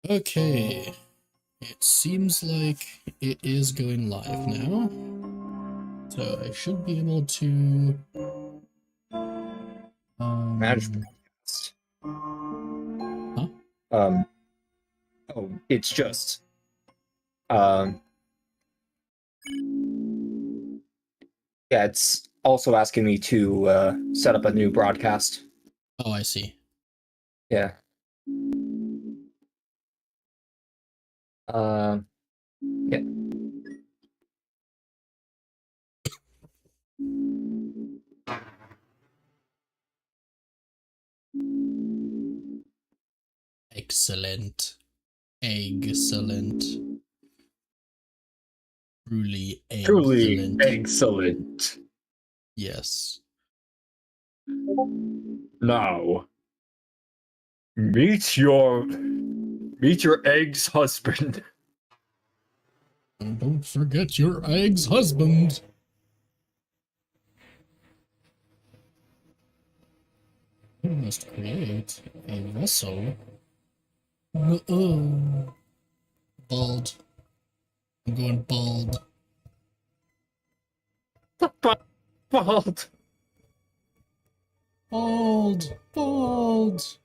Okay, it seems like it is going live now. So I should be able to Manage um podcast. huh? Oh, it's just um, yeah, it's also asking me to set up a new broadcast. Oh, I see. Yeah. Um, yeah. Excellent. Excellent. Truly Truly excellent. excellent. Yes. Now, meet your egg's husband. And don't forget your egg's husband. You must create a vessel. Uh-oh. Bald. I'm going bald. Bald. Bald. Bald.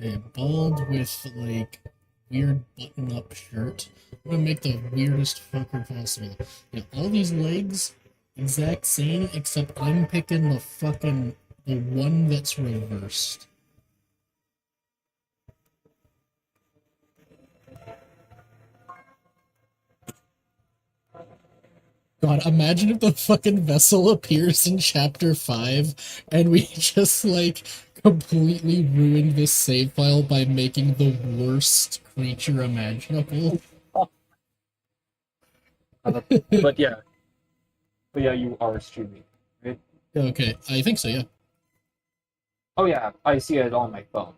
A bald with, like, weird button-up shirt. I'm gonna make the weirdest fucker possible. Yeah, all these legs, exact same, except I'm picking the one that's reversed. God, imagine if the fucking vessel appears in chapter 5 and we just, like, completely ruined this save file by making the worst creature imaginable. But yeah, you are streaming, right? Okay, I think so, yeah. Oh yeah, I see it on my phone.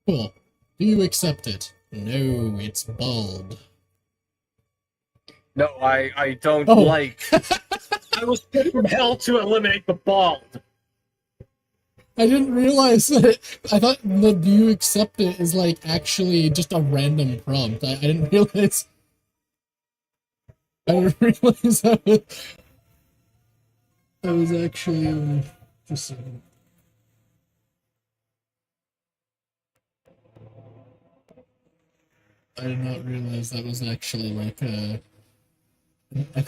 Cool. Do you accept it? No, it's bald. No, I don't Oh, like. I was put from hell to eliminate the bald. I didn't realize that. I thought the do you accept it is like actually just a random prompt. I didn't realize. I didn't realize that was actually just. I did not realize that was actually like a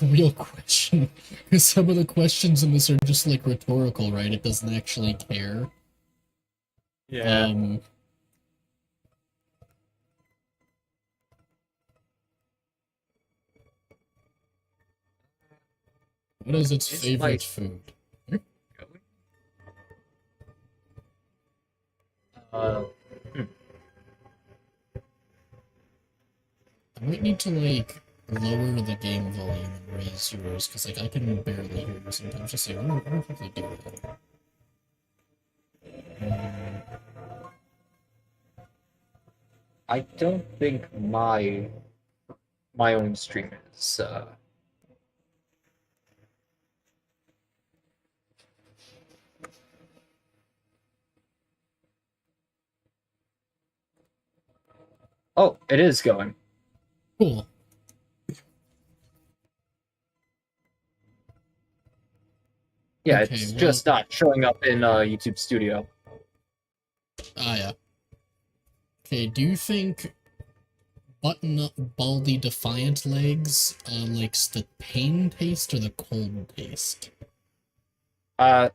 real question. Because some of the questions in this are just like rhetorical, right? It doesn't actually care. Yeah. Um, what is its Is my favorite food? going? Uh, hmm. I might need to like lower the game volume and raise yours because like I can barely hear you sometimes. Just say, I don't think they do that. I don't think my own stream is. Oh, it is going. Cool. Yeah, Okay, it's well, just not showing up in YouTube Studio. yeah. Okay, do you think button up baldy defiant legs likes the pain taste or the cold taste? Uh,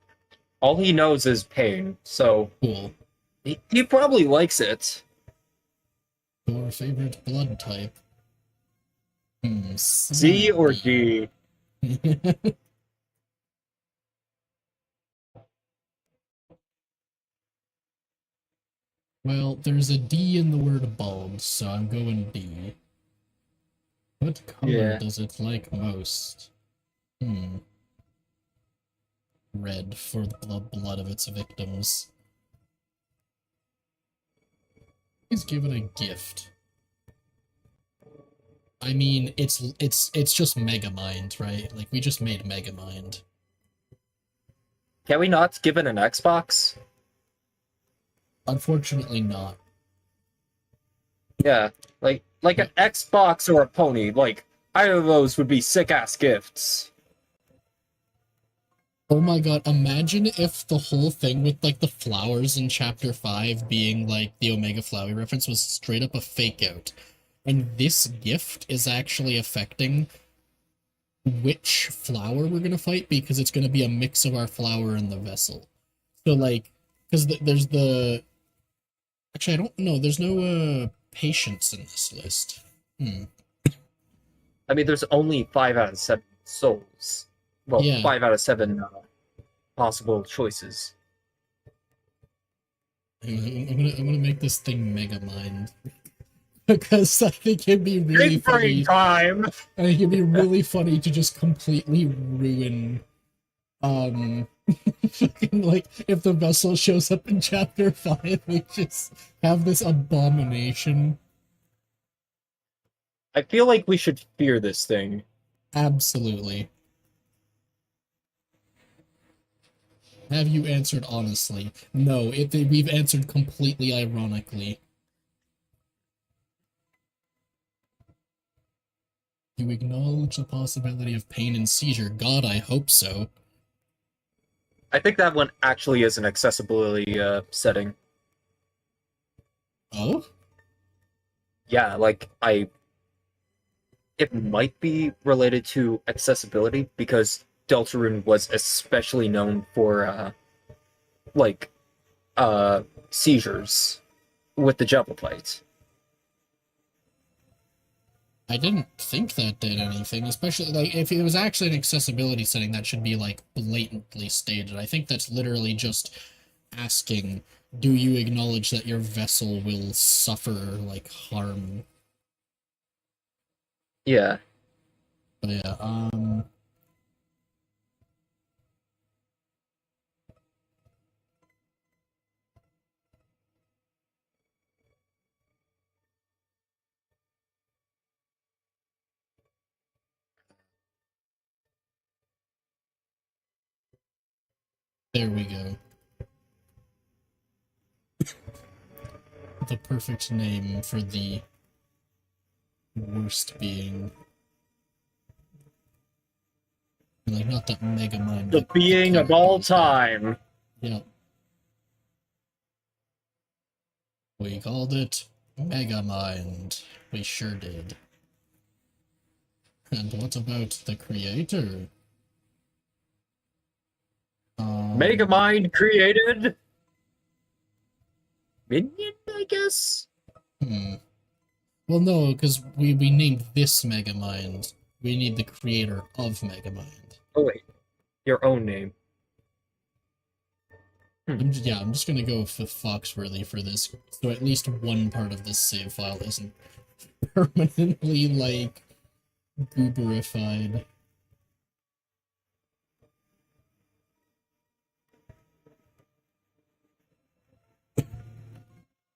all he knows is pain, so Cool. he probably likes it. Your favorite blood type? C or C. D? Well, there's a D in the word bald, so I'm going D. What color Yeah. does it like most? Hmm. Red for the blood of its victims. Please give it a gift. I mean, it's just Megamind, right? Like we just made Megamind. Can we not give it an Xbox? Unfortunately, not. Yeah, like an Xbox or a pony. Like either of those would be sick ass gifts. Oh my god, imagine if the whole thing with like the flowers in chapter 5 being like the Omega Flower reference was straight up a fake out. And this gift is actually affecting which flower we're gonna fight because it's gonna be a mix of our flower and the vessel. So like, because there's the actually I don't know. There's no patience in this list. Hmm. I mean, there's only 5 out of 7 souls. Well, Yeah, 5 out of 7 possible choices. I'm gonna make this thing Mega Mind because I think it'd be really Big brain funny. time. I think it'd be really funny to just completely ruin um like if the vessel shows up in chapter 5 we just have this abomination. I feel like we should fear this thing. Absolutely. Have you answered honestly? No, we've answered completely ironically. You acknowledge the possibility of pain and seizure. God, I hope so. I think that one actually is an accessibility setting. Oh? Yeah, like it might be related to accessibility because Deltarune was especially known for like seizures with the Jumbo Plate. I didn't think that did anything, especially like if it was actually an accessibility setting that should be like blatantly stated. I think that's literally just asking, do you acknowledge that your vessel will suffer like harm? Yeah. But yeah, there we go. The perfect name for the worst being. Like not that Mega Mind, The but the being of all character's name. time. Yeah. We called it Mega Mind. We sure did. And what about the creator? Um, Megamind created Minion, I guess? hmm. Well, no, because we named this Megamind. We need the creator of Megamind. Oh wait, your own name. I'm just gonna go with Foxworthy for this, so at least one part of this save file isn't permanently, like, gooberified.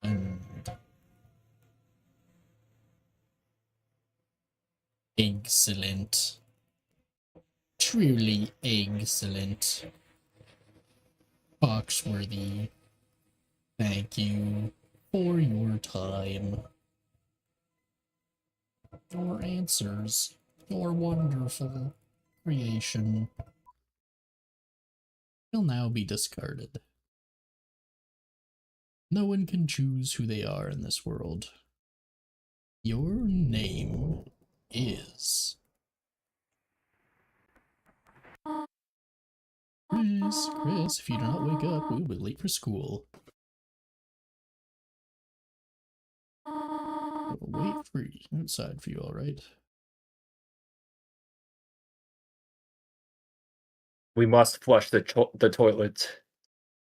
And excellent. Truly excellent. Foxworthy, thank you for your time, your answers, your wonderful creation will now be discarded. No one can choose who they are in this world. Your name is Chris. Chris, if you do not wake up, we will be late for school. We'll wait for you outside for you, alright? We must flush the toilet.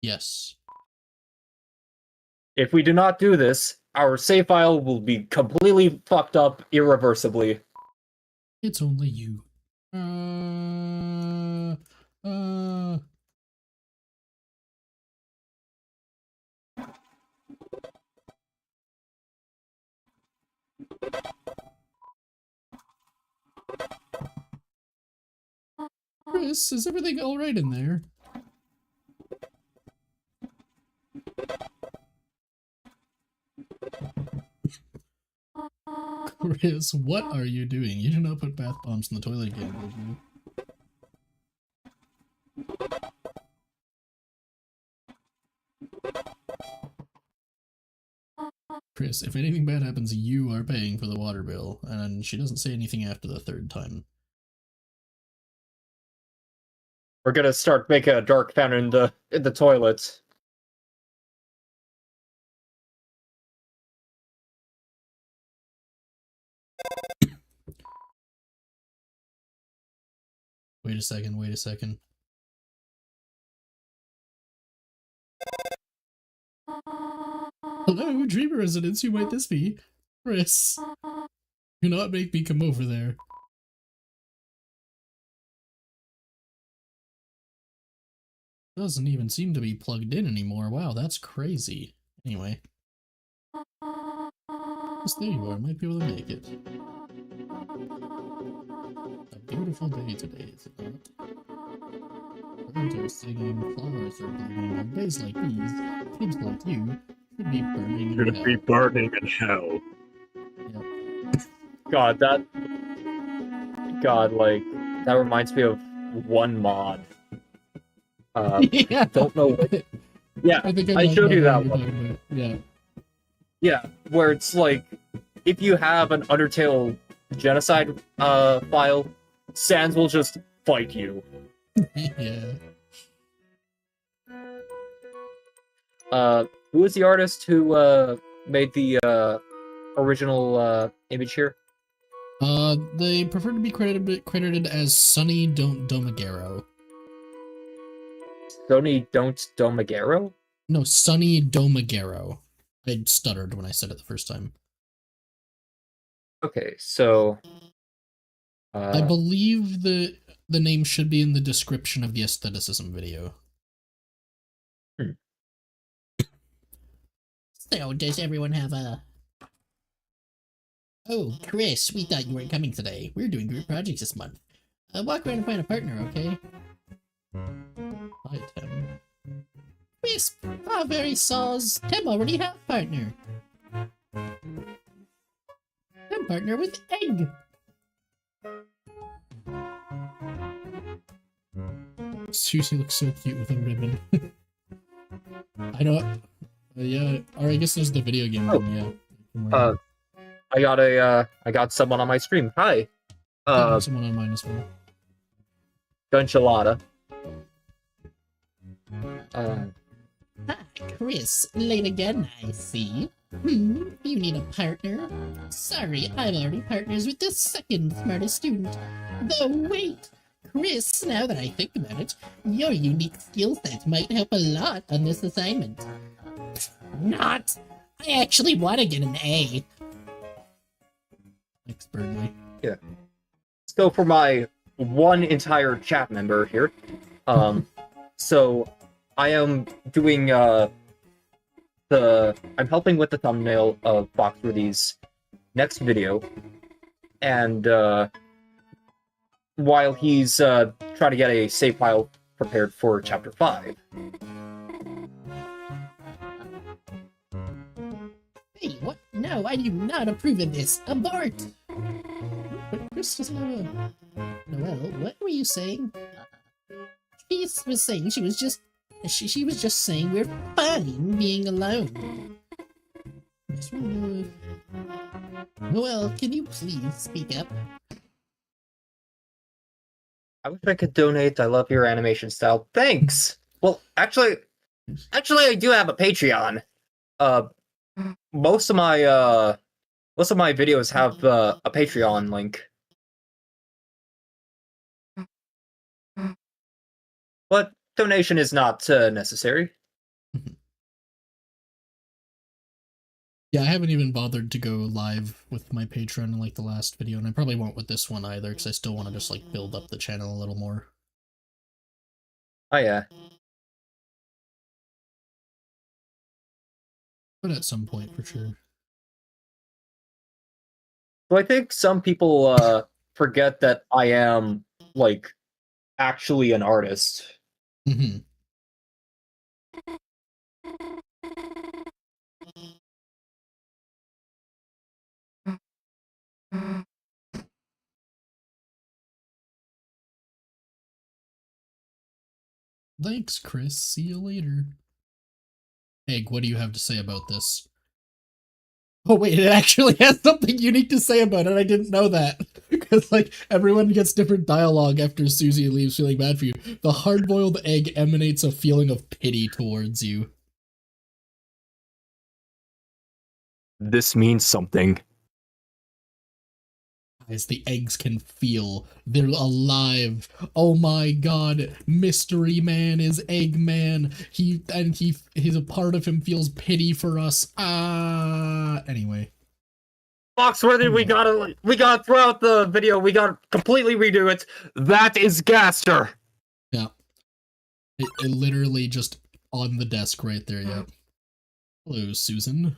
Yes. If we do not do this, our save file will be completely fucked up irreversibly. It's only you. Uh, uh, Chris, is everything alright in there? Chris, what are you doing? You did not put bath bombs in the toilet again, did you? Chris, if anything bad happens, you are paying for the water bill. And she doesn't say anything after the third time. We're gonna start making a dark fountain in the toilet. Wait a second, wait a second. Hello, Dreamer residents, who might this be? Chris. Do not make me come over there. Doesn't even seem to be plugged in anymore. Wow, that's crazy. Anyway. Yes, there you are. Might be able to make it. A beautiful day today, is it not? Birds are singing, flowers are blooming. On days like these, kids like you should be burning in hell. Should be burning in hell. Yep. God, that reminds me of one mod. Yeah. Don't know what. Yeah, I showed you that one. Yeah. Yeah, where it's like, if you have an Undertale genocide file, Sans will just fight you. Yeah. Who is the artist who made the original image here? They prefer to be credited as Sonny Domagero. Sony Don't Domagero? No, Sonny Domagero. I stuttered when I said it the first time. Okay, so I believe the name should be in the description of the aestheticism video. So, does everyone have a... Oh, Chris, we thought you weren't coming today. We're doing group projects this month. Walk around and find a partner, okay? Hi, Tim. Chris, very saws. Tim already have a partner. I'm partner with Egg. Susie looks so cute with a ribbon. I know. Yeah, or I guess there's the video game one, yeah. I got someone on my stream. Hi. Someone on mine as well. Gunchalada. Hi, Chris. Late again, I see. You need a partner? Sorry, I'm already partners with the second smartest student. Though wait, Chris, now that I think about it, your unique skill set might help a lot on this assignment. Not! I actually want to get an A. Thanks, Birdley. Yeah. So for my one entire chat member here, so I am doing I'm helping with the thumbnail of Foxworthy's next video, and while he's trying to get a save file prepared for chapter 5. Hey, what? No, I do not approve of this. Abort! But Chris doesn't have a... Noelle, what were you saying? She was saying she was just... She was just saying we're fine being alone. Noelle, can you please speak up? I wish I could donate. I love your animation style. Thanks! Well, actually, I do have a Patreon. Most of my videos have a Patreon link. But donation is not necessary. Yeah, I haven't even bothered to go live with my Patreon in like the last video, and I probably won't with this one either, because I still want to just like build up the channel a little more. Oh yeah. But at some point, for sure. So I think some people forget that I am, like, actually an artist. Mm-hmm. Thanks, Chris. See you later. Egg, what do you have to say about this? Oh wait, it actually has something unique to say about it. I didn't know that. Because like everyone gets different dialogue after Susie leaves feeling bad for you. The hard-boiled egg emanates a feeling of pity towards you. This means something. Guys, the eggs can feel. They're alive. Oh my god, Mystery Man is Eggman. He's a part of him feels pity for us. Anyway. Foxworthy, we gotta throw out the video. We gotta completely redo it. That is Gaster. Yeah. It literally just on the desk right there, yeah. Hello, Susan.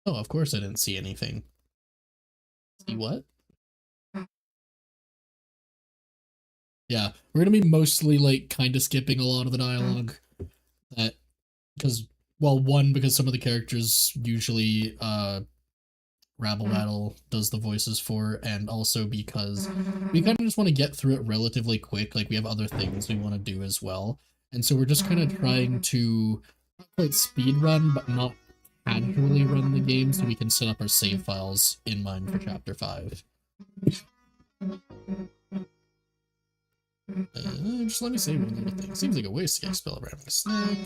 Oh, of course I didn't see anything. See what? Yeah, we're gonna be mostly, like, kind of skipping a lot of the dialogue. That, because, well, one, because some of the characters usually, Rabble Rattle does the voices for, and also because we kind of just want to get through it relatively quick, like, we have other things we want to do as well. And so we're just kind of trying to, not quite speed run, but not casually run the game so we can set up our save files in mind for Chapter 5. Just let me save one little thing. Seems like a waste to get a spell around a snack.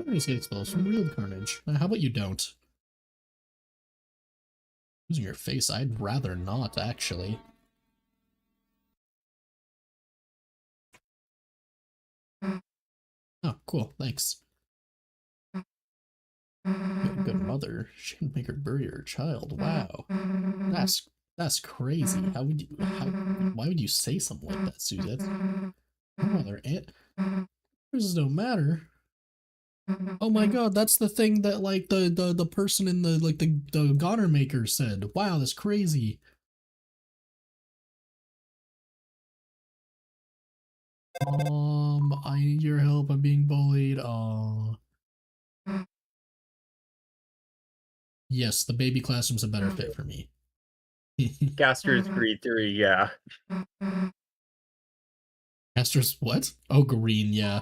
Escape spells from real carnage. How about you don't? Using your face, I'd rather not, actually. Oh, cool, thanks. Good mother. She can make her bury her child. Wow. That's crazy. Why would you say something like that, Susie? That's mother, aunt. This don't matter. Oh my god, that's the thing that, like, the person in the, like, the Goner Maker said. Wow, that's crazy. I need your help. I'm being bullied. Aww. Yes, the baby classroom's a better fit for me. Gaster's green theory, yeah. Gaster's what? Oh, green, yeah.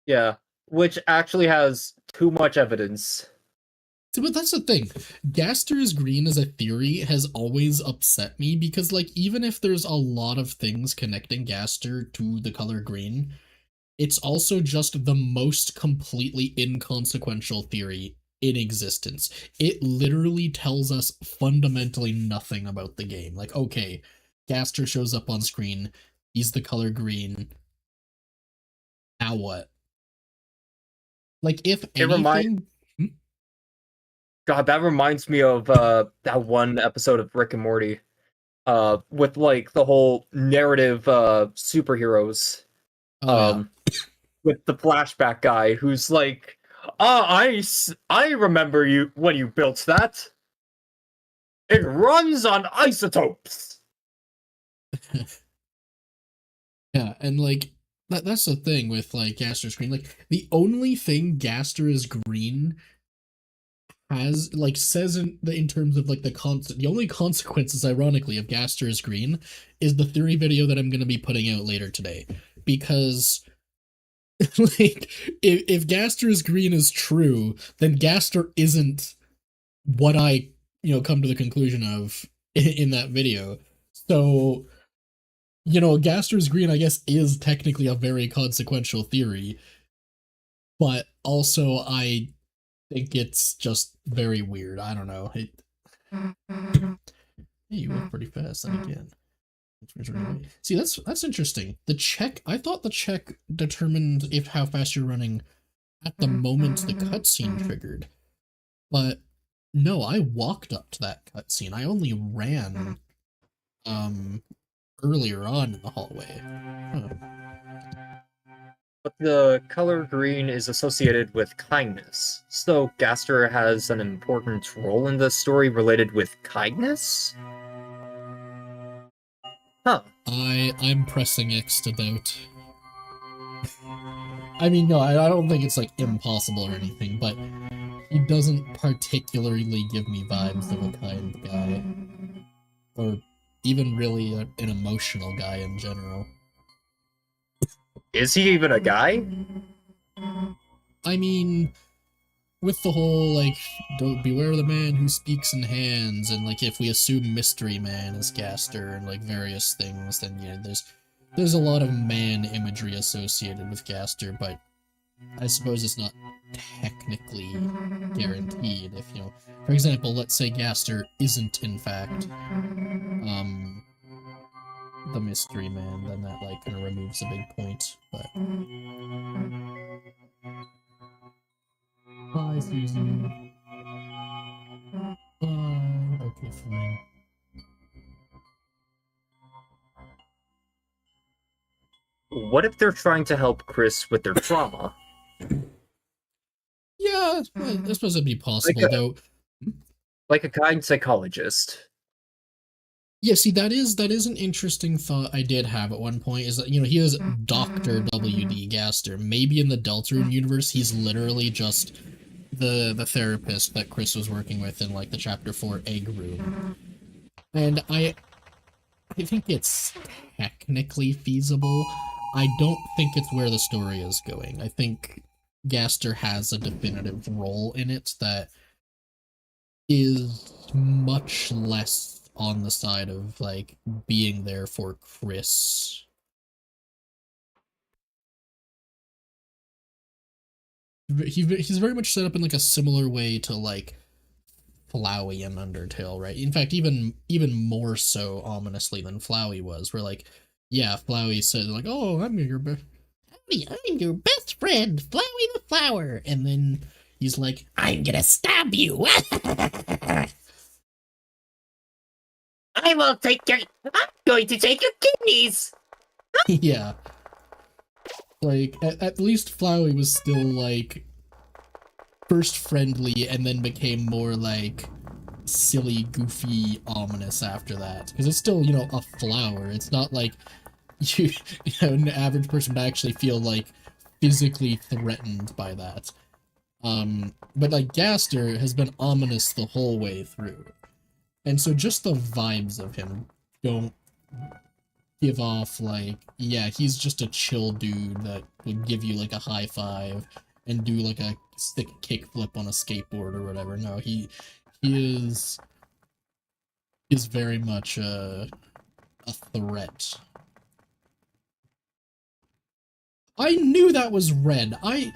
Yeah, which actually has too much evidence. See, but that's the thing. Gaster is green as a theory has always upset me because, like, even if there's a lot of things connecting Gaster to the color green, it's also just the most completely inconsequential theory in existence. It literally tells us fundamentally nothing about the game. Like, okay, Gaster shows up on screen, he's the color green. Now what? Like, if anything... God, that reminds me of that one episode of Rick and Morty. With, like, the whole narrative superheroes. Oh, yeah. With the flashback guy who's like, I remember you when you built that. It runs on isotopes. Yeah, and, like, that's the thing with, like, Gaster's green. Like, the only thing Gaster is green has, like, says in terms of, like, the only consequences, ironically, of Gaster is green is the theory video that I'm going to be putting out later today. Because, like, if Gaster is green is true, then Gaster isn't what I, come to the conclusion of in that video. So, Gaster is green, I guess, is technically a very consequential theory. But also, I think it's just very weird. I don't know. Hey, you went pretty fast then again. See, that's interesting. I thought the check determined how fast you're running at the moment the cutscene triggered. But no, I walked up to that cutscene. I only ran earlier on in the hallway. Huh. But the color green is associated with kindness, so Gaster has an important role in the story related with kindness? Huh. I'm pressing X to doubt. I mean, no, I don't think it's, like, impossible or anything, but he doesn't particularly give me vibes of a kind guy. or even really an emotional guy in general. Is he even a guy? I mean, with the whole, like, don't beware the man who speaks in hands, and, like, if we assume Mystery Man is Gaster and, like, various things, then, yeah, there's a lot of man imagery associated with Gaster, but I suppose it's not technically guaranteed. If, you know, for example, let's say Gaster isn't, in fact, the Mystery Man, then that, like, kind of removes a big point, but... Bye, Susie. Bye. Okay, fine. What if they're trying to help Chris with their trauma? Yeah, I suppose that'd be possible, though. Like a kind psychologist. Yeah, see, that is an interesting thought I did have at one point, is that, you know, he is Dr. W.D. Gaster. Maybe in the Deltarune universe, he's literally just the therapist that Chris was working with in, like, the Chapter 4 egg room. And I think it's technically feasible. I don't think it's where the story is going. I think Gaster has a definitive role in it that is much less on the side of, like, being there for Chris. He's very much set up in, like, a similar way to, like, Flowey and Undertale, right? In fact, even more so ominously than Flowey was, where, like, yeah, Flowey said, like, oh, I'm your best friend, Flowey the Flower, and then he's like, I'm gonna stab you. I'm going to take your kidneys! Yeah. Like, at least Flowey was still, like, first friendly and then became more, like, silly, goofy, ominous after that. Because it's still, you know, a flower. It's not like you know, an average person would actually feel, like, physically threatened by that. But, like, Gaster has been ominous the whole way through. And so just the vibes of him don't give off, like, yeah, he's just a chill dude that would give you, like, a high five and do, like, a stick kickflip on a skateboard or whatever. No, he is very much a threat. I knew that was red. I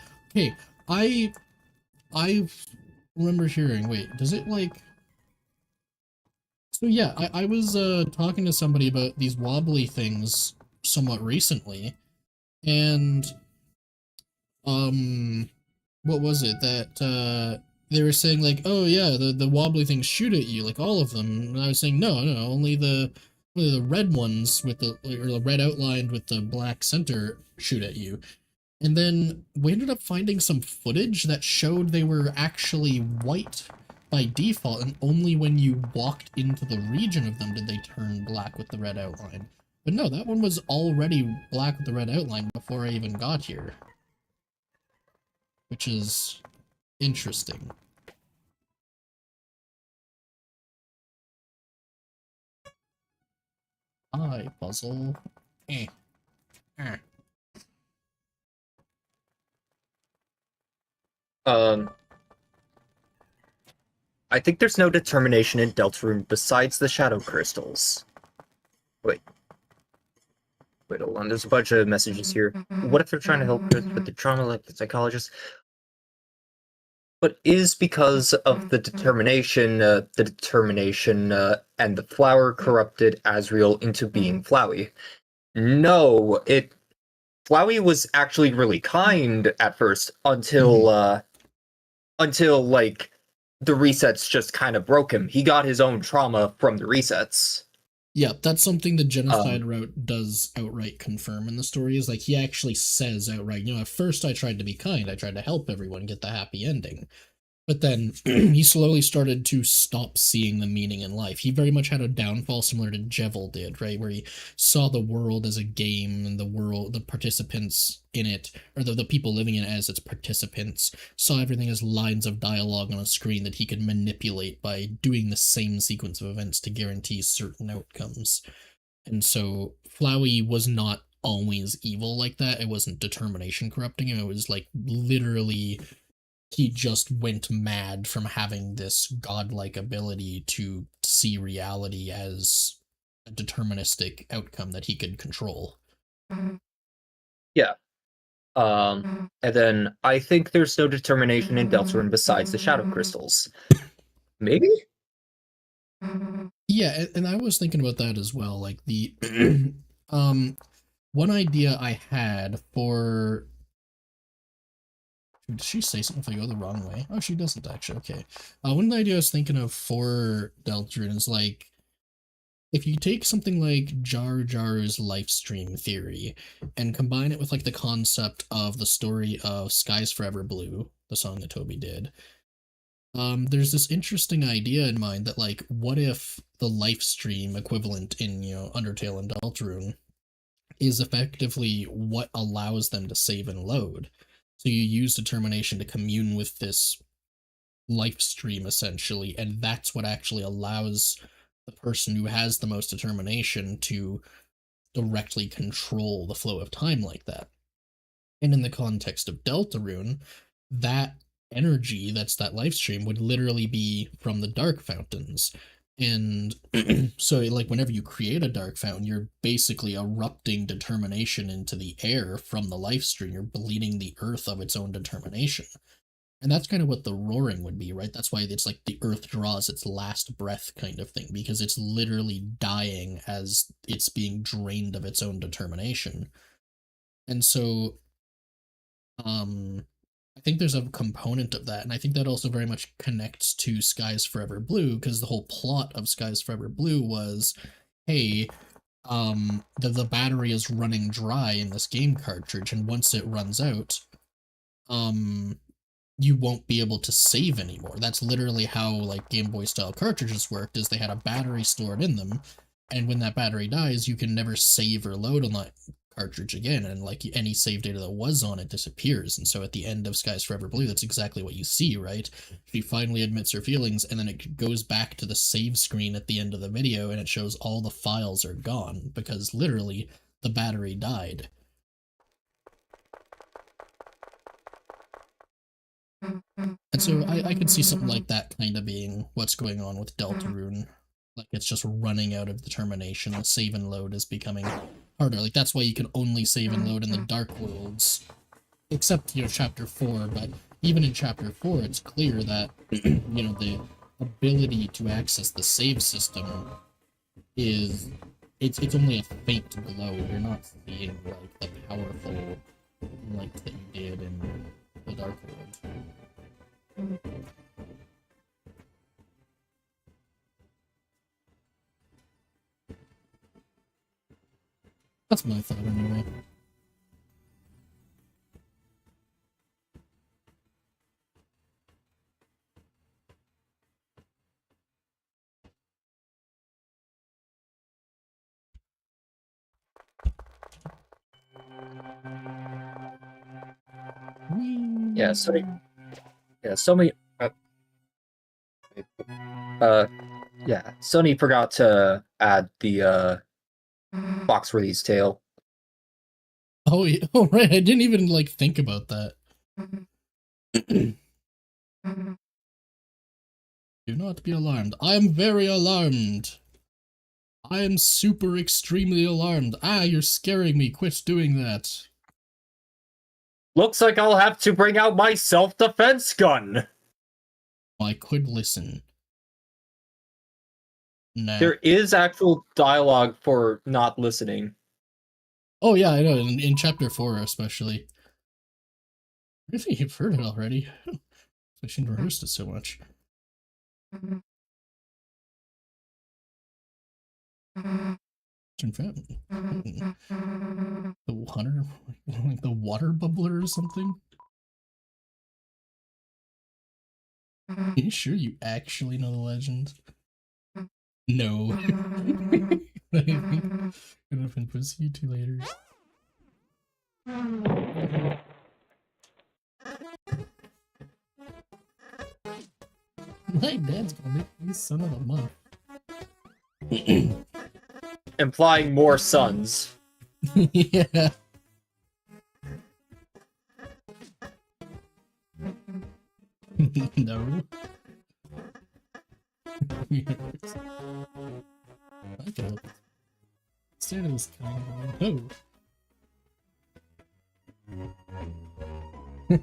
remember hearing, wait, does it, like... So yeah, I was talking to somebody about these wobbly things somewhat recently, and what was it that they were saying, like, oh yeah, the wobbly things shoot at you, like all of them, and I was saying no, only the red ones with the red outlined with the black center shoot at you. And then we ended up finding some footage that showed they were actually white by default, and only when you walked into the region of them did they turn black with the red outline. But no, that one was already black with the red outline before I even got here. Which is interesting. Hi, puzzle. Eh. Eh. I think there's no determination in Deltarune besides the shadow crystals. Wait, hold on, there's a bunch of messages here. What if they're trying to help Chris with the trauma like the psychologist? But is because of the determination and the flower corrupted Asriel into being Flowey? No, Flowey was actually really kind at first until like the resets just kind of broke him. He got his own trauma from the resets. Yeah, that's something the genocide route does outright confirm in the story, is like he actually says outright, you know, at first I tried to be kind, I tried to help everyone get the happy ending. But then he slowly started to stop seeing the meaning in life. He very much had a downfall similar to Jevil did, right? Where he saw the world as a game and the participants in it, or the people living in it as its participants, saw everything as lines of dialogue on a screen that he could manipulate by doing the same sequence of events to guarantee certain outcomes. And so Flowey was not always evil like that. It wasn't determination corrupting him. It was like literally he just went mad from having this godlike ability to see reality as a deterministic outcome that he could control. Yeah. And then I think there's no determination in Deltarune besides the shadow crystals. Maybe? Yeah, and I was thinking about that as well. Like the one idea I had for, did she say something if I go the wrong way? Oh, she doesn't actually. Okay. One idea I was thinking of for Deltarune is like, if you take something like Jar Jar's life stream theory and combine it with like the concept of the story of Skies Forever Blue, the song that Toby did, there's this interesting idea in mind that like, what if the life stream equivalent in, you know, Undertale and Deltarune is effectively what allows them to save and load. So you use determination to commune with this life stream essentially, and that's what actually allows the person who has the most determination to directly control the flow of time like that. And in the context of Deltarune, that energy that's that life stream would literally be from the dark fountains. And so like whenever you create a dark fountain, you're basically erupting determination into the air from the life stream. You're bleeding the earth of its own determination. And that's kind of what the roaring would be, right? That's why it's like the earth draws its last breath kind of thing, because it's literally dying as it's being drained of its own determination. And so I think there's a component of that, and I think that also very much connects to Skies Forever Blue, because the whole plot of Skies Forever Blue was, hey, the battery is running dry in this game cartridge, and once it runs out, you won't be able to save anymore. That's literally how like Game Boy style cartridges worked, is they had a battery stored in them, and when that battery dies, you can never save or load on that cartridge again, and like any save data that was on it disappears. And so at the end of Skies Forever Blue, that's exactly what you see, right? She finally admits her feelings, and then it goes back to the save screen at the end of the video, and it shows all the files are gone because literally the battery died. And so I could see something like that kind of being what's going on with Deltarune. Like it's just running out of determination. The save and load is becoming harder. Like that's why you can only save and load in the Dark Worlds, except, you know, Chapter 4. But even in Chapter 4, it's clear that you know, the ability to access the save system is it's only a faint glow. You're not seeing like the powerful light that you did in the Dark World. That's my thought anyway. Yeah, Sony. Yeah, Sony. Yeah, Sony forgot to add the Foxworthy's tail. Oh, yeah. Oh, right. I didn't even like think about that. Do not be alarmed. I am very alarmed. I am super extremely alarmed. Ah, you're scaring me. Quit doing that. Looks like I'll have to bring out my self-defense gun. I could listen. Nah. There is actual dialogue for not listening. Oh, yeah, I know. In Chapter 4, especially. I think you've heard it already. I shouldn't rehearsed it so much. The water, like the water bubbler or something. Are you sure you actually know the legend? No. I think it would have been put you two later. My dad's gonna make me son of the month. Implying more sons. Yeah. No. I can help it. Santa's kind of oh.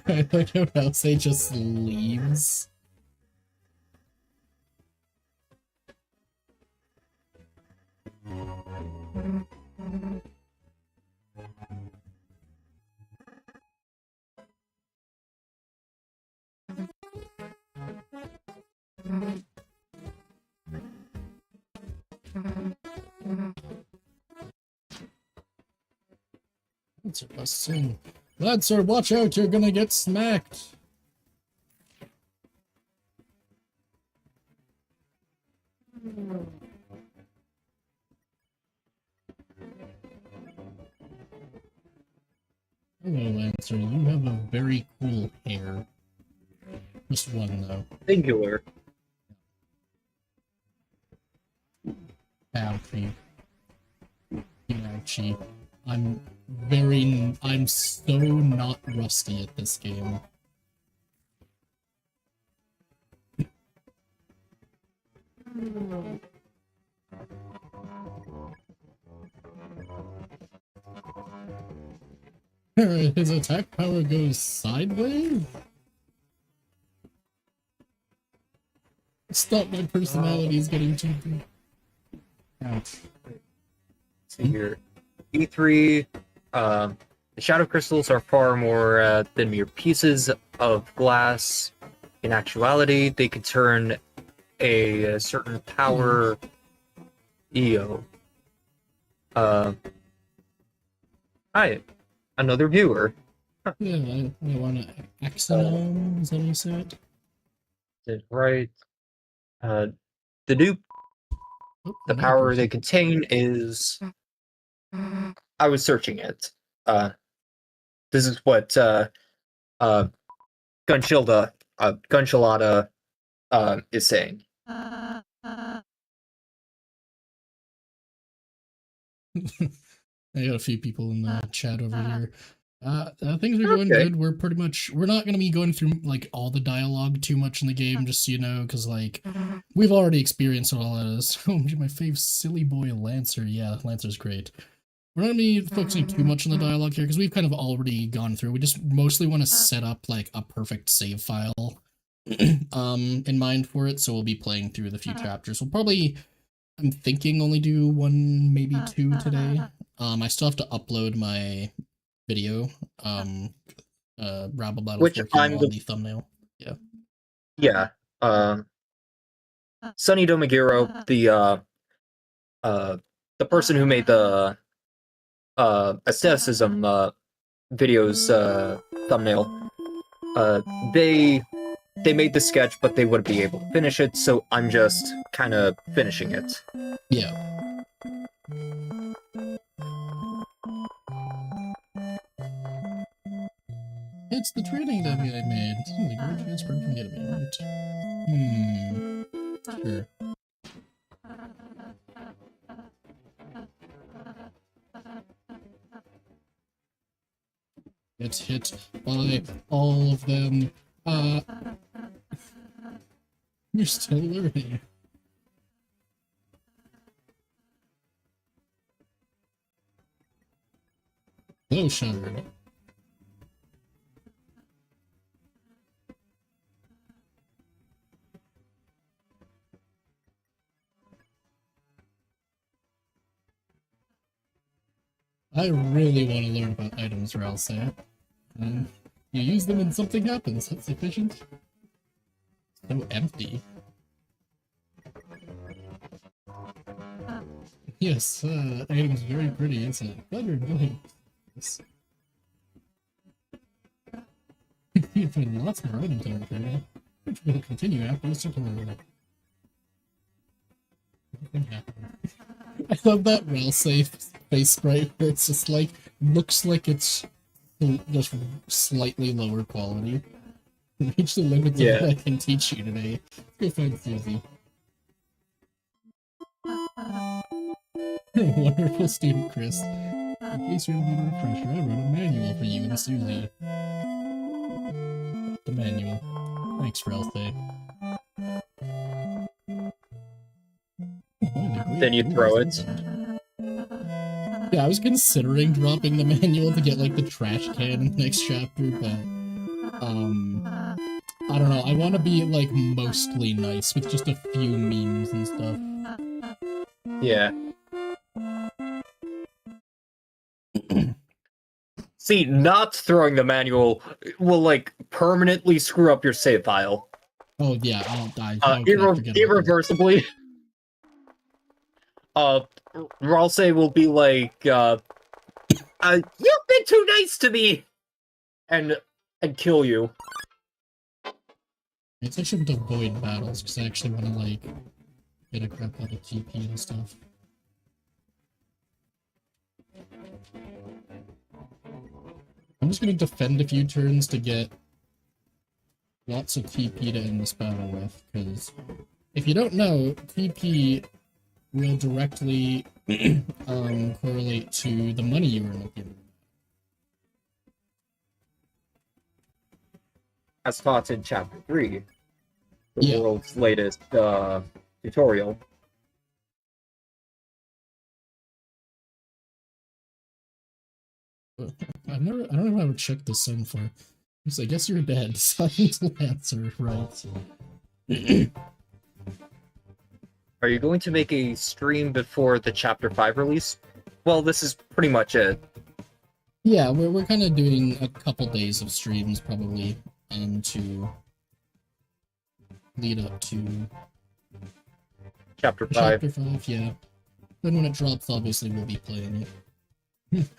I like how Elsa just leaves. Lancer busts in. Lancer, watch out, you're gonna get smacked. Hello, Lancer, you have a very cool hair. Just one, though. Singular. Ouchie. Ouchie. I'm so not rusty at this game. His attack power goes sideways? Stop, my personality is getting too big. Ouch. See here. E3, the shadow crystals are far more than mere pieces of glass. In actuality, they could turn a certain power EO. Hi, another viewer. Yeah, I want to axonome, is that what you said? Did right. The new Oh, the another power person. they contain is. I was searching it. This is what Gunshilada is saying. I got a few people in the chat over here. Things are going Okay. good. We're not going to be going through like all the dialogue too much in the game, just so you know, because like we've already experienced what all that is. Oh, my fave silly boy Lancer. Yeah, Lancer's great. We're not going to be focusing too much on the dialogue here because we've kind of already gone through. We just mostly want to set up like a perfect save file in mind for it, so we'll be playing through the few chapters. We'll probably, I'm thinking, only do one, maybe two today. I still have to upload my video. Rabble Battle's Which working I'm on the thumbnail. Yeah. Yeah. Sonny Domagiro, the person who made the aestheticism videos thumbnail, they made the sketch, but they wouldn't be able to finish it, so I'm just kind of finishing it. Yeah. It's the training that I made. This is a great transfer from the enemy, right? Sure. It's hit by all of them. You're still learning. Hello, Shard. I really want to learn about items, Ralsei. You use them and something happens. That's efficient. So empty. Yes, item's very pretty, isn't it? Better doing this. You find lots more items in our area, which will continue after this tutorial. Anything happened? I love that rail-safe face sprite where it's just like, looks like it's just slightly lower quality. Reach the limits of what I can teach you today. Let's go find Susie. Wonderful student, Chris. In case you ever need a refresher, I wrote a manual for you and Susie. The manual. Thanks, Ralphie. Then you throw it. Yeah, I was considering dropping the manual to get, like, the trash can in the next chapter, but, I don't know, I want to be, like, mostly nice, with just a few memes and stuff. Yeah. See, not throwing the manual will, like, permanently screw up your save file. Oh, yeah, I'll die. Irreversibly. Ralsei will be like, you've been too nice to me! And kill you. I shouldn't avoid battles, because I actually want to, like, get a crap out of TP and stuff. I'm just going to defend a few turns to get lots of TP to end this battle with, because if you don't know, TP will directly correlate to the money you earn at the end. As taught in Chapter 3, the world's latest tutorial. I don't know how to check this in for. I guess you're dead. Silent answer, right? Are you going to make a stream before the Chapter 5 release? Well, this is pretty much it. Yeah, we're kind of doing a couple days of streams, probably, to lead up to Chapter 5. Chapter 5, yeah. Then when it drops, obviously we'll be playing it.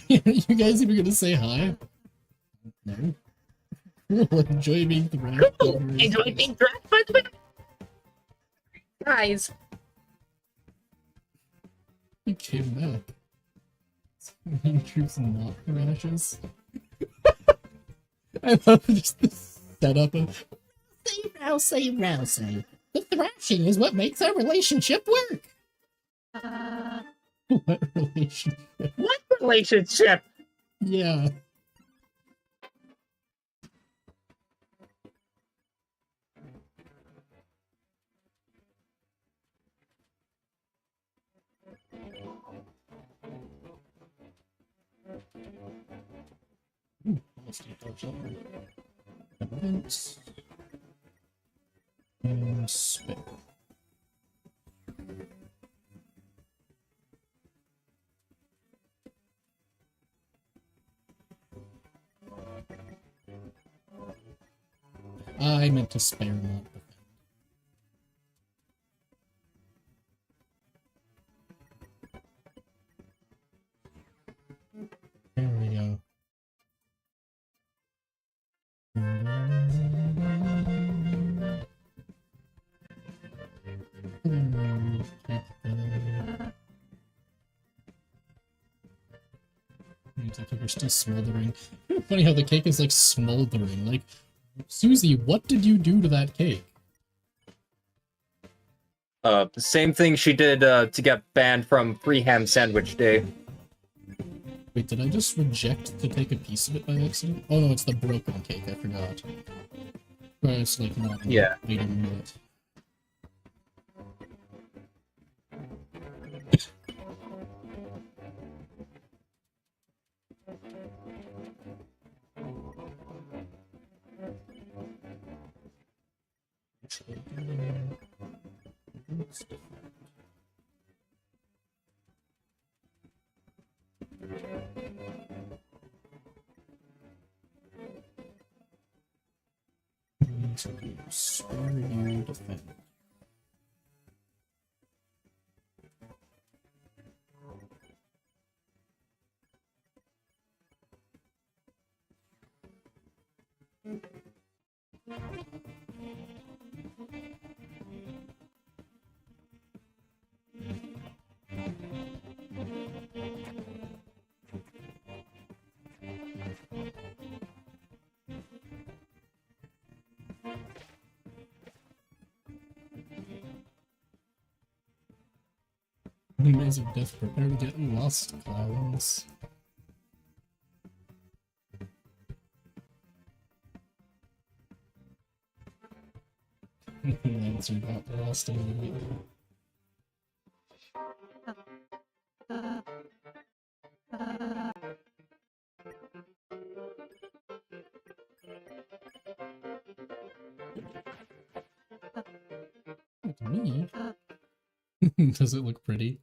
You guys even gonna say hi? No? Enjoy being thrashed. Enjoy being thrashed by the guys. He came back. He troops not crashes. I love just the setup of Rousey. The thrashing is what makes our relationship work. What relationship? What relationship? Yeah. Evidence. And spit. I meant to spare not defend. There we go. The cake are still smoldering. Funny how the cake is like smoldering. Like, Susie, what did you do to that cake? The same thing she did to get banned from Free Ham Sandwich Day. Wait, did I just reject to take a piece of it by accident? Oh no, it's the broken cake, I forgot. But it's like not waiting yet. Spare you defend. Maze of Death, prepare to get lost, clowns. Clowns are not lost immediately. Look at me. Does it look pretty?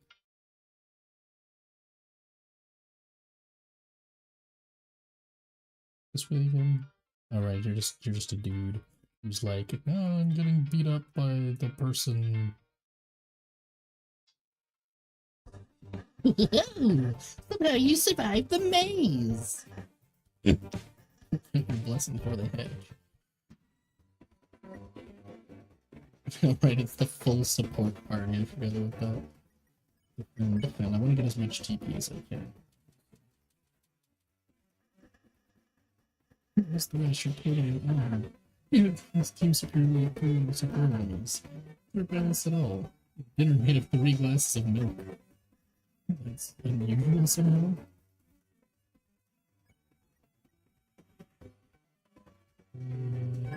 This way again? Alright, you're just a dude who's like, no, I'm getting beat up by the person. Somehow you survived the maze! Your blessing for the hedge. Alright, it's the full support party, I forgot about that. Defend. I want to get as much TP as I can. What's the rest? You're totally on. Yeah, this team superiorly approved super enemies. They're balanced at all. Dinner made of 3 glasses of milk. That's unusual somehow.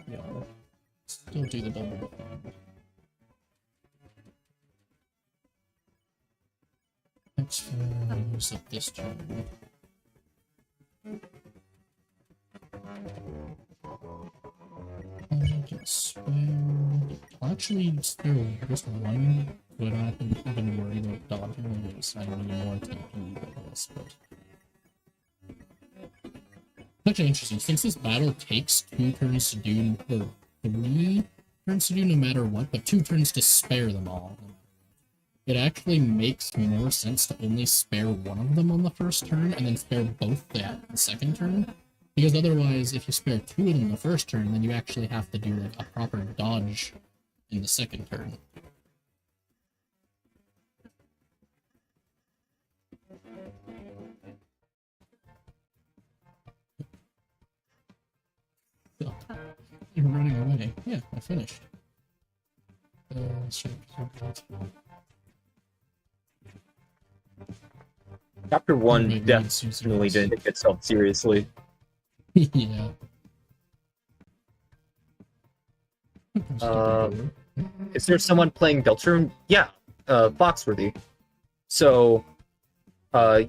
Yeah, still do the double defend. Next turn, use up this turn. I'll get spared. I'll actually spare just one, so I don't have to even worry about dodging this. I need more TP for this, but... It's actually interesting, since this battle takes 2 turns to do, or 3 turns to do no matter what, but 2 turns to spare them all. It actually makes more sense to only spare one of them on the first turn, and then spare both the second turn. Because otherwise, if you spare 2 of them the first turn, then you actually have to do like a proper dodge in the second turn. So, you're running away. Yeah, I finished. Chapter 1 Right, definitely didn't take itself seriously. Yeah. Is there someone playing Deltarune? Yeah, Foxworthy. So,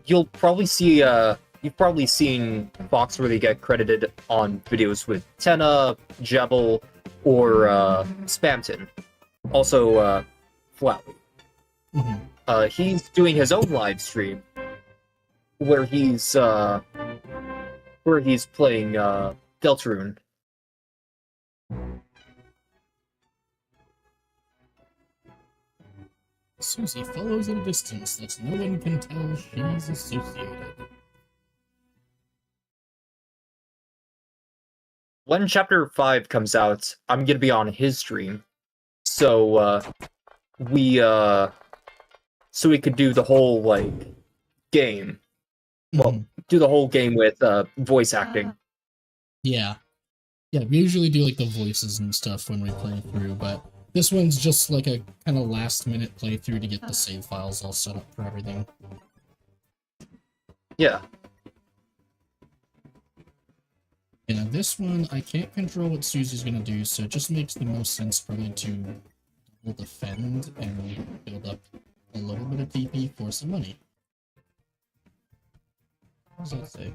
you'll probably see, you've probably seen Foxworthy get credited on videos with Tenna, Jebel, or, Spamton. Also, Flowey. He's doing his own live stream, where he's playing, Deltarune. Susie follows at a distance that no one can tell she's associated. When Chapter 5 comes out, I'm gonna be on his stream. So, we could do the whole, like, game. Well, do the whole game with, voice acting. Yeah. Yeah, we usually do, like, the voices and stuff when we play through, but this one's just, like, a kind of last-minute playthrough to get the save files all set up for everything. Yeah. Yeah, this one, I can't control what Susie's gonna do, so it just makes the most sense probably to defend and build up a little bit of TP for some money. What does that say?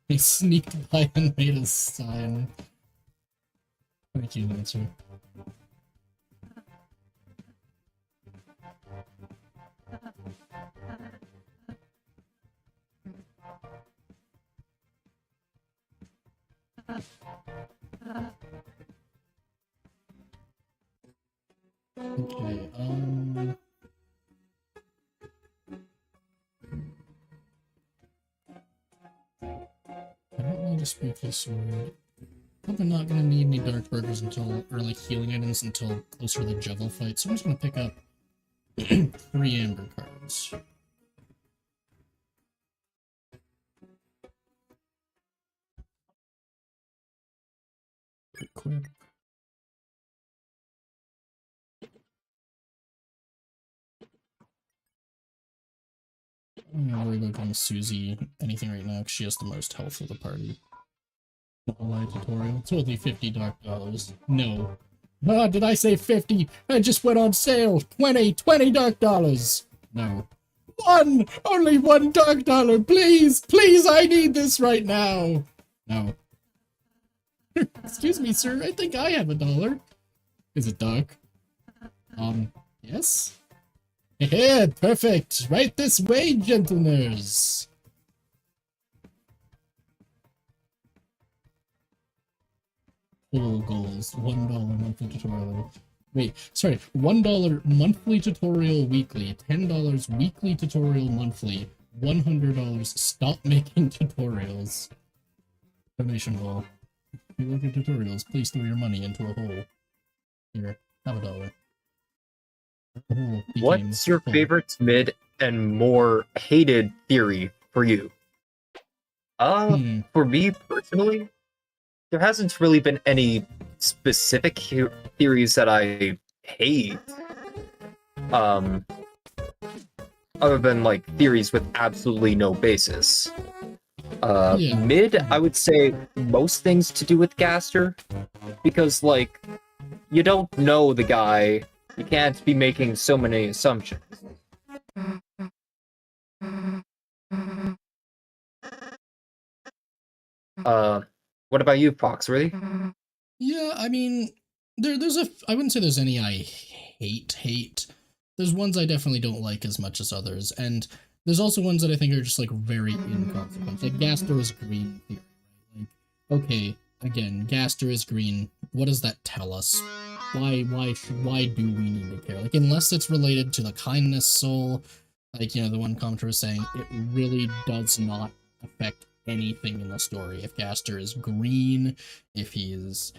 He sneaked by and made a sign. Thank you, Nancy. Okay, I don't need to speak this word. Probably not gonna need any dark burgers until, or like healing items until closer to the Jevil fight, so I'm just gonna pick up 3 amber cards. Equip. I'm not worried about giving Susie anything right now because she has the most health of the party. Live tutorial. It's only $50 dark dollars. No. Ah, did I say 50? I just went on sale. 20 dark dollars. No. Only one dark dollar. Please, please, I need this right now. No. Excuse me, sir. I think I have $1. Is it dark? Yes? Hey, perfect. Right this way, gentlemen's. Full goals. $1 monthly tutorial. Wait, sorry. $1 monthly tutorial weekly. $10 weekly tutorial monthly. $100 stop making tutorials. Donation wall. If you look at tutorials, please throw your money into a hole. Here, have $1. What's your favorite mid and more hated theory for you? For me personally, there hasn't really been any specific theories that I hate. Other than like theories with absolutely no basis. Mid, I would say most things to do with Gaster, because like you don't know the guy. You can't be making so many assumptions. What about you, Foxworthy? Yeah, I mean, I wouldn't say there's any I hate. There's ones I definitely don't like as much as others, and there's also ones that I think are just like very inconsequential. Like Gaster is green theory, right? Like, okay, again, Gaster is green. What does that tell us? Why do we need to care? Like, unless it's related to the kindness soul, like, you know, the one commenter was saying, it really does not affect anything in the story. If Gaster is green, if he's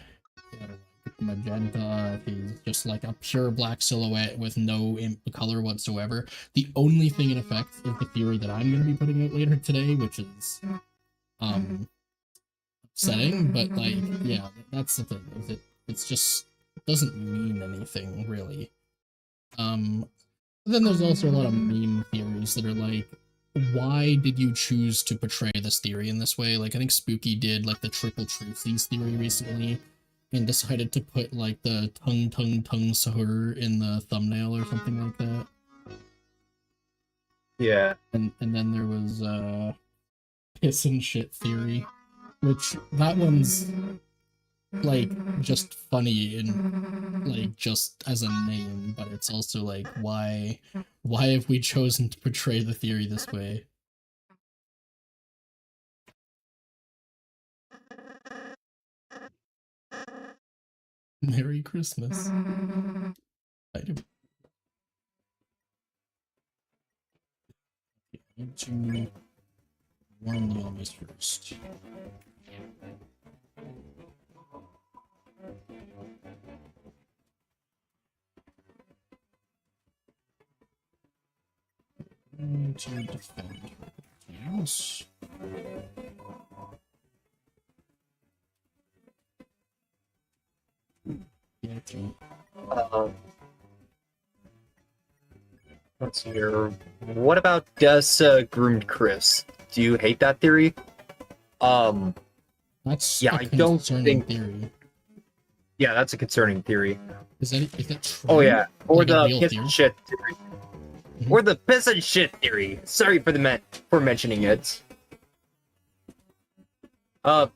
magenta, if he's just like a pure black silhouette with no color whatsoever, the only thing it affects is the theory that I'm going to be putting out later today, which is upsetting, but like, yeah, that's the thing, is it's just, it doesn't mean anything, really. Then there's also a lot of meme theories that are like, why did you choose to portray this theory in this way? Like, I think Spooky did, like, the triple truths theory recently, and decided to put, like, the tongue sahur in the thumbnail or something like that. Yeah. And then there was, piss and shit theory, which, that one's, like, just funny and, like, just as a name, but it's also, like, why have we chosen to portray the theory this way? Merry Christmas. I do. I need to warm the enemies first. I need to defend her. Yes. Let's see here. What about groomed Chris? Do you hate that theory? That's yeah, I don't think theory. Yeah, that's a concerning theory. Is that true? Oh yeah, or Like the piss and shit theory. Or the piss and shit theory. Sorry for for mentioning it. I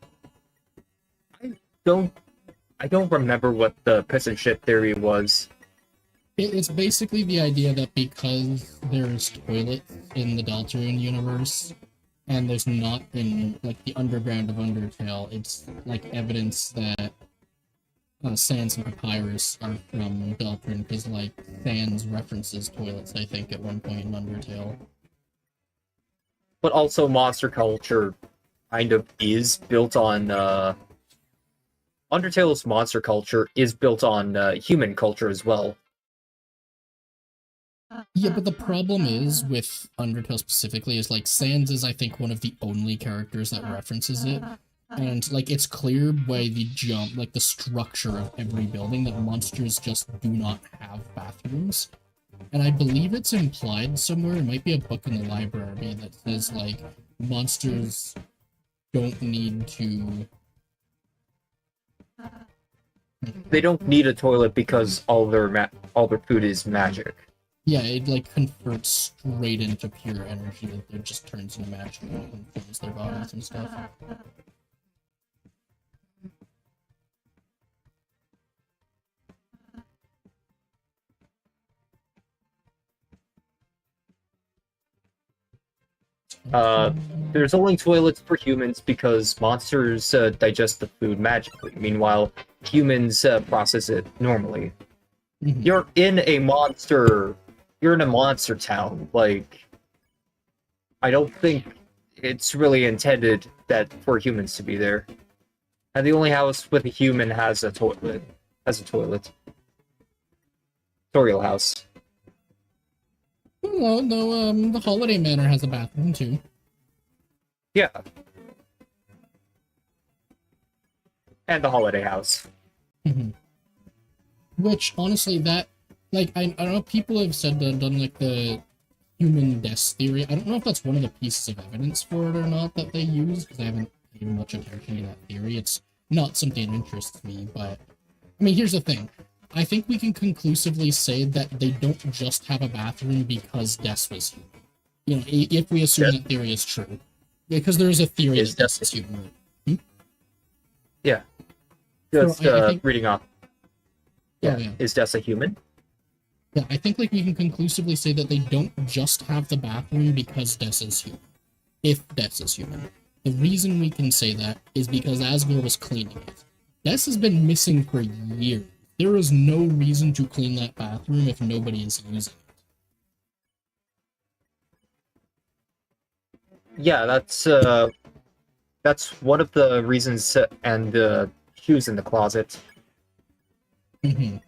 don't remember what the piss and shit theory was. It's basically the idea that because there's toilets in the Deltarune universe, and there's not in, like, the underground of Undertale, it's, like, evidence that Sans and Papyrus are from Deltarune, because, like, Sans references toilets, I think, at one point in Undertale. But also monster culture kind of is built on, Undertale's monster culture is built on human culture as well. Yeah, but the problem is with Undertale specifically is like Sans is I think one of the only characters that references it. And like it's clear by the jump, like the structure of every building that monsters just do not have bathrooms. And I believe it's implied somewhere, it might be a book in the library that says like monsters don't need to. They don't need a toilet because all their food is magic. Yeah, it like converts straight into pure energy that it just turns into magic and fills their bodies and stuff. There's only toilets for humans because monsters digest the food magically. Meanwhile, humans process it normally. Mhm. You're in a monster town. Like, I don't think it's really intended that for humans to be there. And the only house with a human has a toilet. Tutorial house. No, the Holiday Manor has a bathroom too. Yeah. And the holiday house. Mhm. Which, honestly, that, like, I don't know, people have said that done, like, the human death theory. I don't know if that's one of the pieces of evidence for it or not that they use, because I haven't paid much attention to that theory. It's not something that interests me, but, I mean, here's the thing. I think we can conclusively say that they don't just have a bathroom because Des was human. You know, if we assume that theory is true. Because there is a theory Is that Des Des is human. Yeah. So Just I think, reading off. Yeah. Oh, yeah. Is Des a human? Yeah, I think like we can conclusively say that they don't just have the bathroom because Des is human. If Des is human. The reason we can say that is because Asgore was cleaning it. Des has been missing for years. There is no reason to clean that bathroom if nobody is using it. Yeah, that's one of the reasons, and the shoes in the closet. Mhm.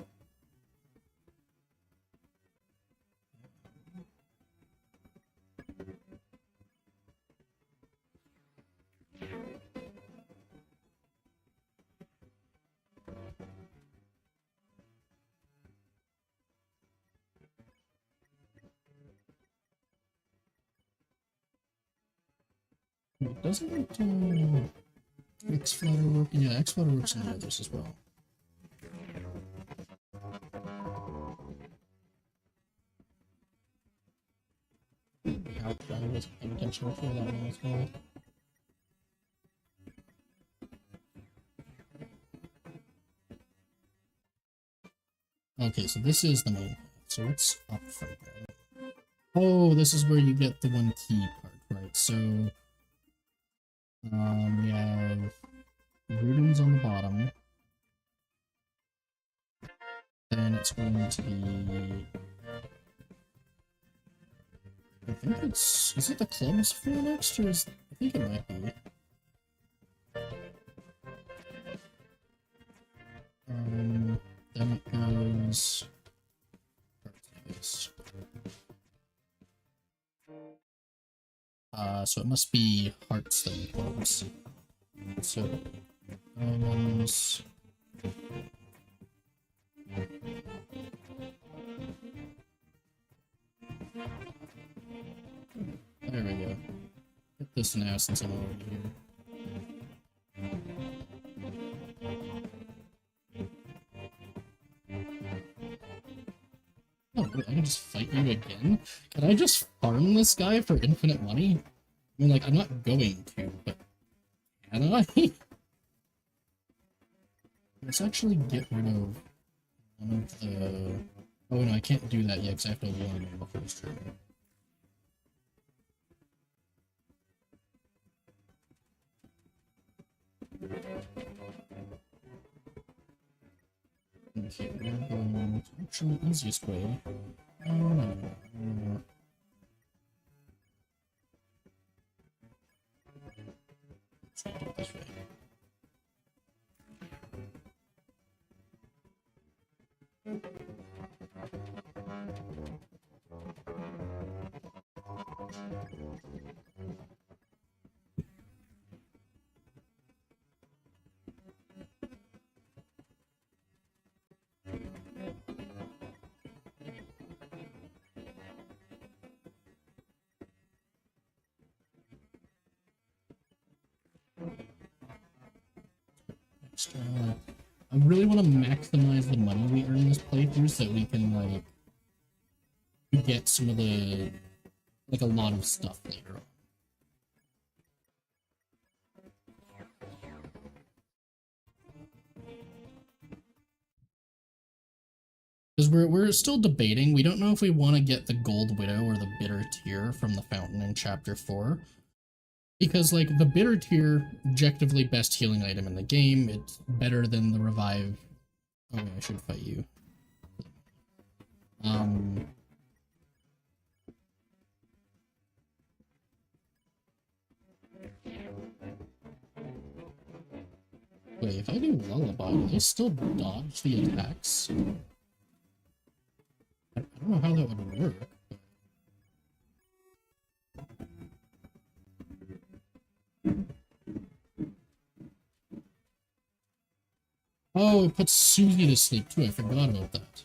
Doesn't X-Flutter work? Yeah, X-Flutter works in the others as well. I wasn't paying attention before that one was called. Okay, so this is the main path. So what's up from here? Oh, this is where you get the one key part, right? So, we have Rudens on the bottom. Then it's going to be... I think it's... Is it the clubs for next, or is... I think it might be. Then it goes... So it must be hearts then clubs. So, diamonds... There we go. Get this now since I'm already here. Oh, wait, I can just fight you again? Can I just farm this guy for infinite money? I mean, like, I'm not going to, but can I? Let's actually get rid of one of the... Oh, no, I can't do that yet because I have to warn him the first turn. Okay, we're going to actually the easiest way. Oh, no. Let's do it this way. I really want to maximize the money we earn this playthrough so that we can, like, get some of the, like, a lot of stuff later on. Because we're still debating. We don't know if we want to get the Gold Widow or the Bitter Tear from the fountain in Chapter 4. Because, like, the Bitter Tear, objectively best healing item in the game. It's better than the Revive. Okay, I should fight you. Wait, if I do Lullaby, do they still dodge the attacks? I don't know how that would work. Oh, it puts Susie to sleep too. I forgot about that.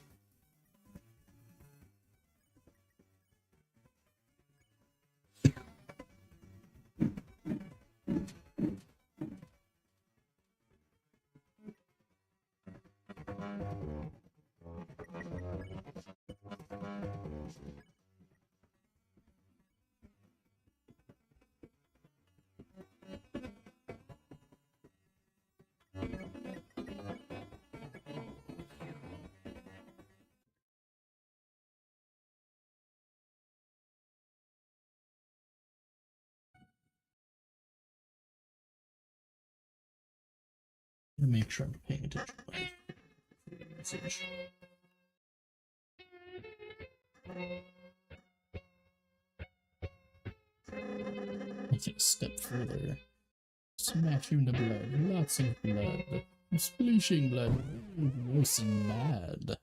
To make sure I'm paying attention to my message. Take it a step further. Smash you in the blood. Lots of blood. Splooshing blood. Gross and mad.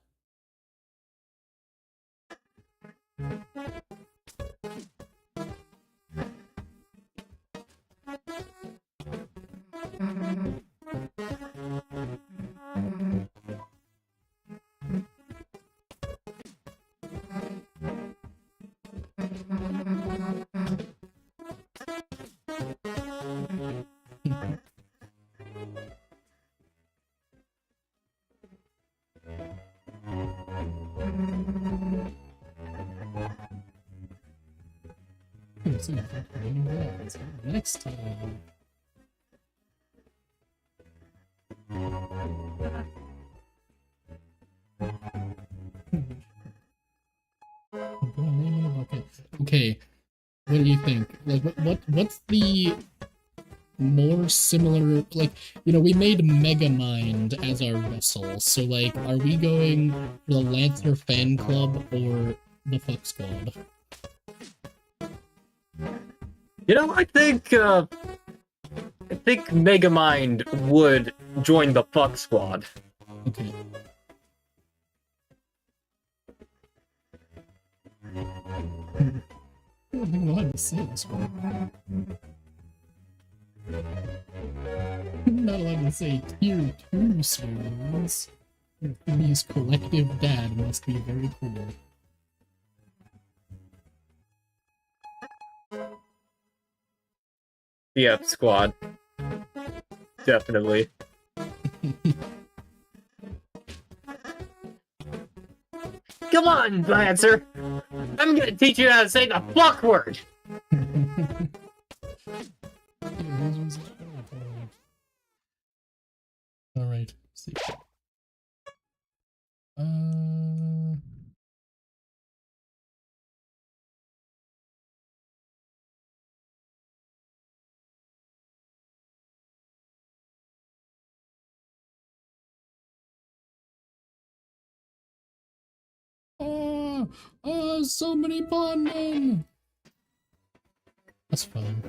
Next time. Okay, what do you think? Like, what's the more similar, like, you know, we made Megamind as our vessel, so, like, are we going for the Lancer Fan Club or the Fuck Squad? You know, I think Megamind would join the Fuck Squad. Okay. I don't think I'm allowed to say this one. I'm not allowed to say tier 2 spoons. These collective dad must be very cool. Yeah, squad. Definitely. Come on, Lancer! I'm gonna teach you how to say the fuck word! Alright, see. So many bondmen! That's fine.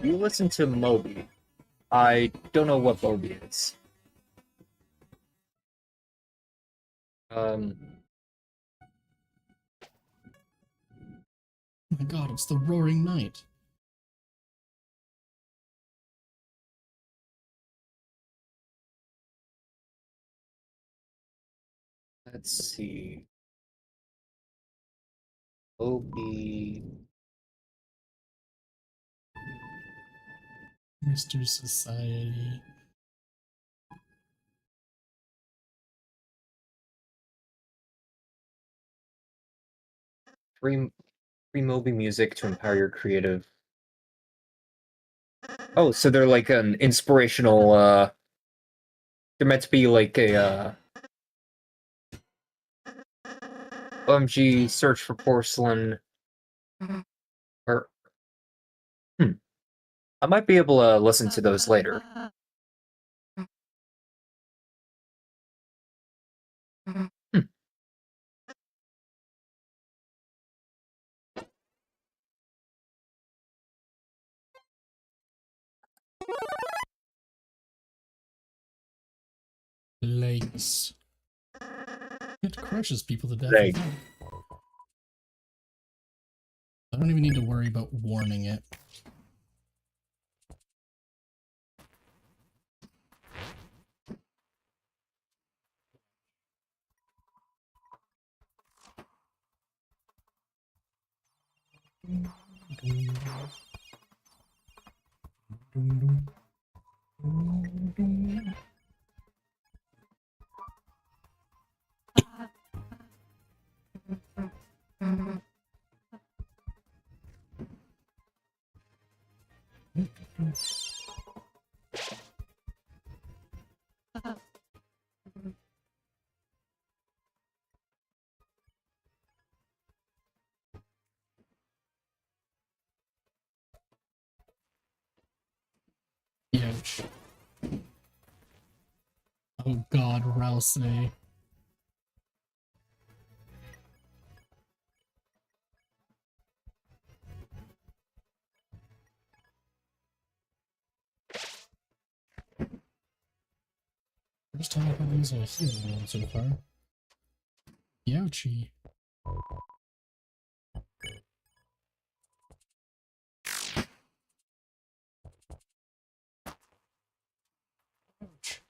You listen to Moby. I don't know what Moby is. Oh my god, it's the Roaring Night. Let's see. Moby. Mr. Society. Free Moby music to empower your creative. Oh, so they're like an inspirational, they're meant to be like a, OMG, search for porcelain, or, I might be able to listen to those later. Legs. It crushes people to death. Leg. I don't even need to worry about warning it. Ouch. Oh god, Rouse. First time I've been using a healing one so far. Ouchie. Ouch.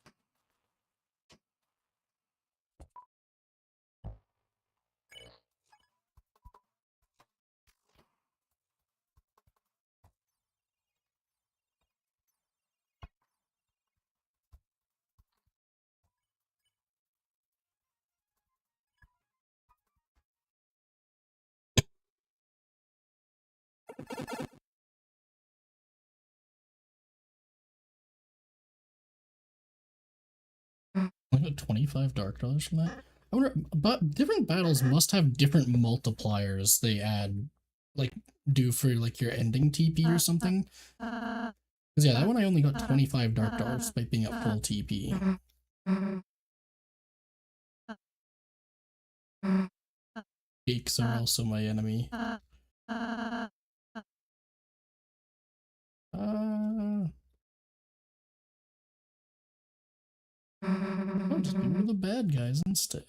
I got 25 dark dollars from that. I wonder, but different battles must have different multipliers they add, like, do for, like, your ending TP or something. Because, yeah, that one I only got 25 dark dollars despite being at full TP. Geeks are also my enemy. I'll just be one of the bad guys instead.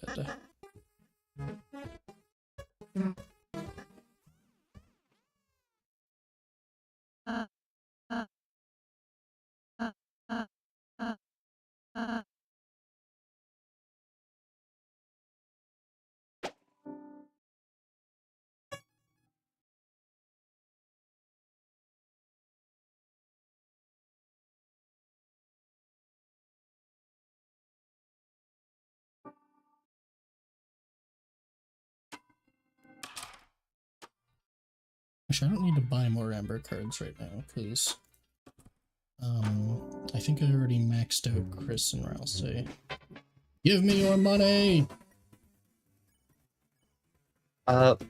Actually, I don't need to buy more Amber cards right now, because I think I already maxed out Chris and Rouse. Give me your money!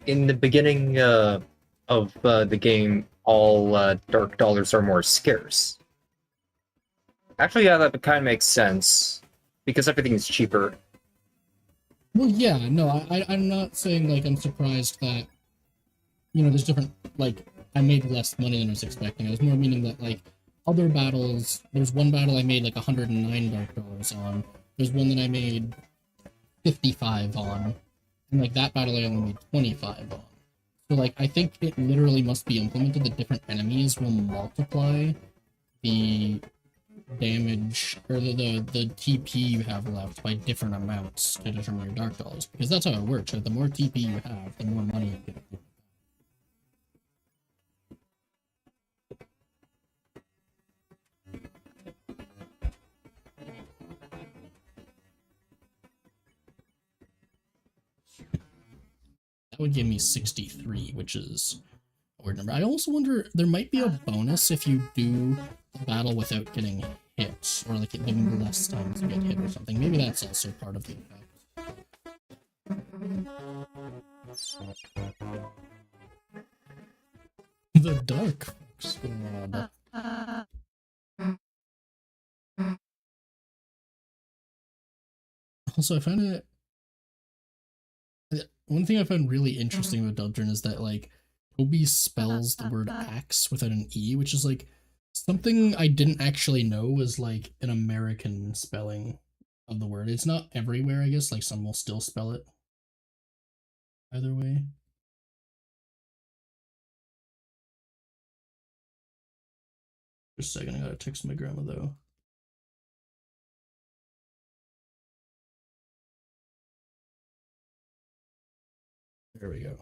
In the beginning, of, the game, all, dark dollars are more scarce. Actually, yeah, that kind of makes sense. Because everything is cheaper. Well, yeah, no, I'm not saying, like, I'm surprised that, you know, there's different, like, I made less money than I was expecting. I was more meaning that, like, other battles, there's one battle I made, like, 109 Dark Dollars on. There's one that I made 55 on. And, like, that battle I only made 25 on. So, like, I think it literally must be implemented that different enemies will multiply the damage or the TP you have left by different amounts to determine your Dark Dollars. Because that's how it works, right? The more TP you have, the more money you get. That would give me 63, which is a weird number. I also wonder, there might be a bonus if you do a battle without getting hit, or like giving less time to get hit or something. Maybe that's also part of the effect. The Dark Squad. Also, I find it... One thing I found really interesting about Deltarune is that, like, Toby spells the word axe without an E, which is, like, something I didn't actually know was, like, an American spelling of the word. It's not everywhere, I guess. Like, some will still spell it either way. Just a second, I gotta text my grandma, though. There we go.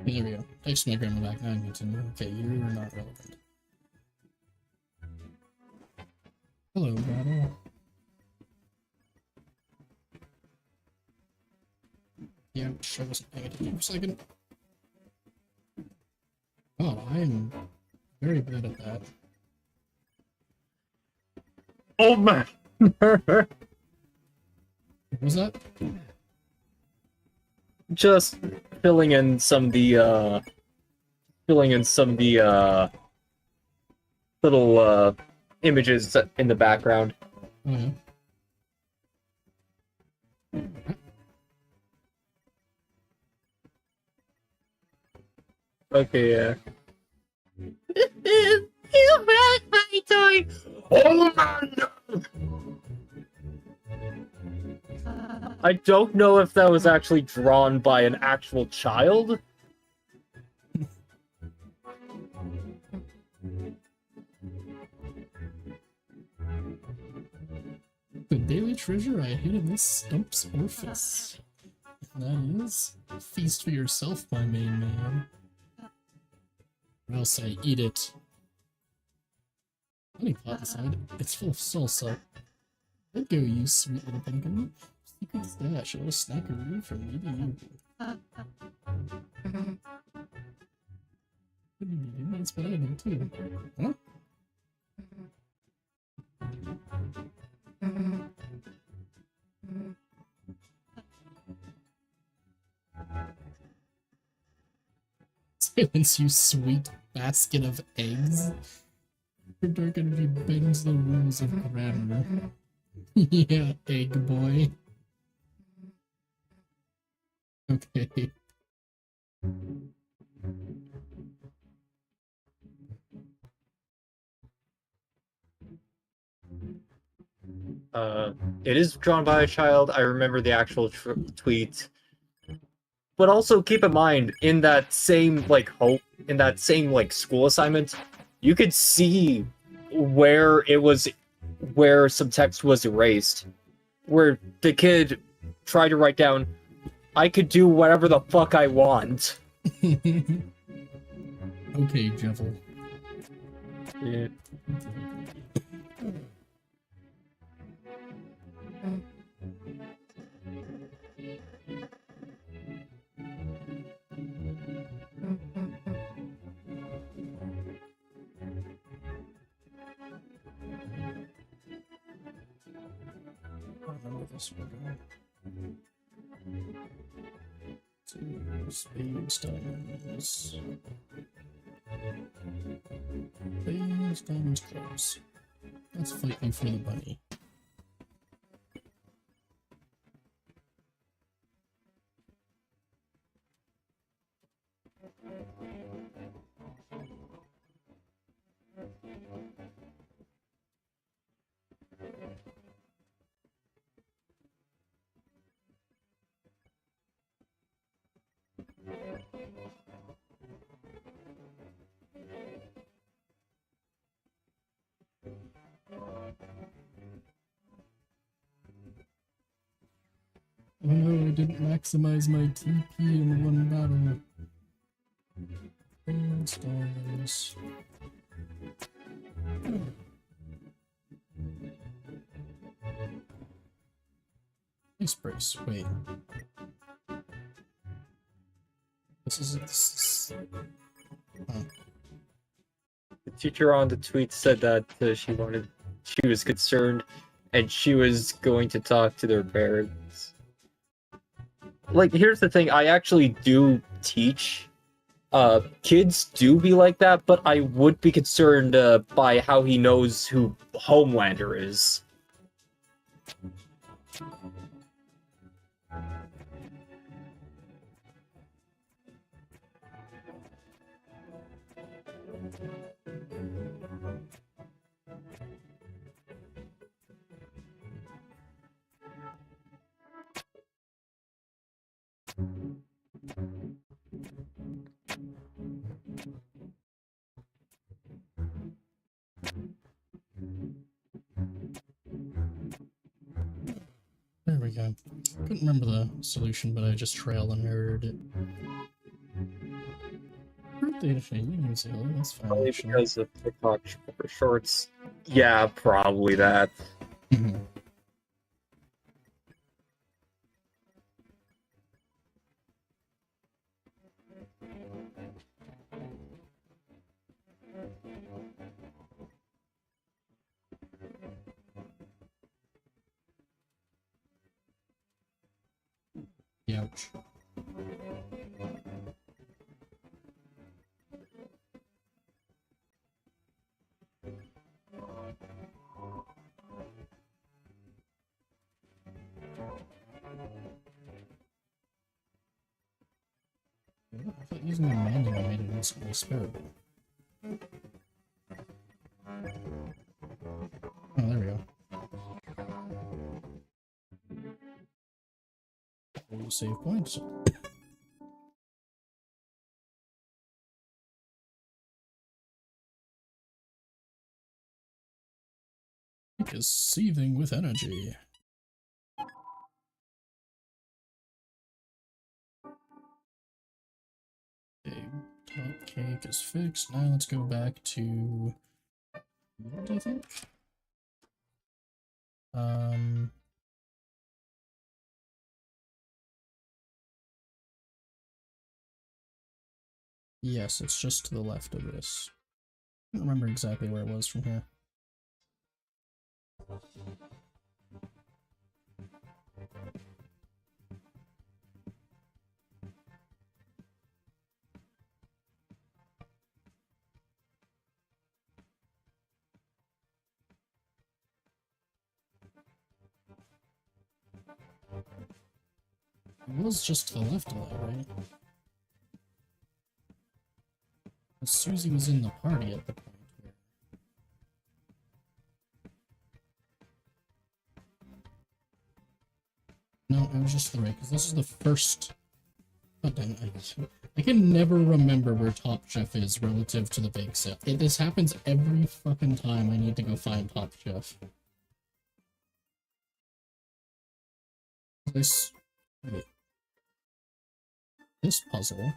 There we go. Text my grandma back. Now I need to know. Okay, you are not relevant. Hello, battle. Yeah, I wasn't paying attention for a second. Oh, I'm very bad at that. Oh man! What was that? Just filling in some of the little images in the background. Oh, yeah. Okay, yeah. You broke my toy! Oh man! I don't know if that was actually drawn by an actual child. The daily treasure I hid in this stump's orifice. That is a feast for yourself, my main man. Or else I eat it. Honey pot inside. It's full of salsa. Let go, you sweet little pumpkin. Secret stash, a little snackaroo from me to you. That's what I know too. Huh? Silence, you sweet basket of eggs. Your dark energy bends the rules of grammar. Yeah, egg boy. Okay. It is drawn by a child. I remember the actual tweet. But also keep in mind, in that same school assignment, you could see where some text was erased, where the kid tried to write down, "I could do whatever the fuck I want." Okay, Jevil. Yeah. I remember this one. Two spades, diamonds. Spades, diamonds, clubs. Let's fight you for the bunny. Oh no, I didn't maximize my TP in one battle. Stars. Nice brace. Wait. This is. Huh. The teacher on the tweet said that she was concerned, and she was going to talk to their parents. Like, here's the thing, I actually do teach. Kids do be like that, but I would be concerned by how he knows who Homelander is. There we go. Couldn't remember the solution, but I just trail and mirrored it. Birthday to Shane, you can say hello, that's fine. Probably Actually. because of TikTok shorts. Yeah, probably that. Ouch. I thought using the manual made it instantly spareable. Oh, there we go. We'll save points. It is seething with energy. Okay, top cake is fixed. Now let's go back to what I think. Yes, it's just to the left of this. I don't remember exactly where it was from here. It was just to the left of that, right? Susie was in the party at the point where... No, it was just 3, because this is the first... God damn it. I can never remember where Top Chef is relative to the bake sale. This happens every fucking time I need to go find Top Chef. This... Wait. This puzzle...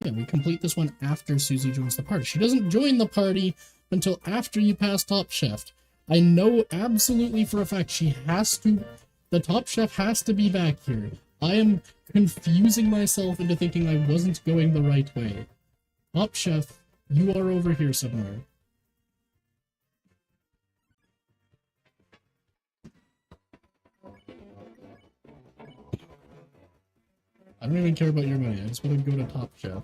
Yeah, we complete this one after Susie joins the party. She doesn't join the party until after you pass Top Chef. I know absolutely for a fact she has to... The Top Chef has to be back here. I am confusing myself into thinking I wasn't going the right way. Top Chef, you are over here somewhere. I don't even care about your money, I just want to go to Top Chef.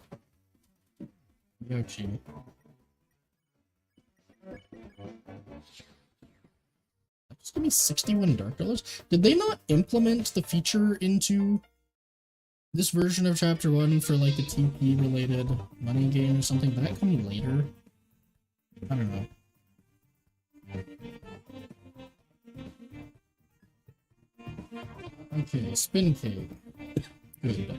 Yoshi. Just give me 61 Dark Dollars? Did they not implement the feature into this version of Chapter 1 for like the TP related money game or something? Did that come later? I don't know. Okay, spin cake. Good.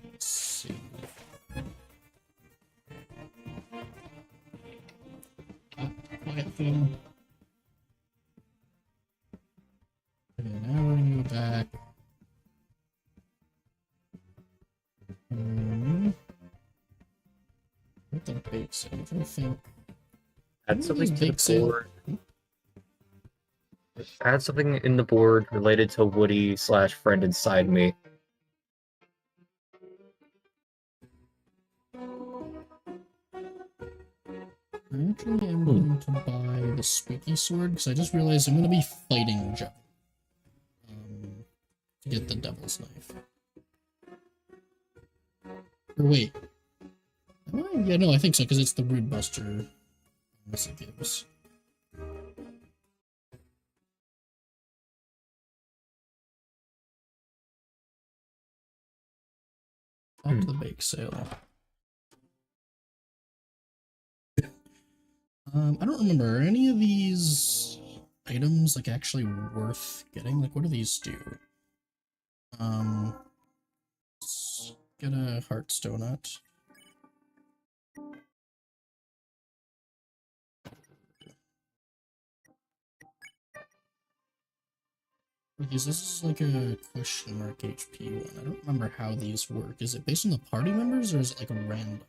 Let's see. Quiet thing. Okay, now we're gonna go back. What the bake sale? I'm trying to think. Add something to the Bake sale. board. Add something in the board related to Woody / friend inside me. I actually am going to buy the spooky sword because I just realized I'm going to be fighting Joe to get the devil's knife. Or wait. Am I? Yeah, no, I think so because it's the Rude Buster bonus it gives. Back to the bake sale. I don't remember. Are any of these items like actually worth getting? Like, what do these do? Let's get a heart's donut. Because this is like a question mark HP one. I don't remember how these work. Is it based on the party members or is it like a random?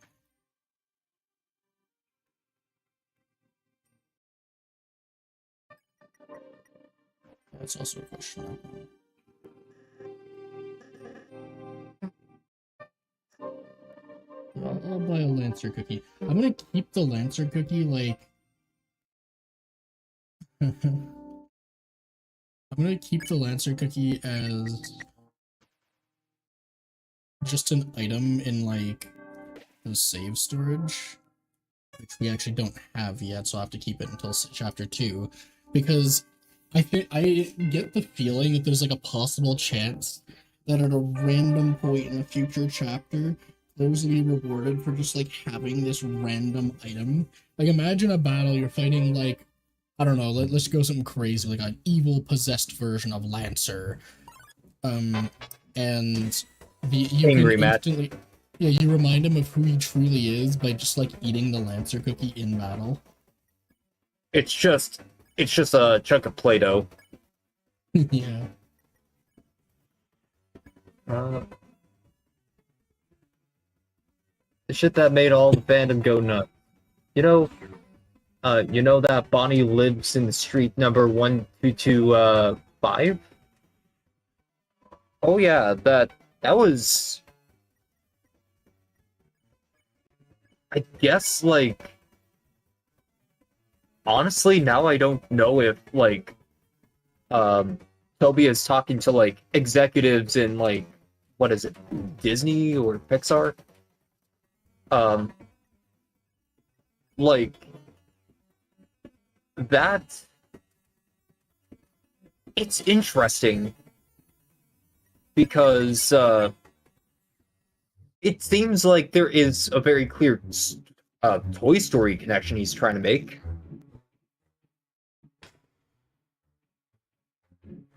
That's also a question mark. I'll buy a Lancer cookie. I'm gonna keep the Lancer cookie like... I'm gonna keep the Lancer cookie as just an item in like the save storage, which we actually don't have yet, so I'll have to keep it until chapter 2, because I get the feeling that there's like a possible chance that at a random point in a future chapter, those will be rewarded for just like having this random item. Like imagine a battle you're fighting like, I don't know, let's go something crazy, like an evil possessed version of Lancer. And you Angry can Matt. instantly, yeah, you remind him of who he truly is by just like eating the Lancer cookie in battle. It's just a chunk of Play-Doh. Yeah. The shit that made all the fandom go nuts. You know that Bonnie lives in the street number 1225? Oh yeah, that was... I guess, like... Honestly, now I don't know if, like, Toby is talking to, like, executives in, like, what is it, Disney or Pixar? Like, that... It's interesting, because, it seems like there is a very clear Toy Story connection he's trying to make.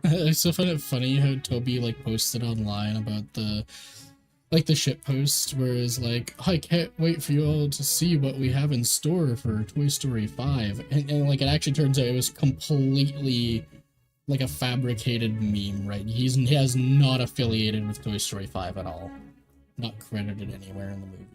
I still find it funny how Toby like posted online about the shit post where it's like, I can't wait for you all to see what we have in store for Toy Story 5. And like it actually turns out it was completely like a fabricated meme, right? He has not affiliated with Toy Story 5 at all. Not credited anywhere in the movie.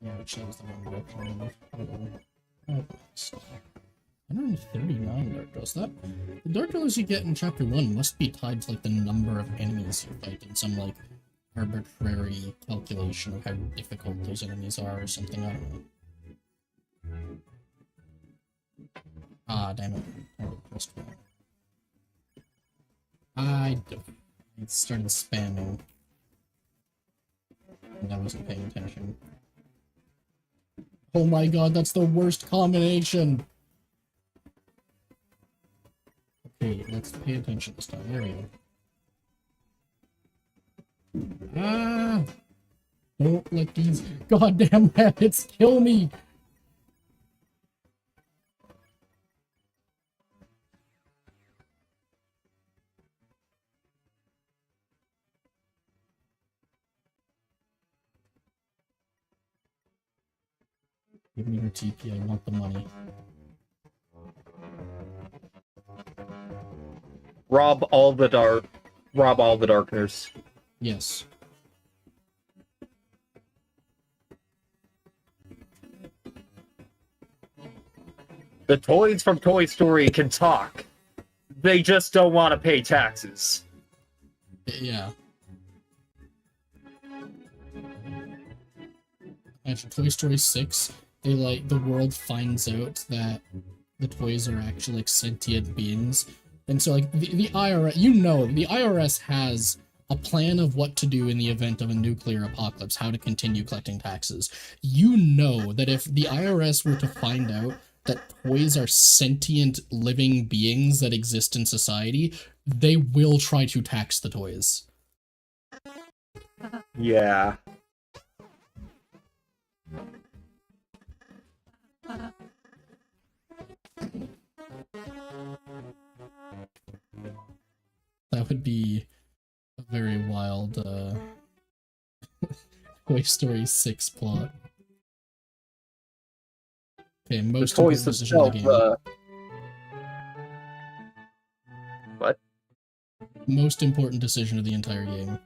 Yeah, it shows the one direction. 139 Dark Drills. The Dark Drills you get in Chapter 1 must be tied to like the number of enemies you fight in some like arbitrary calculation of how difficult those enemies are or something, I don't know. Ah, damn it. I pressed one. I started spamming. And I wasn't paying attention. Oh my god, that's the worst combination! Okay, let's pay attention this time. There we go. Ah! Don't let these goddamn rabbits kill me! Give me your TP, I want the money. Rob all the darkners. Yes. The toys from Toy Story can talk. They just don't want to pay taxes. Yeah. After Toy Story 6, the world finds out that the toys are actually like sentient beings. And so like the IRS, the IRS has a plan of what to do in the event of a nuclear apocalypse, how to continue collecting taxes. You know that if the IRS were to find out that toys are sentient living beings that exist in society, they will try to tax the toys. Yeah. That would be a very wild Toy Story 6 plot. Okay, most important decision of the game. What? Most important decision of the entire game.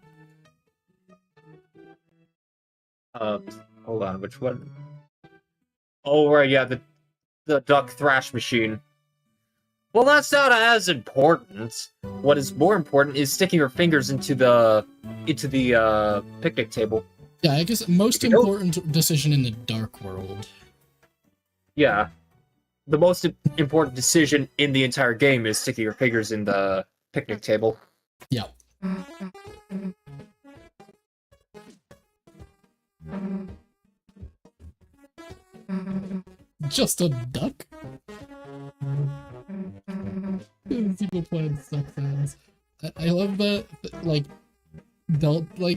Hold on, which one? Oh, right, yeah, the duck thrash machine. Well, that's not as important. What is more important is sticking your fingers into the picnic table. Yeah, I guess most important decision in the Dark World. Yeah. The most important decision in the entire game is sticking your fingers in the picnic table. Yeah. Just a duck? People playing sucks ass. I love that, like,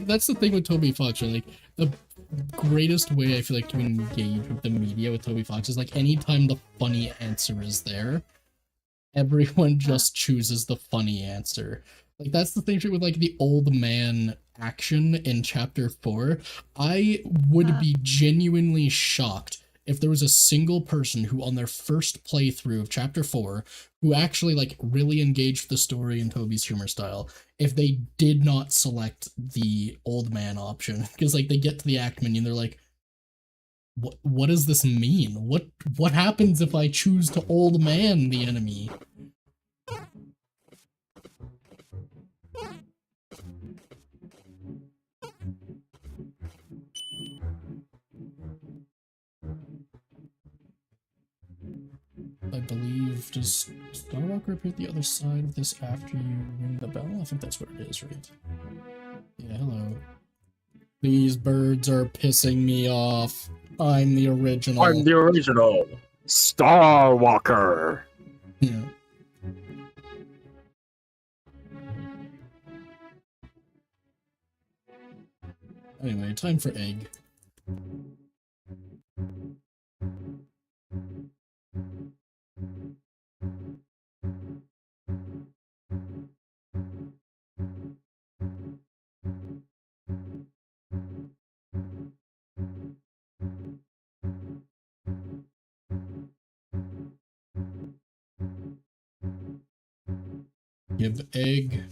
that's the thing with Toby Fox, right? Like, the greatest way I feel like to engage with the media with Toby Fox is like anytime the funny answer is there, everyone just chooses the funny answer. Like, that's the thing with like the old man action in chapter 4. I would be genuinely shocked if there was a single person who on their first playthrough of chapter 4 who actually like really engaged the story in Toby's humor style if they did not select the old man option, because like they get to the act menu and they're like, what does this mean? What happens if I choose to old man the enemy? I believe, does Starwalker appear at the other side of this after you ring the bell? I think that's what it is, right? Yeah, hello. These birds are pissing me off. I'm the original. I'm the original Starwalker. Yeah. Anyway, time for egg. Give egg.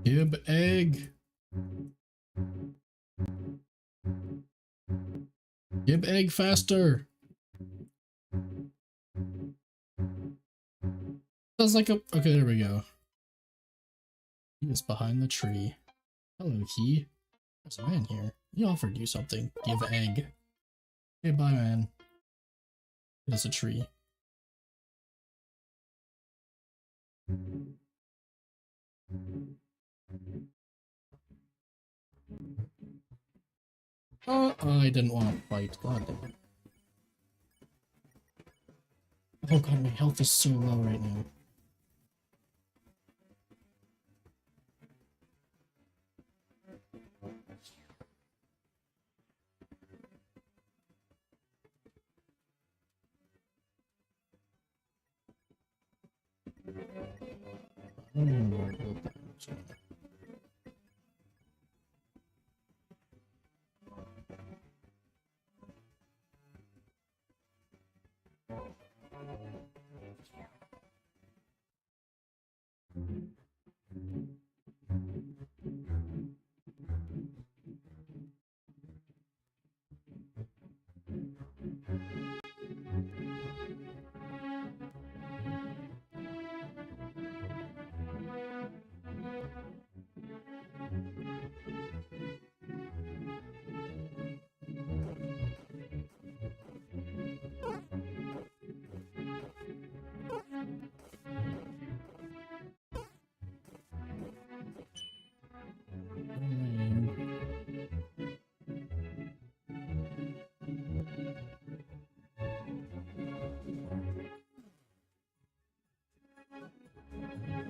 Give egg. Give egg faster. Sounds like a... Okay, there we go. He is behind the tree. Hello, Key. There's a man here. He offered you something. Give egg. Okay, bye, man. There's a tree. Oh, I didn't want to fight. God damn it. Oh god, my health is so low right now. I don't even know where to go back.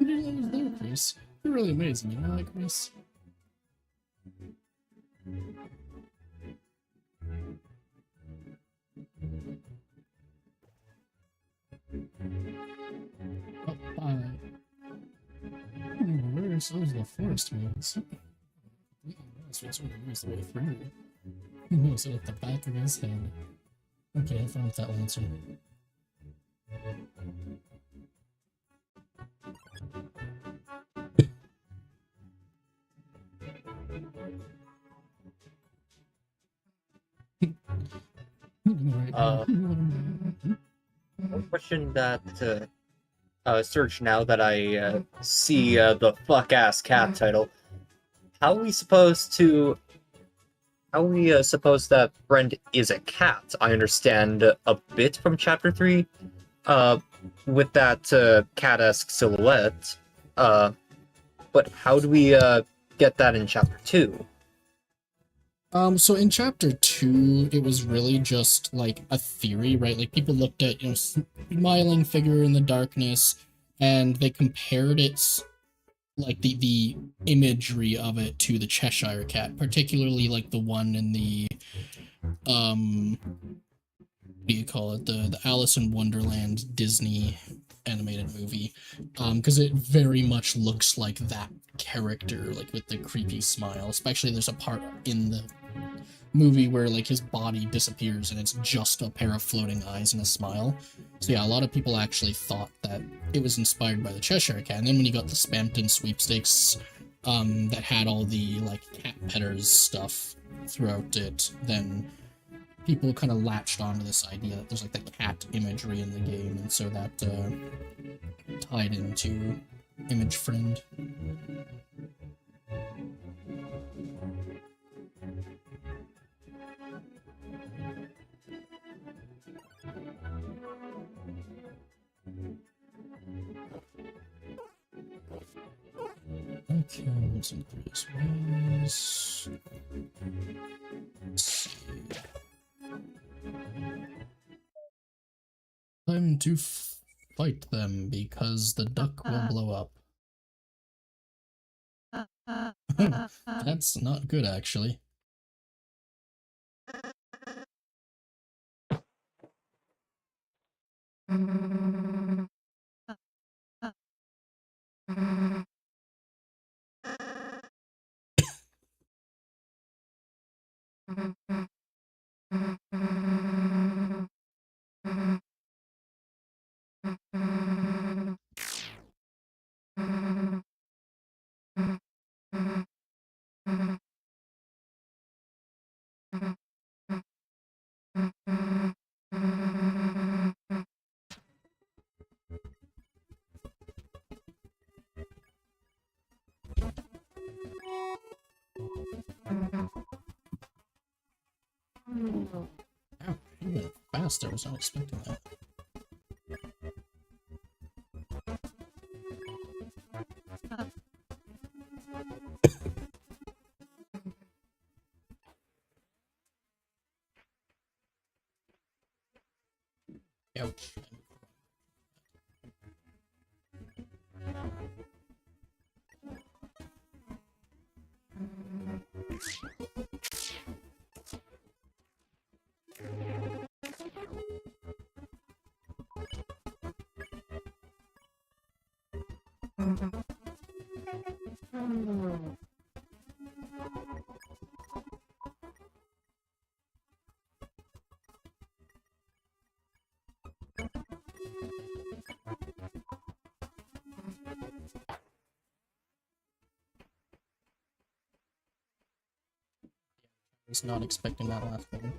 You didn't know I was there, Chris. You're really amazing, you know that, Chris? Oh, bye. Where is the forest means? It's sort of the way through. Who knows at the back of his head? Okay, I found that answer. One question that search now that I see the fuck ass cat title. How are we supposed that Brent is a cat? I understand a bit from chapter 3, with that cat-esque silhouette. But how do we get that in chapter 2? So in chapter 2, it was really just like a theory, right? Like people looked at, smiling figure in the darkness, and they compared it, like the imagery of it to the Cheshire Cat, particularly like the one in the what do you call it? The Alice in Wonderland Disney animated movie, because it very much looks like that character, like with the creepy smile. Especially there's a part in the movie where like his body disappears and it's just a pair of floating eyes and a smile. So yeah, a lot of people actually thought that it was inspired by the Cheshire Cat. And then when you got the Spampton sweepstakes that had all the like cat petters stuff, throughout it, then people kind of latched onto this idea that there's like the cat imagery in the game, and so that tied into Image Friend. Okay, let's look through this ways. Let's see. Time to fight them because the duck will blow up. That's not good, actually. Ow, you went fast. I was not expecting that. Ouch. I was not expecting that last one.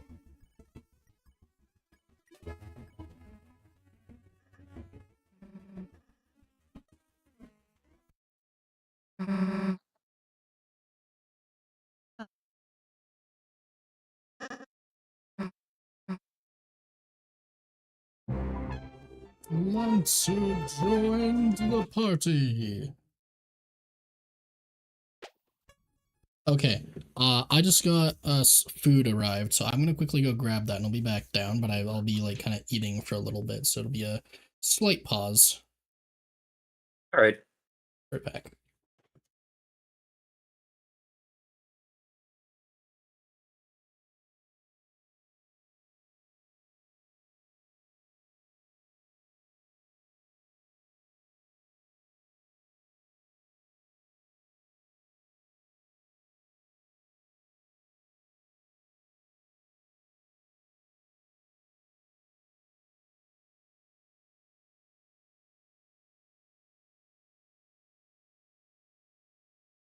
Lancer joined the party. Okay, I just got food arrived, so I'm gonna quickly go grab that and I'll be back down, but I'll be like kind of eating for a little bit, so it'll be a slight pause. All right. Right back.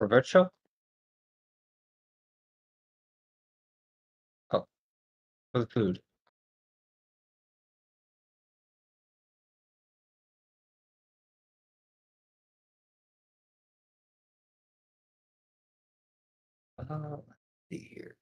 Roberto? Oh, for the food. Let's see here.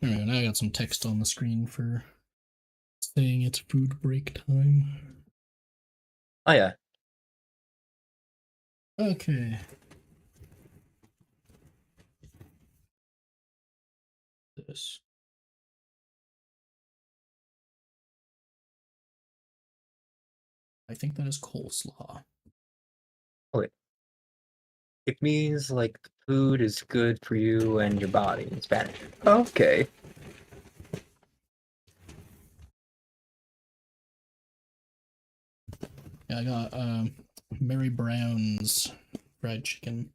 Alright, now I got some text on the screen for saying it's food break time. Oh yeah. Okay. this. I think that is coleslaw. Wait. It means like food is good for you and your body in Spanish. Okay. Yeah, I got Mary Brown's fried chicken.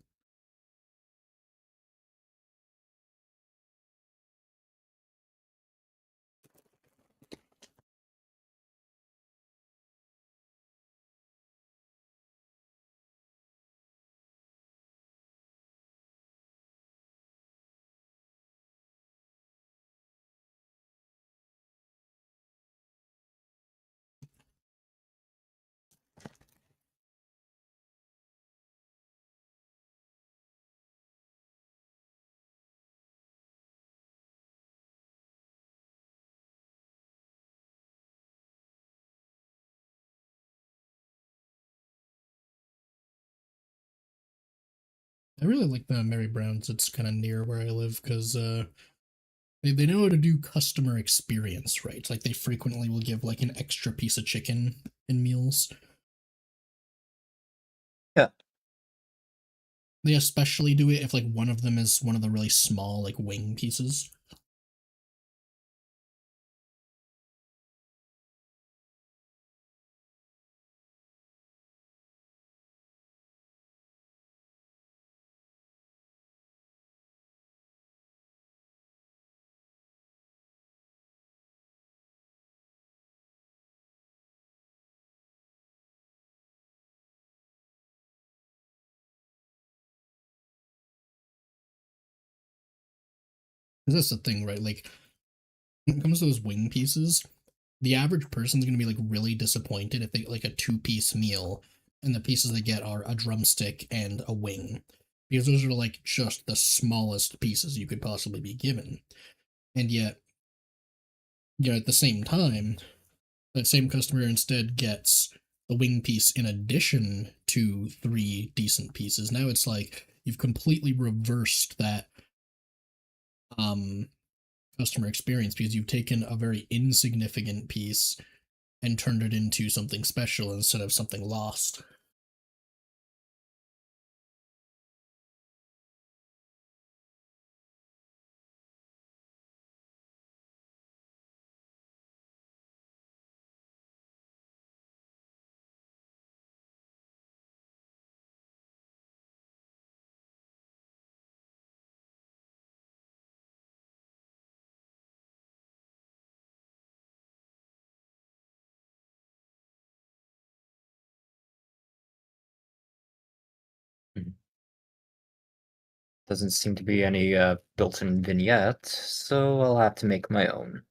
I really like the Mary Brown's. It's kind of near where I live because they know how to do customer experience right. Like they frequently will give like an extra piece of chicken in meals. Yeah. They especially do it if like one of them is one of the really small like wing pieces. Because that's the thing, right? Like when it comes to those wing pieces, the average person's gonna be like really disappointed if they get like a 2-piece meal and the pieces they get are a drumstick and a wing. Because those are like just the smallest pieces you could possibly be given. And yet, at the same time, that same customer instead gets the wing piece in addition to 3 decent pieces. Now it's like you've completely reversed that um customer experience because you've taken a very insignificant piece and turned it into something special instead of something lost. Doesn't seem to be any built-in vignette, so I'll have to make my own.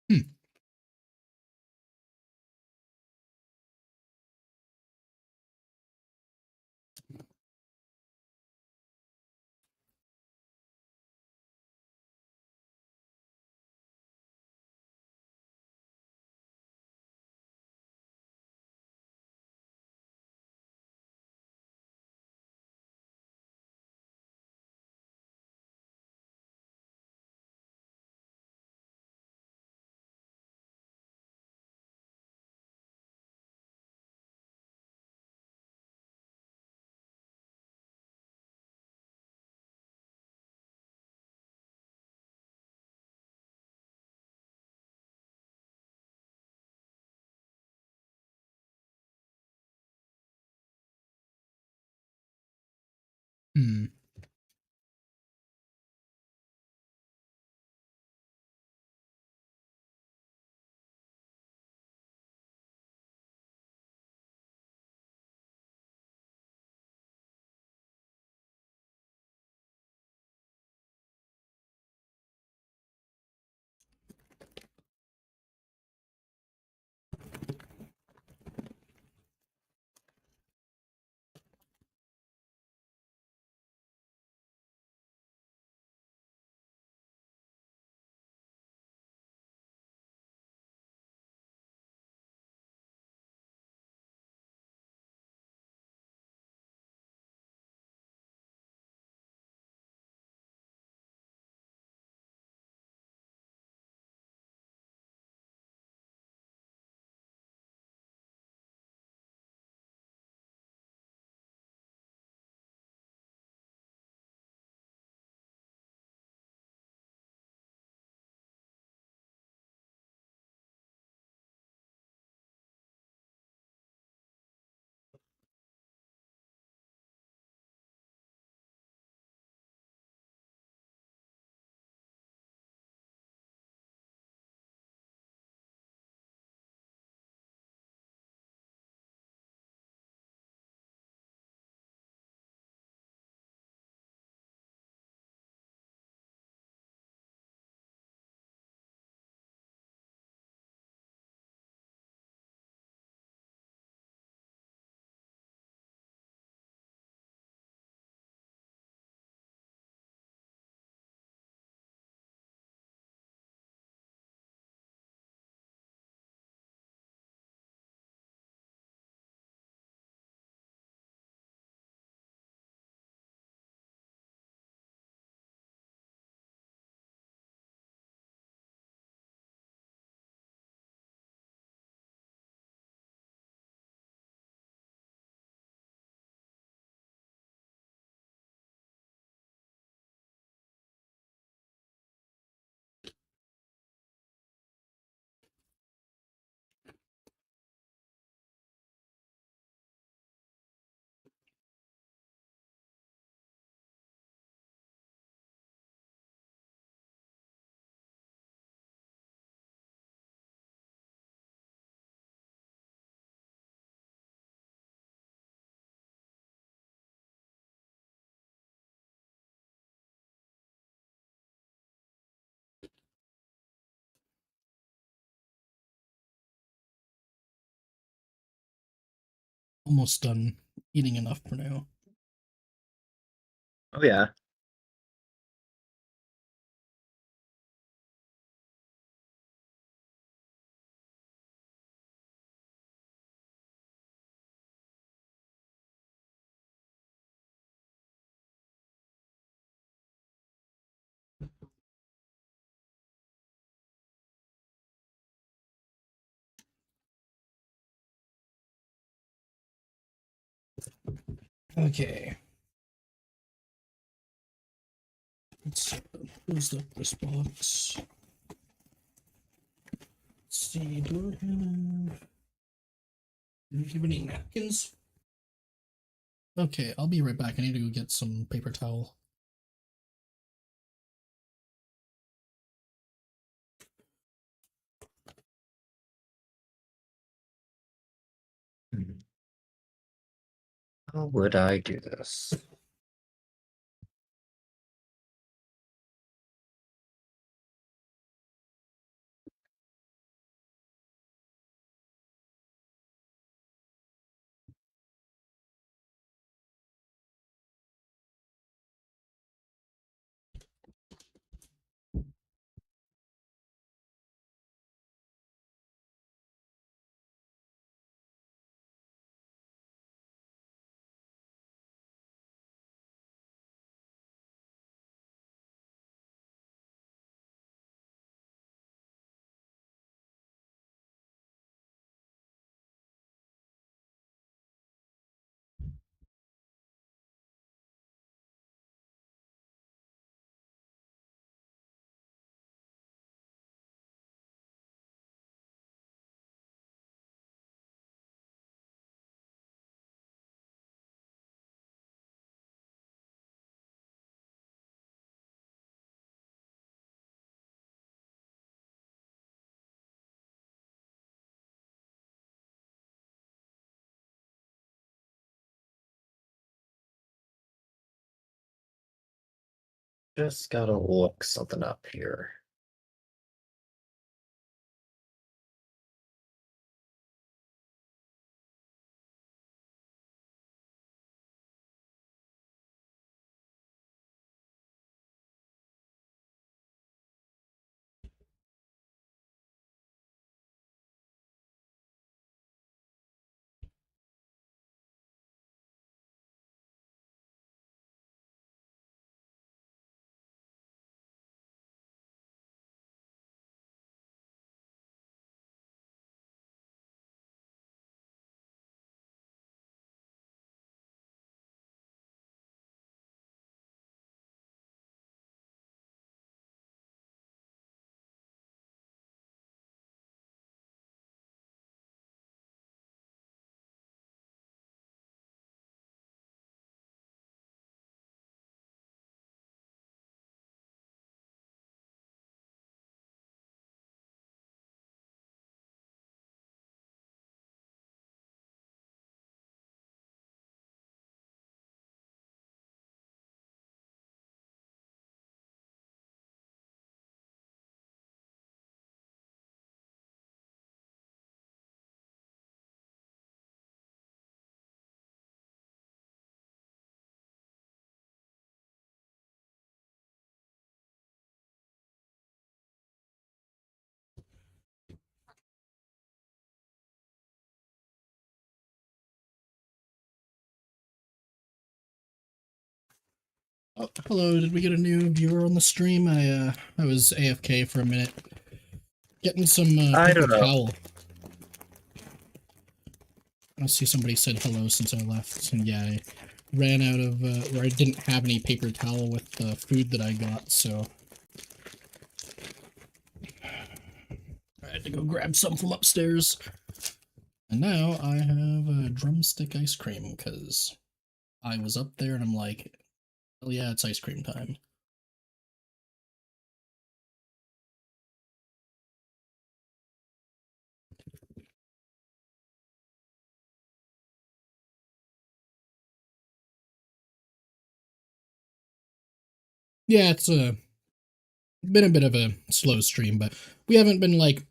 Hmm. almost done eating enough for now. Oh yeah. Okay. Let's close up this box. Let's see, do I have any napkins? Okay, I'll be right back. I need to go get some paper towel. How would I do this? Just gotta look something up here. Oh, hello, did we get a new viewer on the stream? I was AFK for a minute. Getting some I paper don't know. towel. I see somebody said hello since I left, and yeah, I ran out of, or I didn't have any paper towel with the food that I got, so I had to go grab some from upstairs. And now I have a drumstick ice cream, because I was up there and I'm like, oh yeah, it's ice cream time. Yeah, it's been a bit of a slow stream, but we haven't been like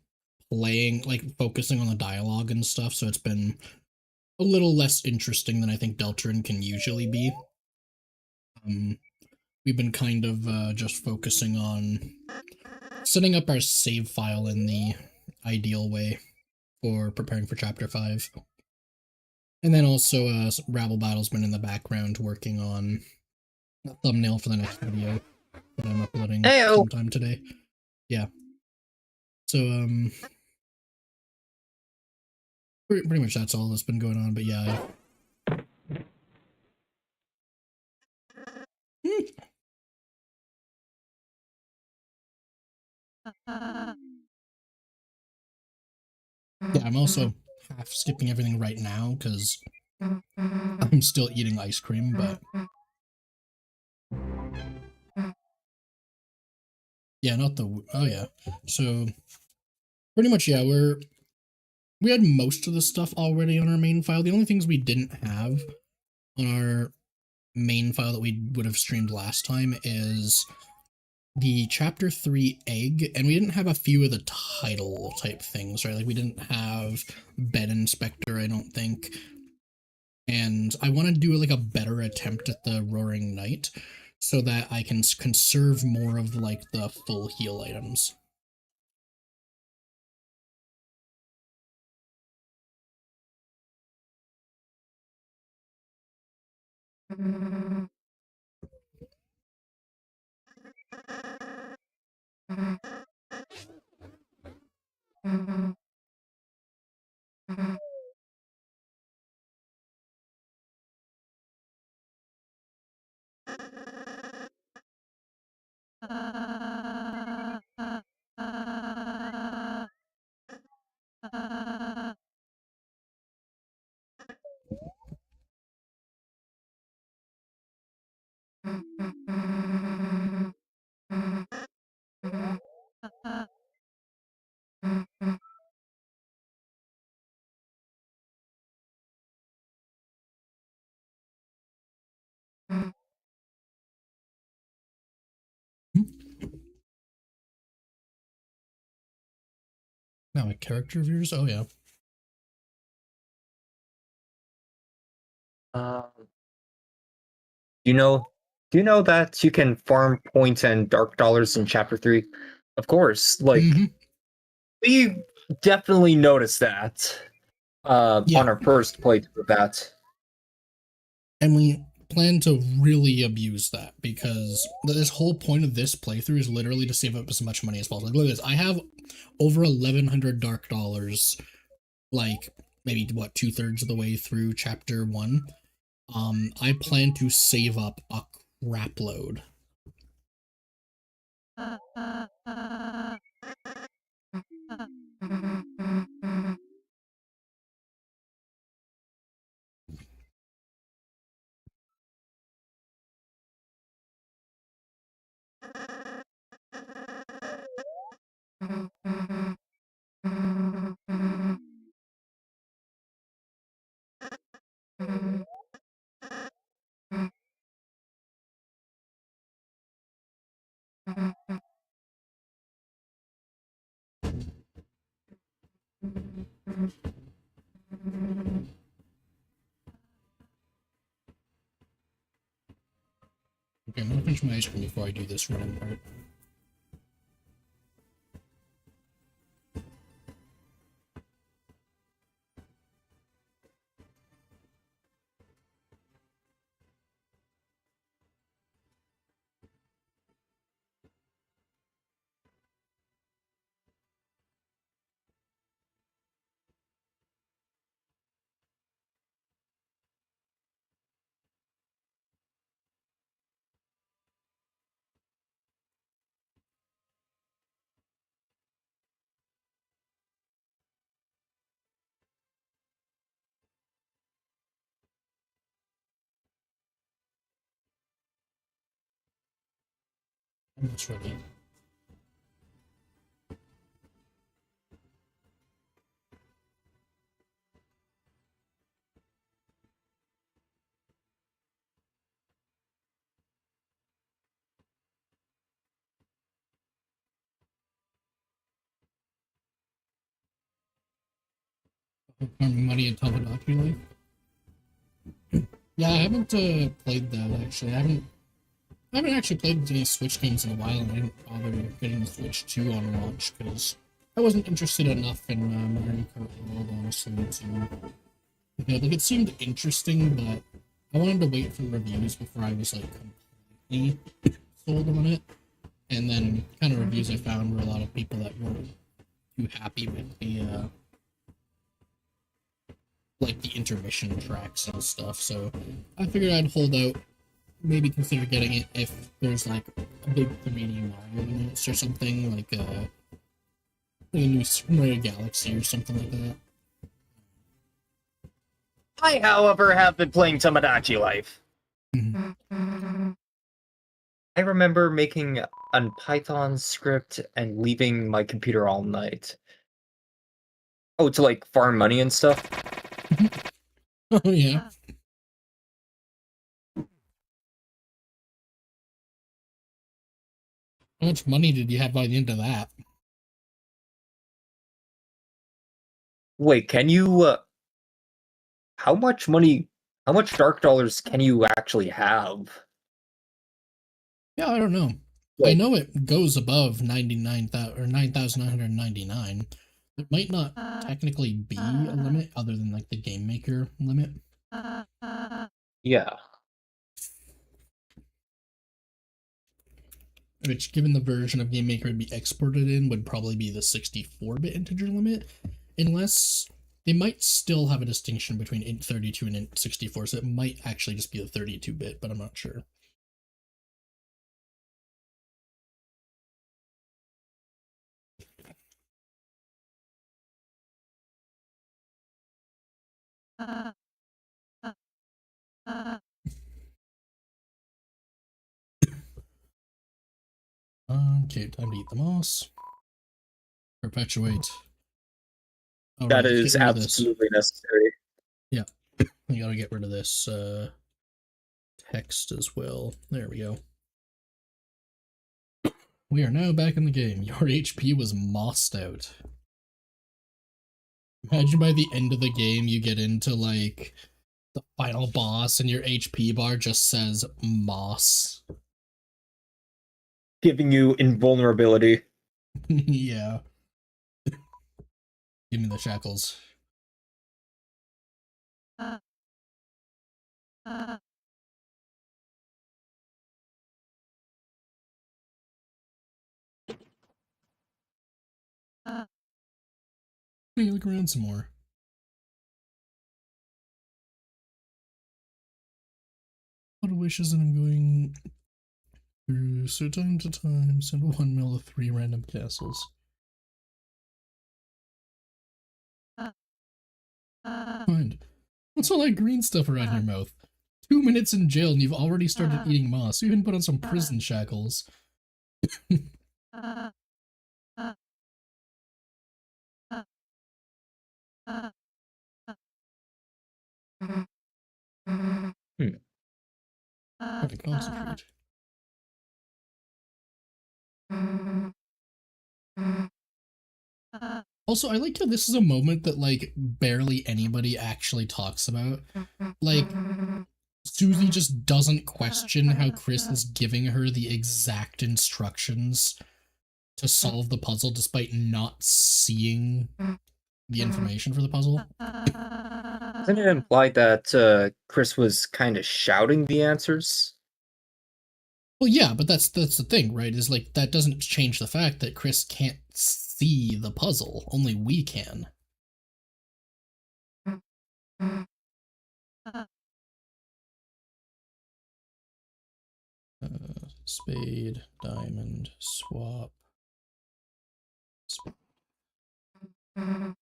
playing, like focusing on the dialogue and stuff, so it's been a little less interesting than I think Deltarune can usually be. We've been kind of just focusing on setting up our save file in the ideal way for preparing for Chapter 5. And then also, Rabble Battle's been in the background working on a thumbnail for the next video that I'm uploading sometime today. Yeah. So, pretty much that's all that's been going on, but yeah. Yeah, I'm also half skipping everything right now because I'm still eating ice cream, but yeah, not the, oh yeah. So, pretty much, yeah, we had most of the stuff already on our main file. The only things we didn't have on our main file that we would have streamed last time is the Chapter 3 egg, and we didn't have a few of the title type things, right? Like, we didn't have Bed Inspector, I don't think. And I want to do, like, a better attempt at the Roaring Knight so that I can conserve more of, like, the full heal items. Now, like, character reviews? Oh, yeah. Do you know that you can farm points and dark dollars in Chapter 3? Of course, like, we definitely noticed that Yeah. on our first playthrough of that. And we plan to really abuse that because this whole point of this playthrough is literally to save up as much money as possible. Like, look at this. I have over 1,100 dark dollars, like, maybe, what, 2/3 of the way through Chapter 1. I plan to save up a crap load. Okay, I'm gonna finish my ice cream before I do this running part. I'm just ready. Farming money until the document. Yeah, I haven't played that actually. I haven't actually played any Switch games in a while, and I didn't bother getting the Switch 2 on launch because I wasn't interested enough in Mario Kart World, honestly, to yeah, like it seemed interesting, but I wanted to wait for reviews before I was like completely sold on it. And then kind of reviews I found were a lot of people that weren't too happy with the like the intermission tracks and stuff. So I figured I'd hold out, maybe consider getting it if there's like a big 3D Mario announce or something like a new Super Mario Galaxy or something like that. I, however, have been playing Tomodachi Life. Mhm. I remember making a Python script and leaving my computer all night. Oh, to like farm money and stuff? Oh yeah. How much money did you have by the end of that? Wait, can you, how much money, how much dark dollars can you actually have? Yeah, I don't know. I Like, know it goes above 99,000 or 9,999. It might not technically be a limit other than like the game maker limit. yeah. Which, given the version of Game Maker would be exported in, would probably be the 64-bit integer limit, unless they might still have a distinction between int 32 and int 64, so it might actually just be the 32-bit, but I'm not sure. Okay, time to eat the moss. Perpetuate. All right, That let's is get rid of this. absolutely necessary. Yeah, we gotta get rid of this text as well. There we go. We are now back in the game. Your HP was mossed out. Imagine by the end of the game you get into like the final boss and your HP bar just says moss. Giving you invulnerability. Yeah. Give me the shackles. Let me look around some more. What wishes and I'm going through, so time to time, send 1 mil of 3 random castles. Mind. What's all that green stuff around your mouth? 2 minutes in jail and you've already started eating moss. You even put on some prison shackles. Hmm. Trying to concentrate. Also, I like how this is a moment that like barely anybody actually talks about. Like, Susie just doesn't question how Chris is giving her the exact instructions to solve the puzzle despite not seeing the information for the puzzle. Isn't it implied that Chris was kind of shouting the answers? Well, yeah, but that's the thing, right? Is like that doesn't change the fact that Chris can't see the puzzle. Only we can. Spade, diamond, swap. I'm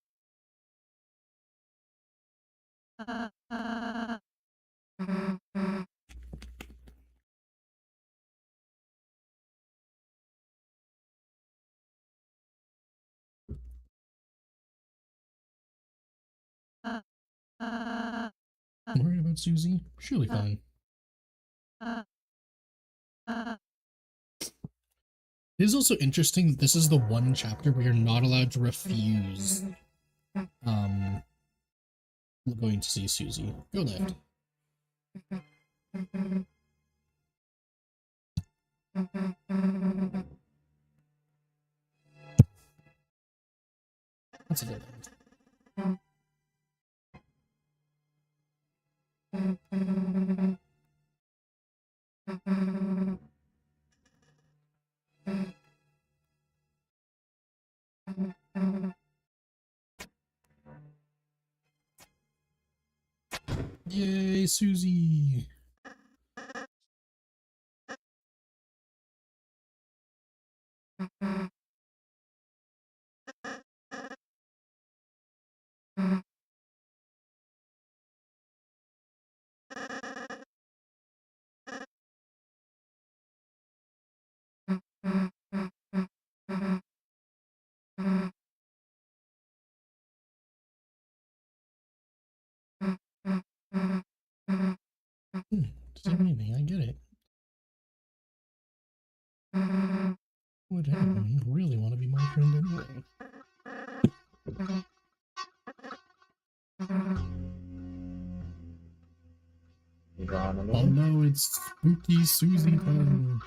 worried about Susie. She'll be fine. It is also interesting that this is the one chapter where you're not allowed to refuse going to see Susie. Go left. That's a good end. Yay, Susie! Does that mean anything? I get it. Would anyone really want to be my friend anyway? Oh no, it's spooky Susie time.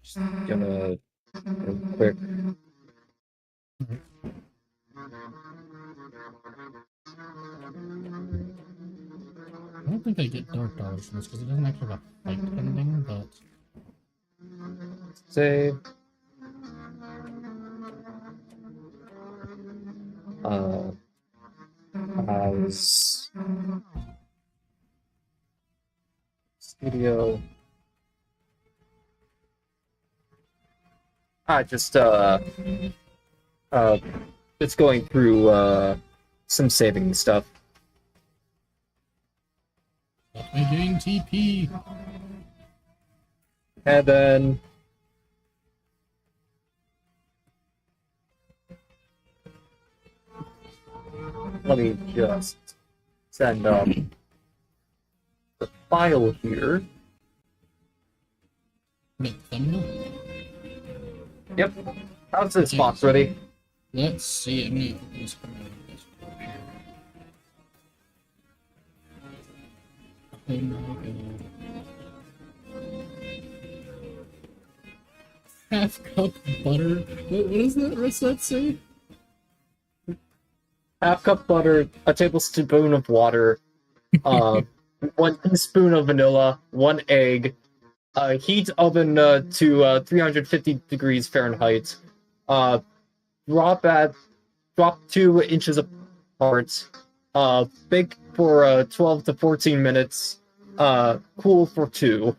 Just gonna real quick. I don't think I get Dark Dollars from this because it doesn't actually have a fight ending, but Save. As studio. It's going through some saving stuff. let me gain TP. And then let me just send the file here. Make thumbnail. Yep. How's this, Foxworthy? Let's see. I'm gonna open this from this. Oh my god. Half cup butter. What does that? What's that say? Half cup butter, a tablespoon of water, 1 teaspoon of vanilla, 1 egg, heat oven to 350 degrees Fahrenheit, drop 2 inches apart, bake for 12 to 14 minutes, cool for 2.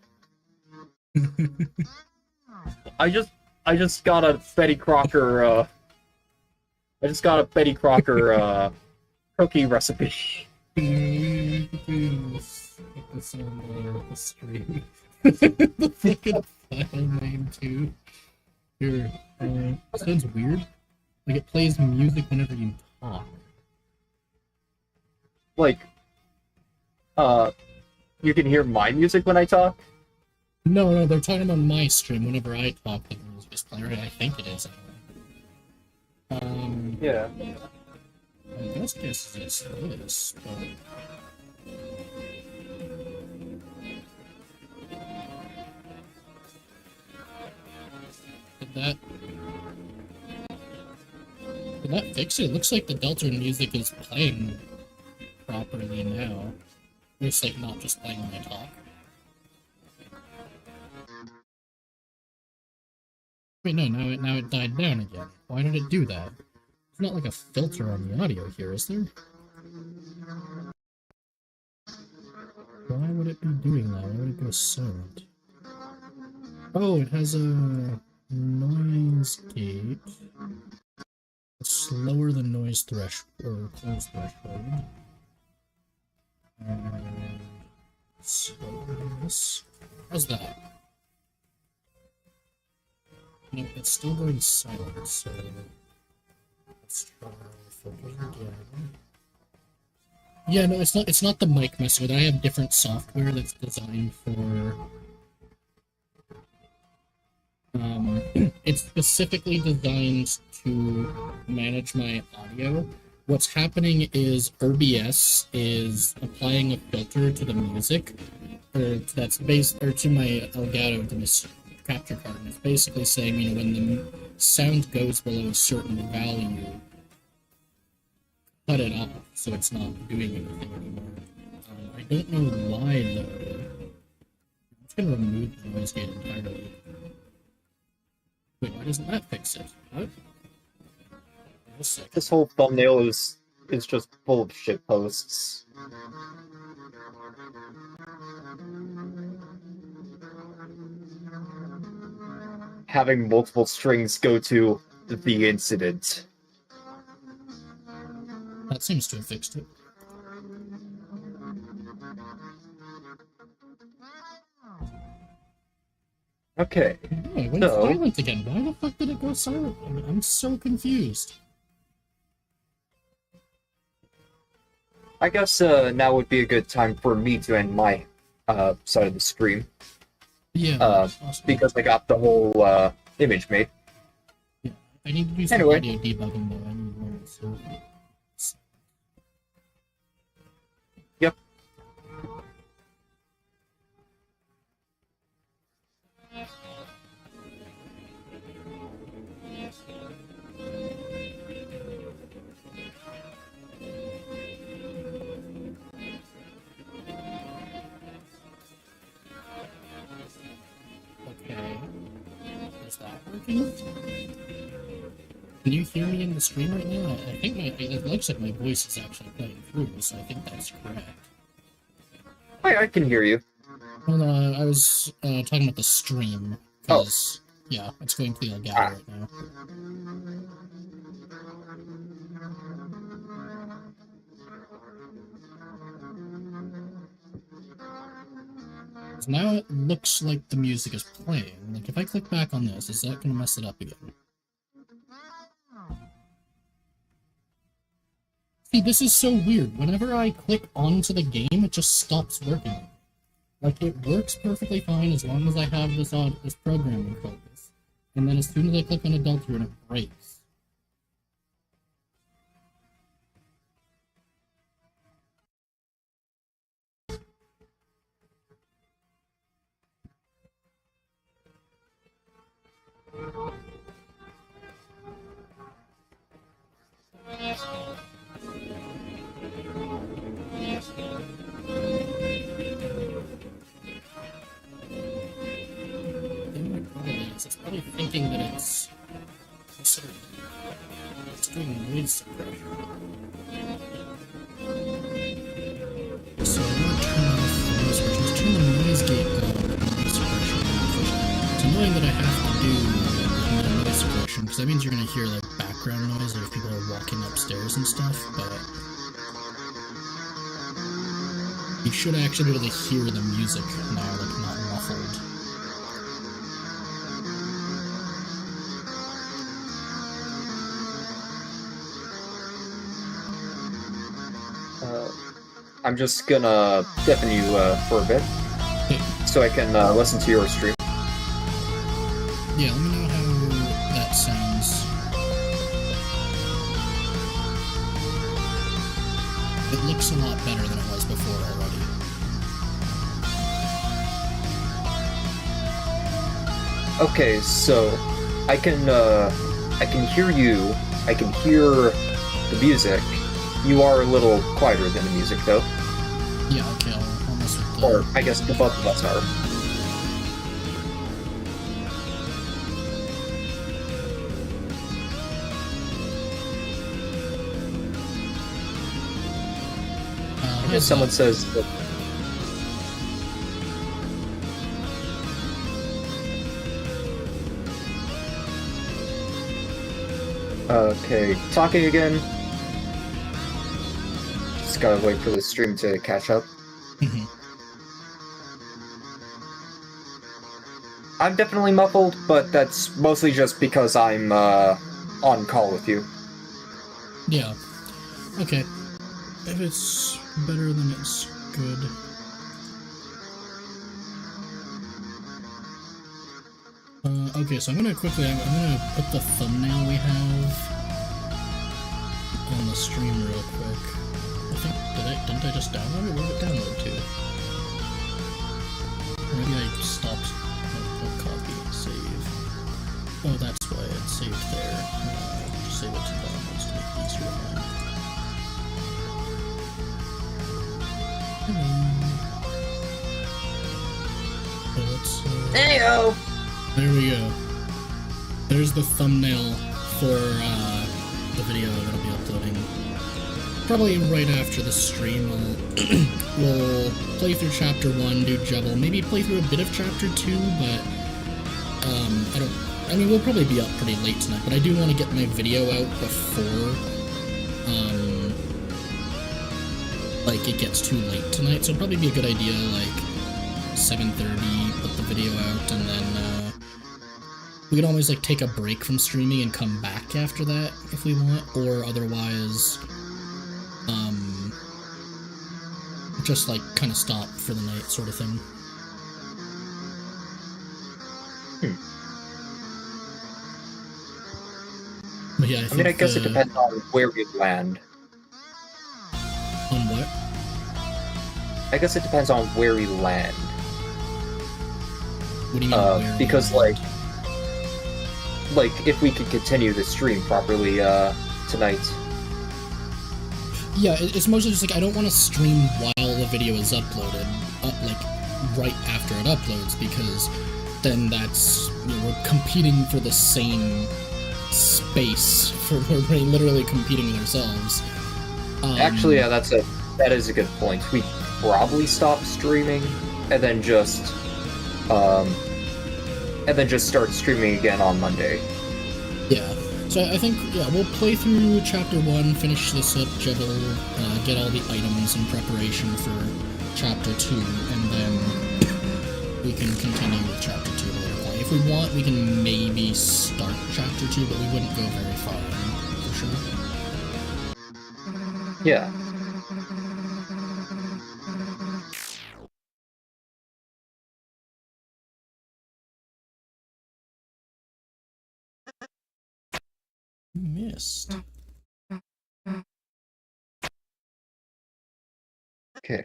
I just got a Betty Crocker cookie recipe. Put this on the stream. The fucking file name too. Here, it sounds weird. Like it plays music whenever you talk. Like, you can hear my music when I talk? No, they're talking about my stream. Whenever I talk, the music is playing. I think it is. Yeah. My best guess is this, but... Did that fix it? It looks like the Deltarune music is playing properly now. It's like not just playing when I talk. Wait, no, now it died down again. Why did it do that? There's not like a filter on the audio here, is there? Why would it be doing that? Why would it go silent? Oh, it has a noise gate. Slower than noise threshold or close threshold. And slower than this. How's that? No, it's still going silent, so let's try filters again. Yeah, no, it's not the mic message. I have different software that's designed for. It's specifically designed to manage my audio. What's happening is OBS is applying a filter to the music, to my Elgato, to this capture card. And it's basically saying, when the sound goes below a certain value, cut it off so it's not doing anything anymore. I don't know why though. I'm just gonna remove the noise gate entirely. Wait, why doesn't that fix it? What? Wait a second. This whole thumbnail is just full of shit posts. Having multiple strings go to the incident. That seems to have fixed it. Okay. Oh, it went So- silent again. Why the fuck did it go silent? I'm so confused. I guess now would be a good time for me to end my side of the stream. Yeah, that's awesome. Because I got the whole image made. Yeah, I need to do some Anyway. audio debugging though. I need more. So. Yep. Okay. Is that working? Can you hear me in the stream right now? I think it looks like my voice is actually playing through, so I think that's correct. I can hear you. Well, no, I was talking about the stream. Because, yeah, it's going to the Elgato right now. Now it looks like the music is playing. Like, if I click back on this, is that going to mess it up again? See, this is so weird. Whenever I click onto the game, it just stops working. Like, it works perfectly fine as long as I have this program in focus. And then as soon as I click on Deltarune, it breaks. It's probably thinking that it's doing noise suppression. So I'm going to turn off the noise suppression. To turn the noise gate noise suppression off. It's annoying that I have to do noise suppression, because that means you're going to hear like background noise, like if people are walking upstairs and stuff, but you should actually be able to hear the music now, like not muffled. I'm just gonna deafen you for a bit, so I can listen to your stream. Yeah, let me know how that sounds. It looks a lot better than it was before already. Okay, so I can hear you. I can hear the music. You are a little quieter than the music, though. Yeah, okay, I'll almost with the... Or I guess the both of us are. I guess someone says that. Okay, talking again. Just gotta wait for the stream to catch up. I'm definitely muffled, but that's mostly just because I'm on call with you. Yeah. Okay. If it's better, then it's good. Okay, so I'm gonna put the thumbnail we have on the stream real quick. I think, didn't I just download it? Where did it download to? Or maybe I stopped, copy, save. Oh, that's why it saved there. Just save it to downloads to make it easier to find. So let's, Heyo! there we go. There's the thumbnail for the video that I'll be uploading. Probably right after the stream. We'll play through chapter 1, do Jubble, maybe play through a bit of chapter 2, but I mean, we'll probably be up pretty late tonight, but I do want to get my video out before like it gets too late tonight, so it'd probably be a good idea, like 7:30, put the video out, and then we can always like take a break from streaming and come back after that if we want, or otherwise just like kind of stop for the night sort of thing. But yeah, I mean, I guess it depends on where we land. On what? I guess it depends on where we land. What do you mean? Where Because we land? like if we could continue the stream properly tonight. Yeah, it's mostly just like I don't want to stream while the video is uploaded, like right after it uploads, because then that's, you know, we're competing for the same space. We're literally competing with ourselves. Actually, yeah, that is a good point. We probably stop streaming and then just start streaming again on Monday. Yeah. So I think, yeah, we'll play through chapter 1, finish this up, juggle, get all the items in preparation for chapter 2, and then we can continue with chapter 2 later on. If we want, we can maybe start chapter 2, but we wouldn't go very far, for sure. Yeah. Missed. Okay.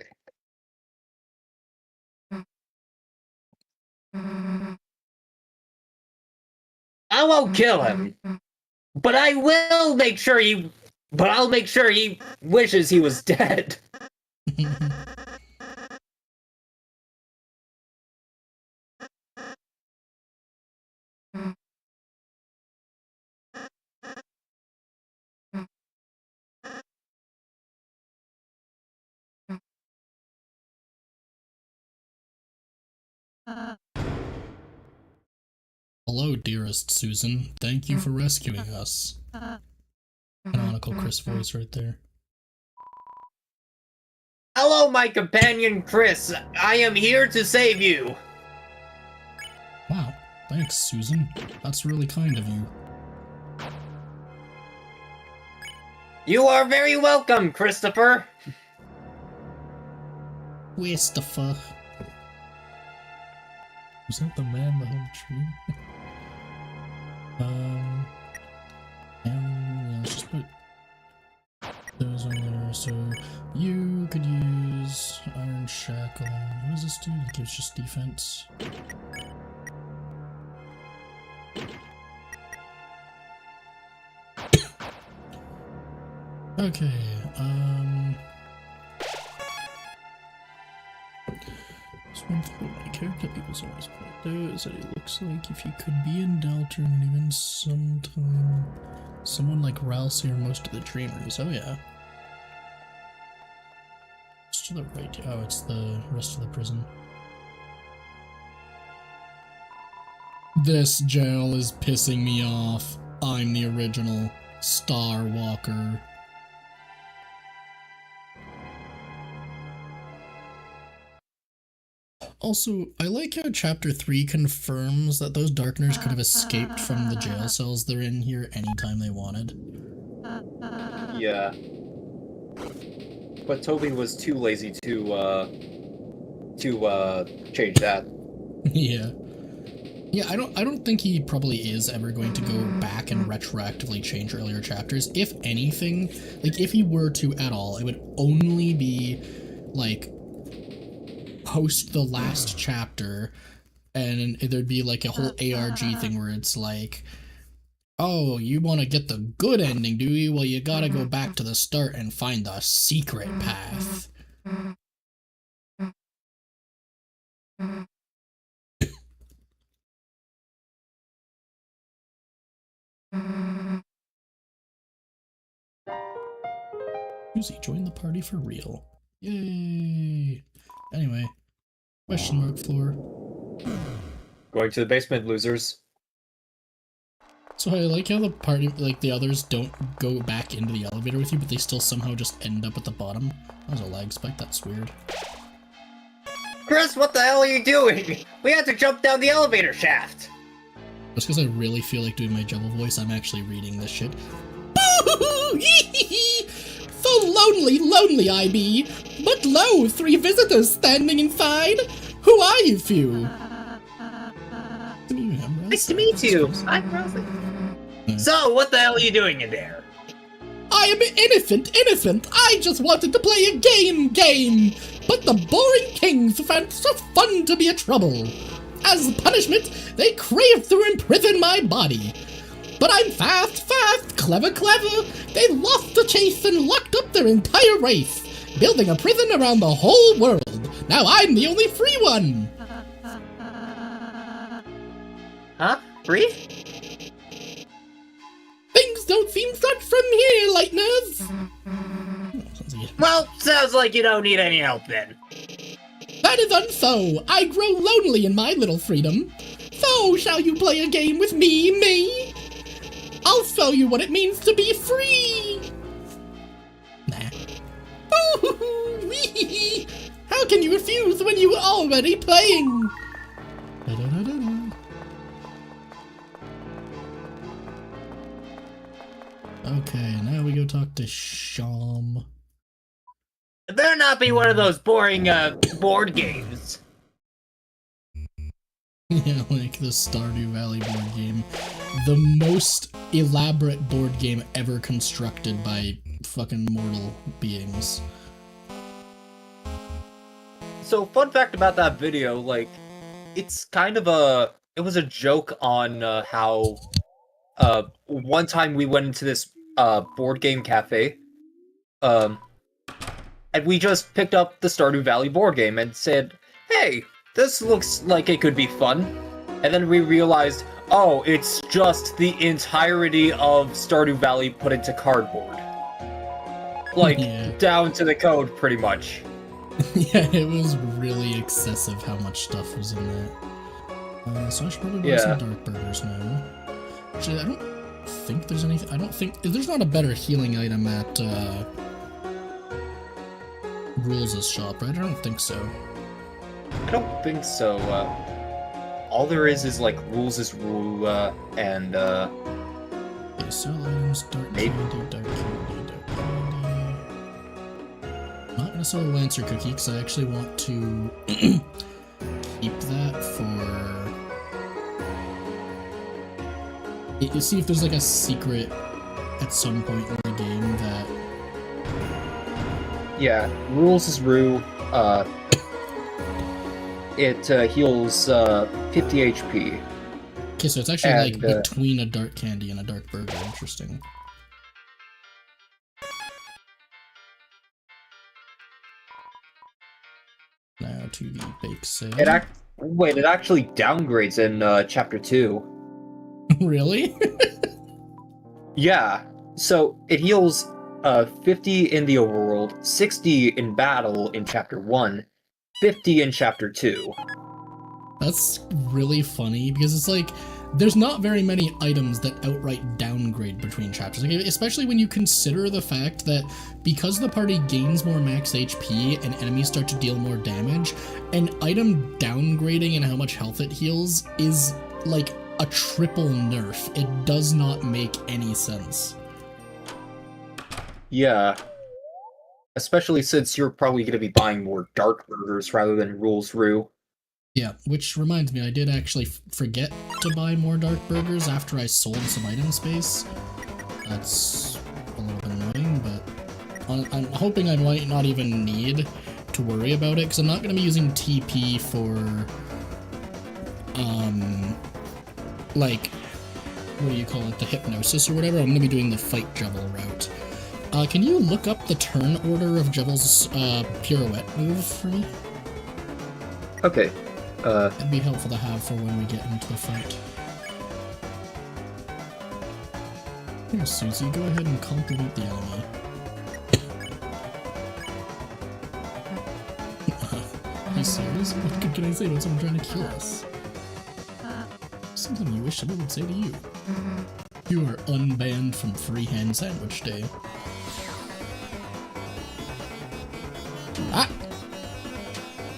I won't kill him, but I'll make sure he wishes he was dead. Hello, dearest Susan. Thank you for rescuing us. Canonical Chris voice right there. Hello, my companion Chris. I am here to save you. Wow, thanks, Susan. That's really kind of you. You are very welcome, Christopher. Christopher. Was that the man behind the tree? Yeah, let's just put those on there. So you could use Iron Shackle. What does this do? It gives just defense. Okay, so one thing about my character people's always point out is that it looks like if he could be in Deltarune and even sometime someone like Ralsei or most of the Dreamers. Oh yeah. It's to the right. Oh, it's the rest of the prison. This jail is pissing me off. I'm the original Star Walker. Also, I like how Chapter 3 confirms that those Darkners could have escaped from the jail cells they're in here anytime they wanted. Yeah. but Toby was too lazy to change that. Yeah. Yeah, I don't think he probably is ever going to go back and retroactively change earlier chapters. If anything, like if he were to at all, it would only be like post the last chapter, and there'd be like a whole ARG thing where it's like, oh, you want to get the good ending, do you? Well, you gotta go back to the start and find the secret path. Susie joined the party for real. Yay! Anyway, question mark floor. Going to the basement, losers. So I like how the party, like the others, don't go back into the elevator with you, but they still somehow just end up at the bottom. That was a lag spike, that's weird. Chris, what the hell are you doing? We had to jump down the elevator shaft. Just because I really feel like doing my Jubble voice, I'm actually reading this shit. Boo-hoo-hoo! So lonely I be. But lo, 3 visitors standing inside. Who are you few? Nice to meet you. I'm Rosie. So, what the hell are you doing in there? I am innocent. I just wanted to play a game. But the boring kings found it so fun to be a trouble. As punishment, they craved to imprison my body. But I'm fast, clever. They lost the chase and locked up their entire race, building a prison around the whole world. Now I'm the only free one. Huh? Free? Things don't seem such from here, Lightners. Well, sounds like you don't need any help then. That is unso. I grow lonely in my little freedom. So, shall you play a game with me? I'll show you what it means to be free. Nah. Ooh-hoo-hoo-wee. How can you refuse when you were already playing? Da-da-da-da-da. Okay, now we go talk to Sham. It better not be one of those boring, board games. Yeah, like the Stardew Valley board game. The most elaborate board game ever constructed by fucking mortal beings. So, fun fact about that video, like, it's kind of it was a joke on, how, one time we went into this, board game cafe, and we just picked up the Stardew Valley board game and said, hey, this looks like it could be fun. And then we realized, oh, it's just the entirety of Stardew Valley put into cardboard. Like, Yeah. down to the code, pretty much. Yeah, it was really excessive how much stuff was in that. So I should probably buy some dark burgers now. Actually, I don't think there's anything. I don't think there's not a better healing item at Rules' shop, right? I don't think so. I don't think so. All there is like Rules' rule, and Okay, sell items, dark Maybe. candy, dark candy. Not gonna sell a Lancer cookie because I actually want to keep that for. You see if there's like a secret at some point in the game that. yeah, Rules' rule, it heals 50 HP. Okay, so it's actually And, like between a dark candy and a dark burger. Interesting. Now to the bake sale. It actually downgrades in chapter 2. Really? Yeah, so it heals 50 in the overworld, 60 in battle in chapter 1, 50 in chapter 2. That's really funny because it's like there's not very many items that outright downgrade between chapters, like, especially when you consider the fact that because the party gains more max HP and enemies start to deal more damage, an item downgrading and how much health it heals is like a triple nerf. It does not make any sense. Yeah. Especially since you're probably going to be buying more dark burgers rather than rules Rue. Yeah, which reminds me, I did actually forget to buy more dark burgers after I sold some item space. That's a little bit annoying, but I'm hoping I might not even need to worry about it, because I'm not going to be using TP for, like, what do you call it, the hypnosis or whatever. I'm going to be doing the fight Jubble route. Can you look up the turn order of Jubble's pirouette move for me? Okay. It'd be helpful to have for when we get into the fight. Here, Susie, go ahead and compliment the enemy. Are you serious? What good can I say about someone trying to kill us? Something you wish someone would say to you. You are unbanned from Freehand Sandwich Day. Ah!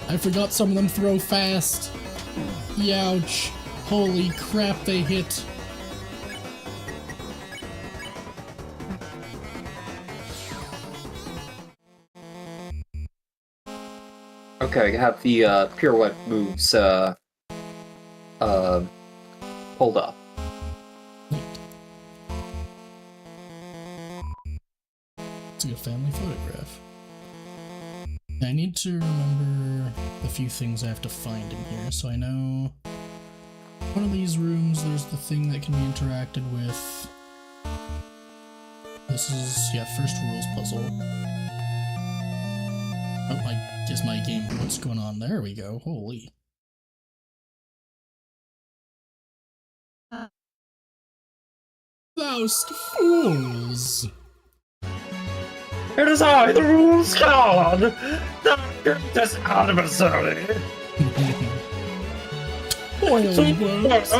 I forgot some of them throw fast. Youch. Holy crap, they hit. Okay, I have the pirouette moves pulled up. It's a good family photograph. I need to remember a few things I have to find in here, so I know one of these rooms there's the thing that can be interacted with. This is, yeah, first rules puzzle. Oh, I guess my game, what's going on? There we go, holy. Thou'st fools! It is I, the rules god! The greatest adversary! Oily words!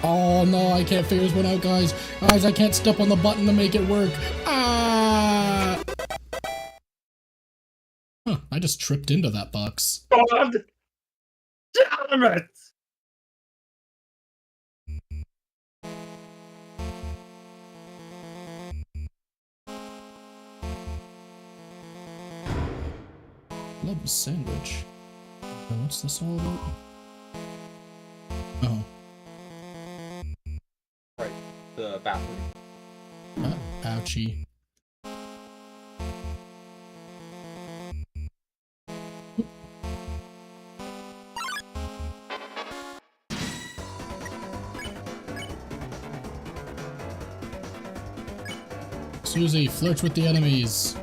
Oh no, I can't figure this one out, guys. Guys, I can't step on the button to make it work. Ah! Huh, I just tripped into that box. God damn it! Love sandwich. Oh, what's this all about? Oh. Right, the bathroom. Ouchie. Susie, flirt with the enemies.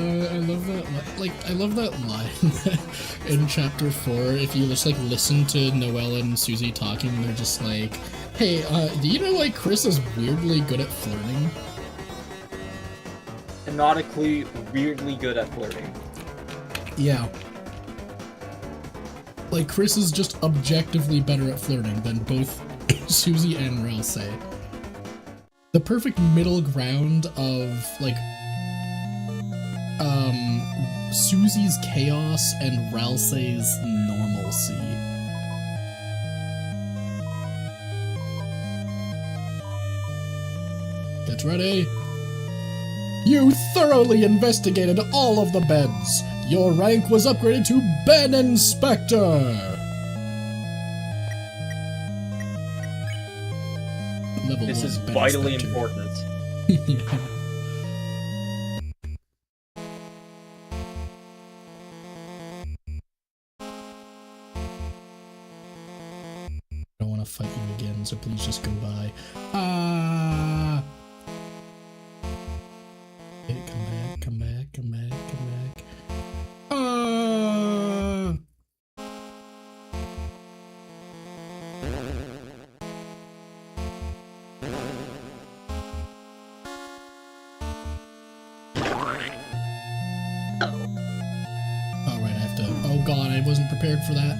I love that. Like, I love that line in chapter 4. If you just like listen to Noelle and Susie talking, they're just like, "Hey, do you know like Chris is weirdly good at flirting?" Canonically, weirdly good at flirting. Yeah. Like Chris is just objectively better at flirting than both Susie and Rel say. The perfect middle ground of like Susie's chaos and Ralsei's normalcy. Get ready. You thoroughly investigated all of the beds. Your rank was upgraded to Ben Inspector. Level This 1 is Ben vitally Inspector. important. Yeah. want to fight you again, so please just go by. Ah! Okay, come back, come back, come back, come back. Ah! Oh god, I wasn't prepared for that.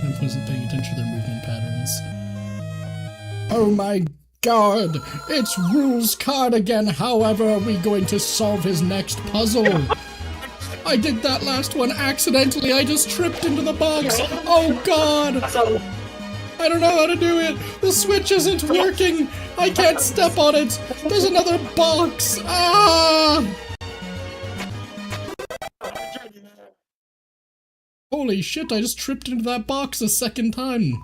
I wasn't paying attention to their movement patterns. Oh my god! It's Rule's card again! However are we going to solve his next puzzle? I did that last one accidentally! I just tripped into the box! Oh god! I don't know how to do it! The switch isn't working! I can't step on it! There's another box! Ah! Holy shit, I just tripped into that box a second time.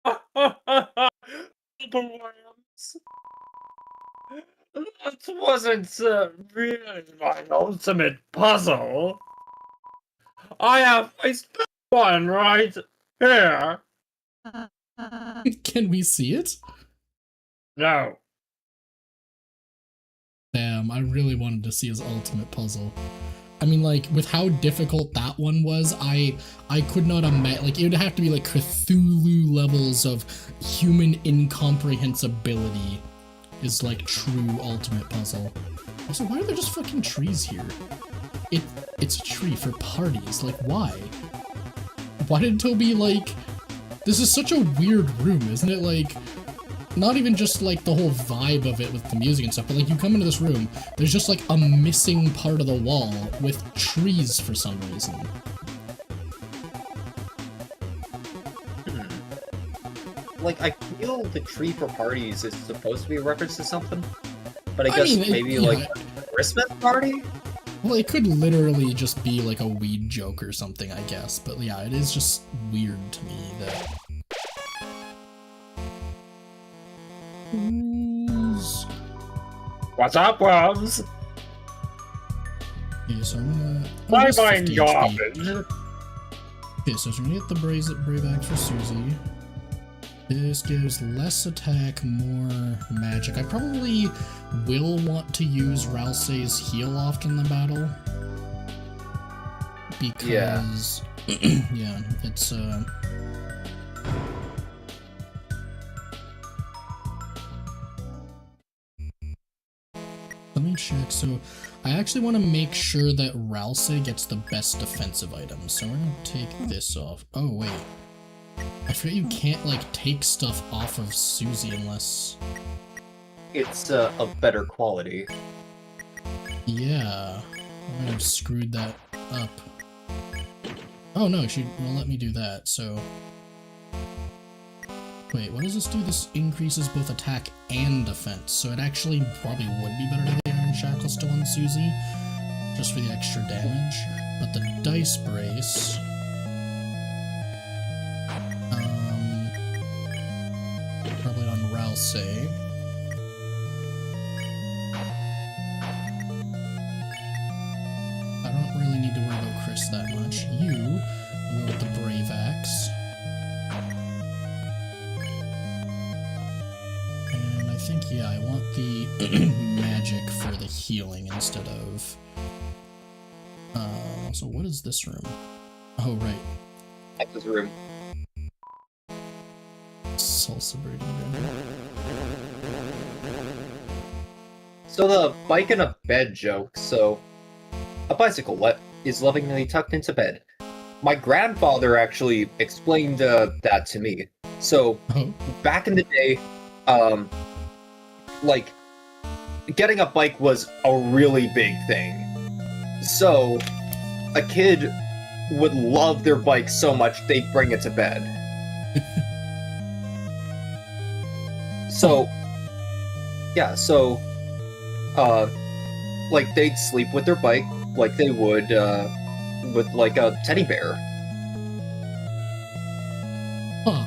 That wasn't really my ultimate puzzle. I have a special one right here. Can we see it? No. Damn, I really wanted to see his ultimate puzzle. I mean, like, with how difficult that one was, I could not imagine, like, it would have to be, like, Cthulhu levels of human incomprehensibility is, like, true ultimate puzzle. Also, why are there just fucking trees here? It's a tree for parties, like, why? Why did Toby, like, this is such a weird room, isn't it? Like, not even just, like, the whole vibe of it with the music and stuff, but, like, you come into this room, there's just, like, a missing part of the wall with trees for some reason. Like, I feel the tree for parties is supposed to be a reference to something, but I guess mean, maybe, yeah. like, a Christmas party? Well, it could literally just be, like, a weed joke or something, I guess, but, yeah, it is just weird to me that... What's up, Worms? Okay, so I'm gonna... Why that's am I 50 HP. garbage? Okay, so we're gonna get the Brave Axe for Susie. This gives less attack, more magic. I probably will want to use Ralsei's heal often in the battle. Because... Yeah, it's, Let me check. So, I actually want to make sure that Ralsei gets the best defensive items. So, we're gonna take this off. Oh, wait. I forget you can't, like, take stuff off of Susie unless... It's of better quality. Yeah. I might have screwed that up. Oh, no, she will let me do that, so... Wait, what does this do? This increases both attack and defense, so it actually probably would be better to have the Iron Shackle still on Susie, just for the extra damage. But the Dice Brace... probably on Ralsei. I don't really need to worry about Chris that much. You will go with the Brave Axe. And I think, yeah, I want the magic for the healing instead of... so what is this room? Oh, right. X's room. Salsa burrito. So the bike in a bed joke, so... A bicycle is lovingly tucked into bed. My grandfather actually explained that to me. So, Oh. back in the day, like, getting a bike was a really big thing. So, a kid would love their bike so much they'd bring it to bed. So, yeah, so, like, they'd sleep with their bike like they would, with, like, a teddy bear. Huh.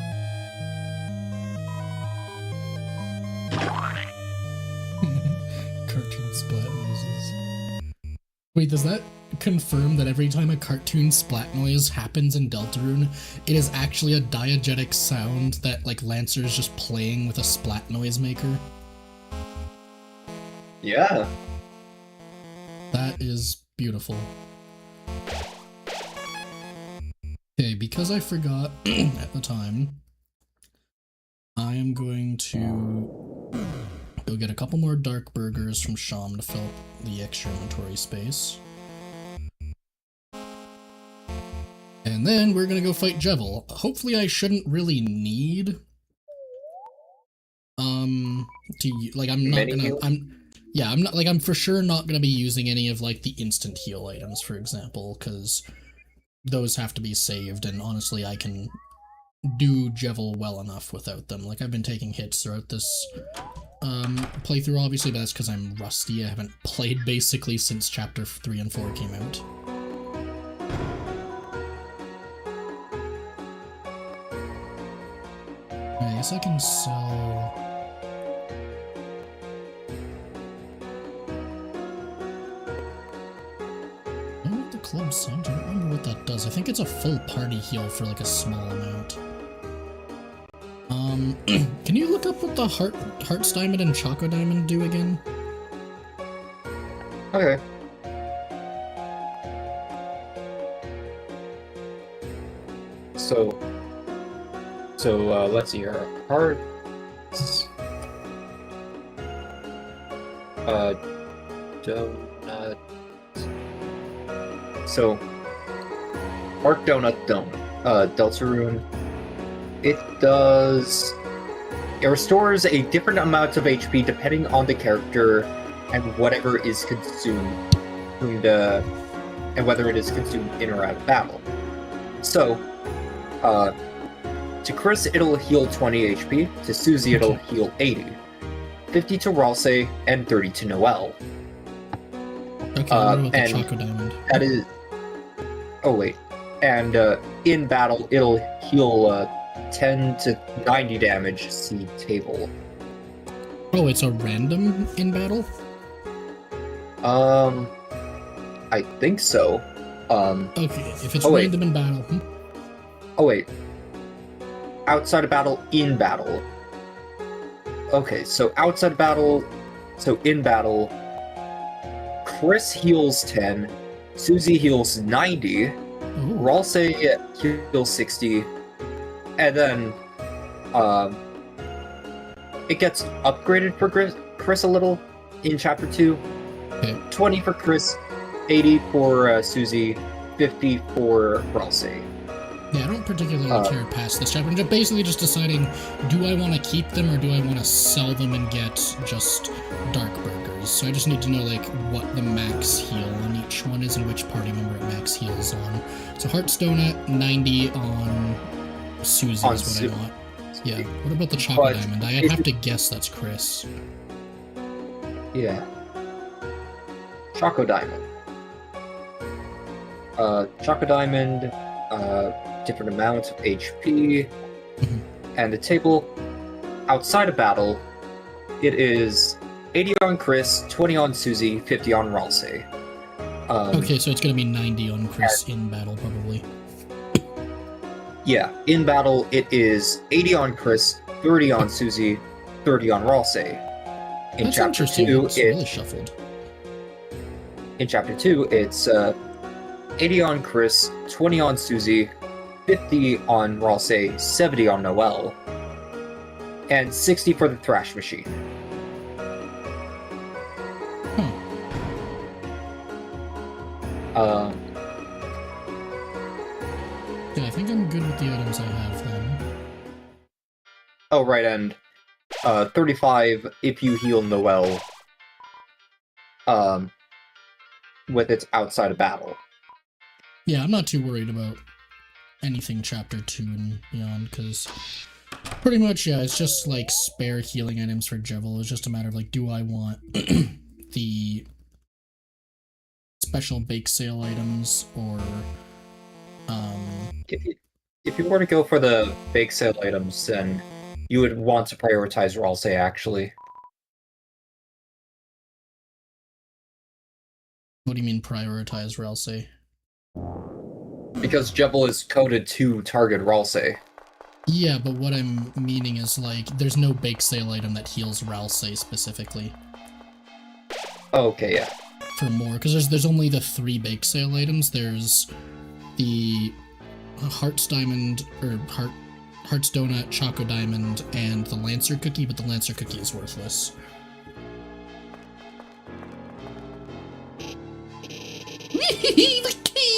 Cartoon splat noises. Wait, does that confirm that every time a cartoon splat noise happens in Deltarune, it is actually a diegetic sound that, like, Lancer's just playing with a splat noise maker? Yeah. That is beautiful. Okay, because I forgot at the time, I am going to go get a couple more dark burgers from Sham to fill up the extra inventory space. And then we're gonna go fight Jevil. Hopefully I shouldn't really need I'm for sure not gonna be using any of like the instant heal items, for example, because those have to be saved, and honestly I can do Jevil well enough without them. Like, I've been taking hits throughout this playthrough, obviously, but that's because I'm rusty. I haven't played basically since chapter 3 and 4 came out. I guess I can sell... I don't know what the club sounds. I don't remember what that does. I think it's a full party heal for like a small amount. Can you look up what the Hearts Diamond and Choco Diamond do again? Okay. So let's see here. Hearts. Donut. So, Heart Donut Deltarune. It restores a different amount of HP depending on the character and whatever is consumed, and whether it is consumed in or out of battle. So, to Chris, it'll heal 20 HP. To Susie, it'll heal 80. 50 to Ralsei, and 30 to Noelle. Okay, what about the Choco Diamond? That is... Oh, wait. And in battle, it'll heal 10 to 90 damage, see table. Oh, it's a random in battle? I think so. Okay, if it's random in battle... Oh, wait. Outside of battle, in battle. Okay, so outside of battle... So in battle... Chris heals 10, Susie heals 90, Ralsei heals 60, and then it gets upgraded for Chris a little in Chapter 2. Okay. 20 for Chris, 80 for Susie, 50 for Ralsei. Yeah, I don't particularly care past this chapter. I'm just basically just deciding, do I want to keep them or do I want to sell them and get just dark burgers? So I just need to know like what the max heal on each one is and which party member it max heals on. So Hearts Donut, 90 on Susie is what I want. Yeah. What about the Choco Diamond? I'd have to guess that's Chris. Yeah. Choco Diamond. Choco Diamond, different amounts of HP, and the table outside of battle, it is 80 on Chris, 20 on Susie, 50 on Ralsei. Okay, so it's gonna be 90 on Chris in battle, probably. Yeah, in battle, it is 80 on Chris, 30 on Susie, 30 on Ralsei. In That's Chapter interesting. 2, it's really shuffled. In Chapter 2, it's 80 on Chris, 20 on Susie, 50 on Ralsei, 70 on Noelle, and 60 for the Thrash Machine. Yeah, I think I'm good with the items I have then. Oh, right, and 35 if you heal Noelle with its outside of battle. Yeah, I'm not too worried about anything Chapter 2 and beyond, because pretty much, yeah, it's just like spare healing items for Jevil. It's just a matter of like, do I want the special bake sale items or If you were to go for the bake sale items, then you would want to prioritize Ralsei, actually. What do you mean prioritize Ralsei? Because Jebel is coded to target Ralsei. Yeah, but what I'm meaning is, like, there's no bake sale item that heals Ralsei specifically. Oh, okay, yeah. For more, because there's only the 3 bake sale items. There's the Heart's Diamond, or Heart's Donut, Choco Diamond, and the Lancer Cookie, but the Lancer Cookie is worthless.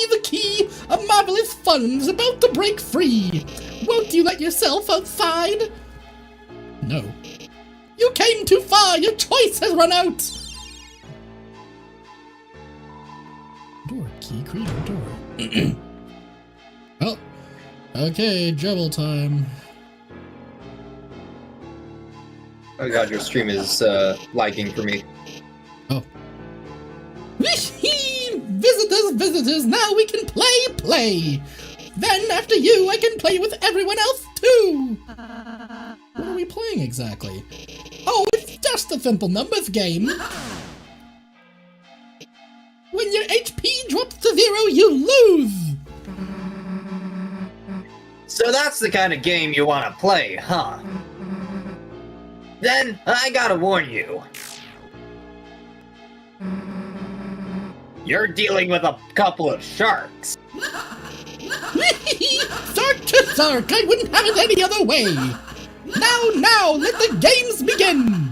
The key! A marvelous fun's about to break free! Won't you let yourself outside? No. You came too far! Your choice has run out! Door key, create a door. Well, okay, Jebel time. Oh god, your stream is lagging for me. Oh. Visitors, now we can play! Then, after you, I can play with everyone else, too! What are we playing exactly? Oh, it's just a simple numbers game! When your HP drops to 0, you lose! So that's the kind of game you want to play, huh? Then, I gotta warn you. You're dealing with a couple of sharks. Sark to Sark, I wouldn't have it any other way! Now, let the games begin!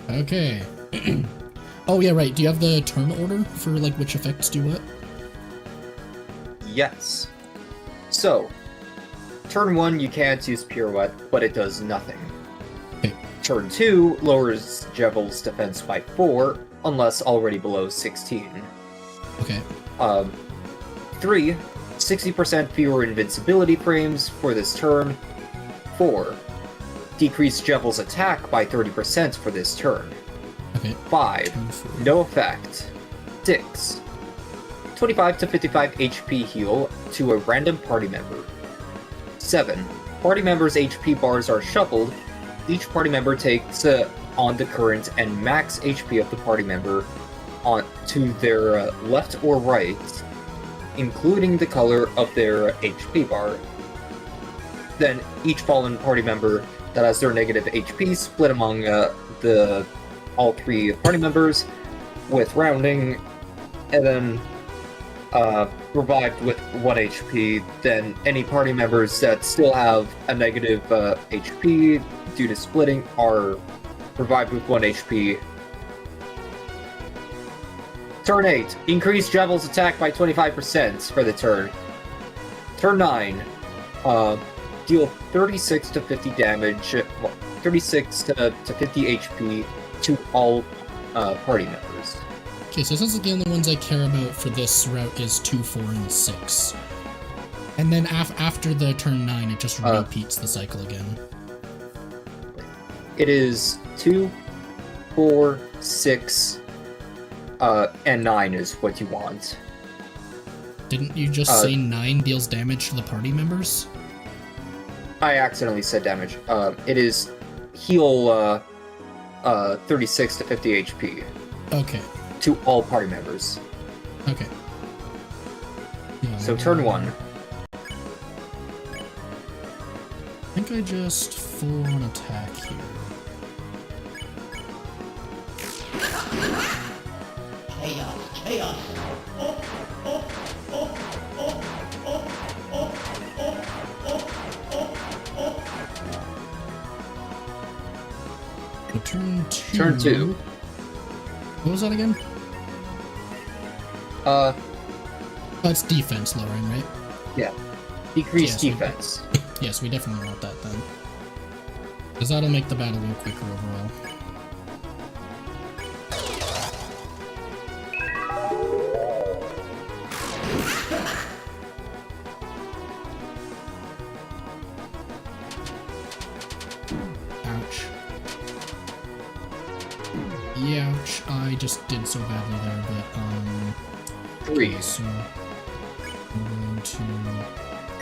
Okay. Oh yeah, right, do you have the turn order for, like, which effects do what? Yes. So, turn 1 you can't use Pirouette, but it does nothing. Okay. Turn 2 lowers Jebel's defense by 4, unless already below 16. Okay. 3, 60% fewer invincibility frames for this turn. 4, decrease Jebel's attack by 30% for this turn. Okay. 5, no effect. 6, 25 to 55 HP heal to a random party member. 7, party members' HP bars are shuffled. Each party member takes on the current and max HP of the party member on to their left or right, including the color of their HP bar. Then each fallen party member that has their negative HP split among all 3 party members with rounding, and then revived with 1 HP. Then any party members that still have a negative HP due to splitting are revived with 1 HP. Turn 8, increase Jebel's attack by 25% for the turn. Turn 9, deal 36 to 50 damage, 36 to 50 HP to all party members. Okay, so it sounds like the only ones I care about for this route is 2, 4, and 6. And then after the turn 9, it just repeats the cycle again. It is 2, 4, 6, and 9 is what you want. Didn't you just say 9 deals damage to the party members? I accidentally said damage. It is heal 36 to 50 HP. Okay. To all party members. Okay. Yeah, So turn 1. I think I just full on attack here. So turn 2. Turn 2. What was that again? Oh, it's defense lowering, right? Yeah. Decrease Yes, defense. Yes, we definitely want that then. Because that'll make the battle go quicker overall. Ouch. Yeah, ouch. I just did so badly there, but, 3. so I'm going to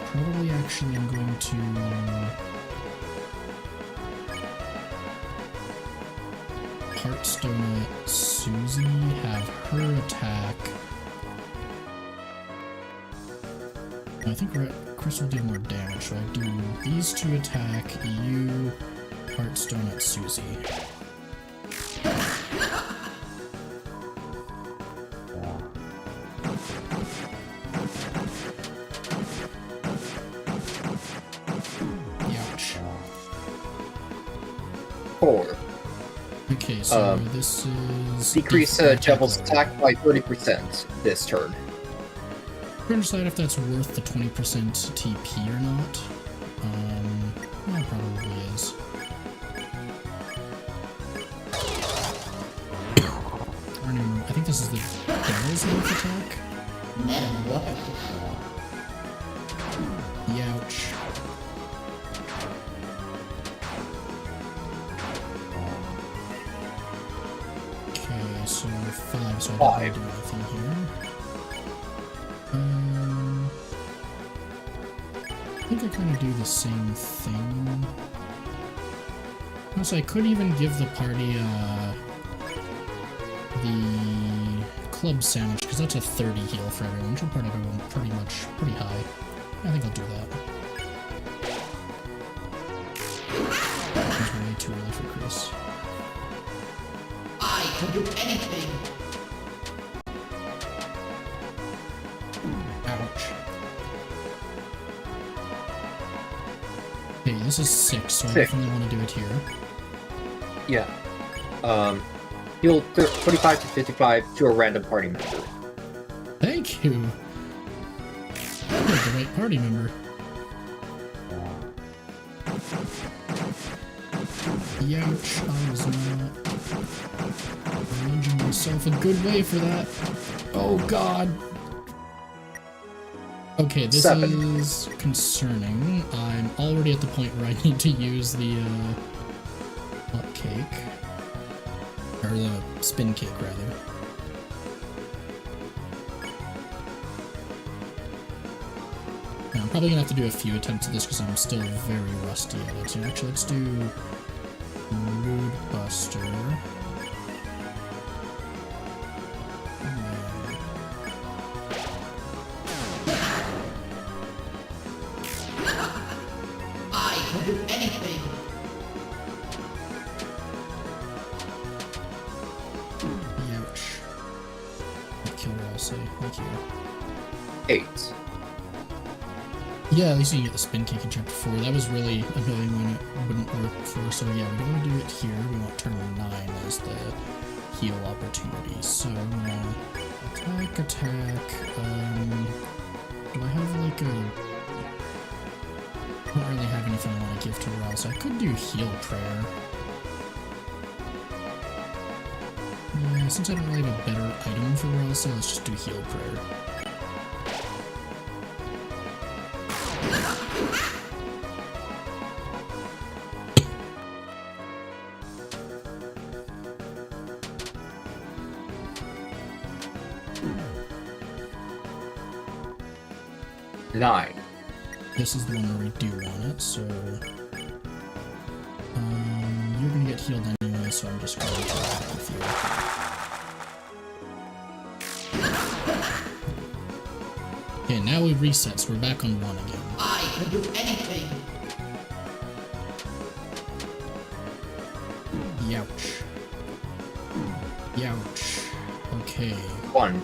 probably actually I'm going to Heartstone at Susie, have her attack. I think Chris will do more damage, so I do these two attack you, Heartstone at Susie. Ouch. 4. Okay, so this is... Decrease Devil's attack by 30% this turn. I'm trying to decide if that's worth the 20% TP or not. Yeah, it probably is. I don't even, I think this is the Devil's Knife attack. Youch. Okay, so 5, so I don't really do anything here. I think I kind of do the same thing. Also, I could even give the party the club sandwich, because that's a 30 heal for everyone, which will probably go pretty high. I think I'll do that. It's way too early for Chris. I can do anything. Ouch. Okay, this is 6, so I definitely want to do it here. Yeah. Heal 25 to 55 to a random party member. Thank you! You're the right party member. Youch, I was not arranging myself a good way for that. Oh god! Okay, this 7. is concerning. I'm already at the point where I need to use the hot cake. Or the spin cake, rather. Now, I'm probably gonna have to do a few attempts at this because I'm still very rusty at it. So actually, let's do Rude Buster. I can do anything. Ouch. That killed her, I'll say. Thank you. 8. Yeah, at least you can get the spin kick in chapter 4. That was really annoying when it wouldn't work before. So yeah, we don't want to do it here. We want turn 9 as the heal opportunity. So I'm gonna attack. Do I have like a... I don't really have anything I want to give to Ral, so I could do heal prayer. Yeah, since I don't really have a better item for Ral, so let's just do heal prayer. Nine. This is the one where we do want it, so... you're gonna get healed anyway, so I'm just going to attack with you. Okay, now we reset, so we're back on 1 again. I can do anything. Youch. Youch. Okay. 1.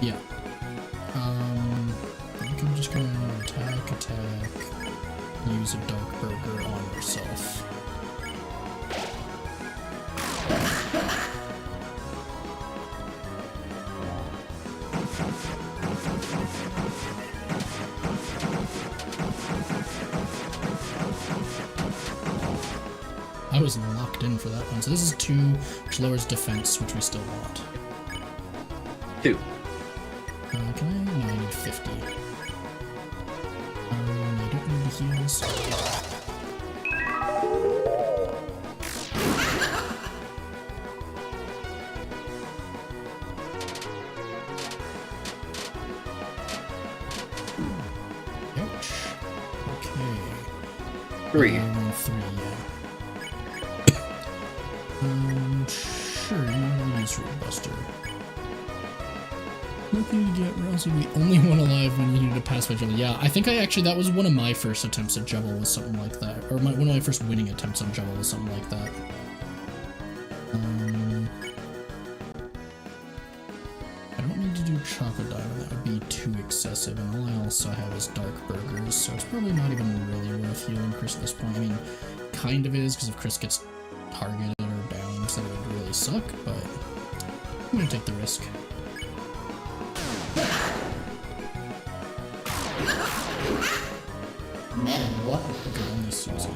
Yeah. I think I'm just gonna attack, use a dark burger on yourself. I was locked in for that one. So this is 2, which lowers defense, which we still want. 2. Can I? No, I need 50. I don't need the heals. Ouch. Okay. 3. 3, yeah. this Root Buster. Nothing to get Rousey. The only one alive when you needed to pass by Jubble. Yeah, I think that was one of my first attempts at Jubble was something like that. Or one of my first winning attempts on Jubble was something like that. I don't need to do Choco Diamond, that would be too excessive, and all I also have is Dark Burgers, so it's probably not even really worth healing Chris at this point. I mean, kind of is, because if Chris gets targeted or downed, that would really suck, but I'm gonna take the risk. Man, what? Okay, only Susie.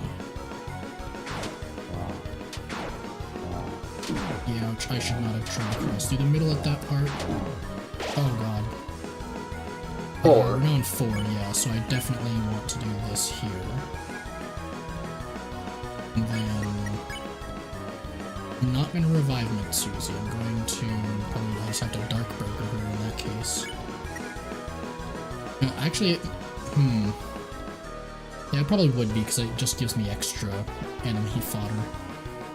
Yeah, ouch, I should not have tried to cross through the middle at that part. Oh god. 4. We're on 4, yeah, so I definitely want to do this here. And then... I'm not going to revive Mitsuzi, I'm going to probably just have to Dark Burger her in that case. Actually, yeah, it probably would be, because it just gives me extra enemy fodder.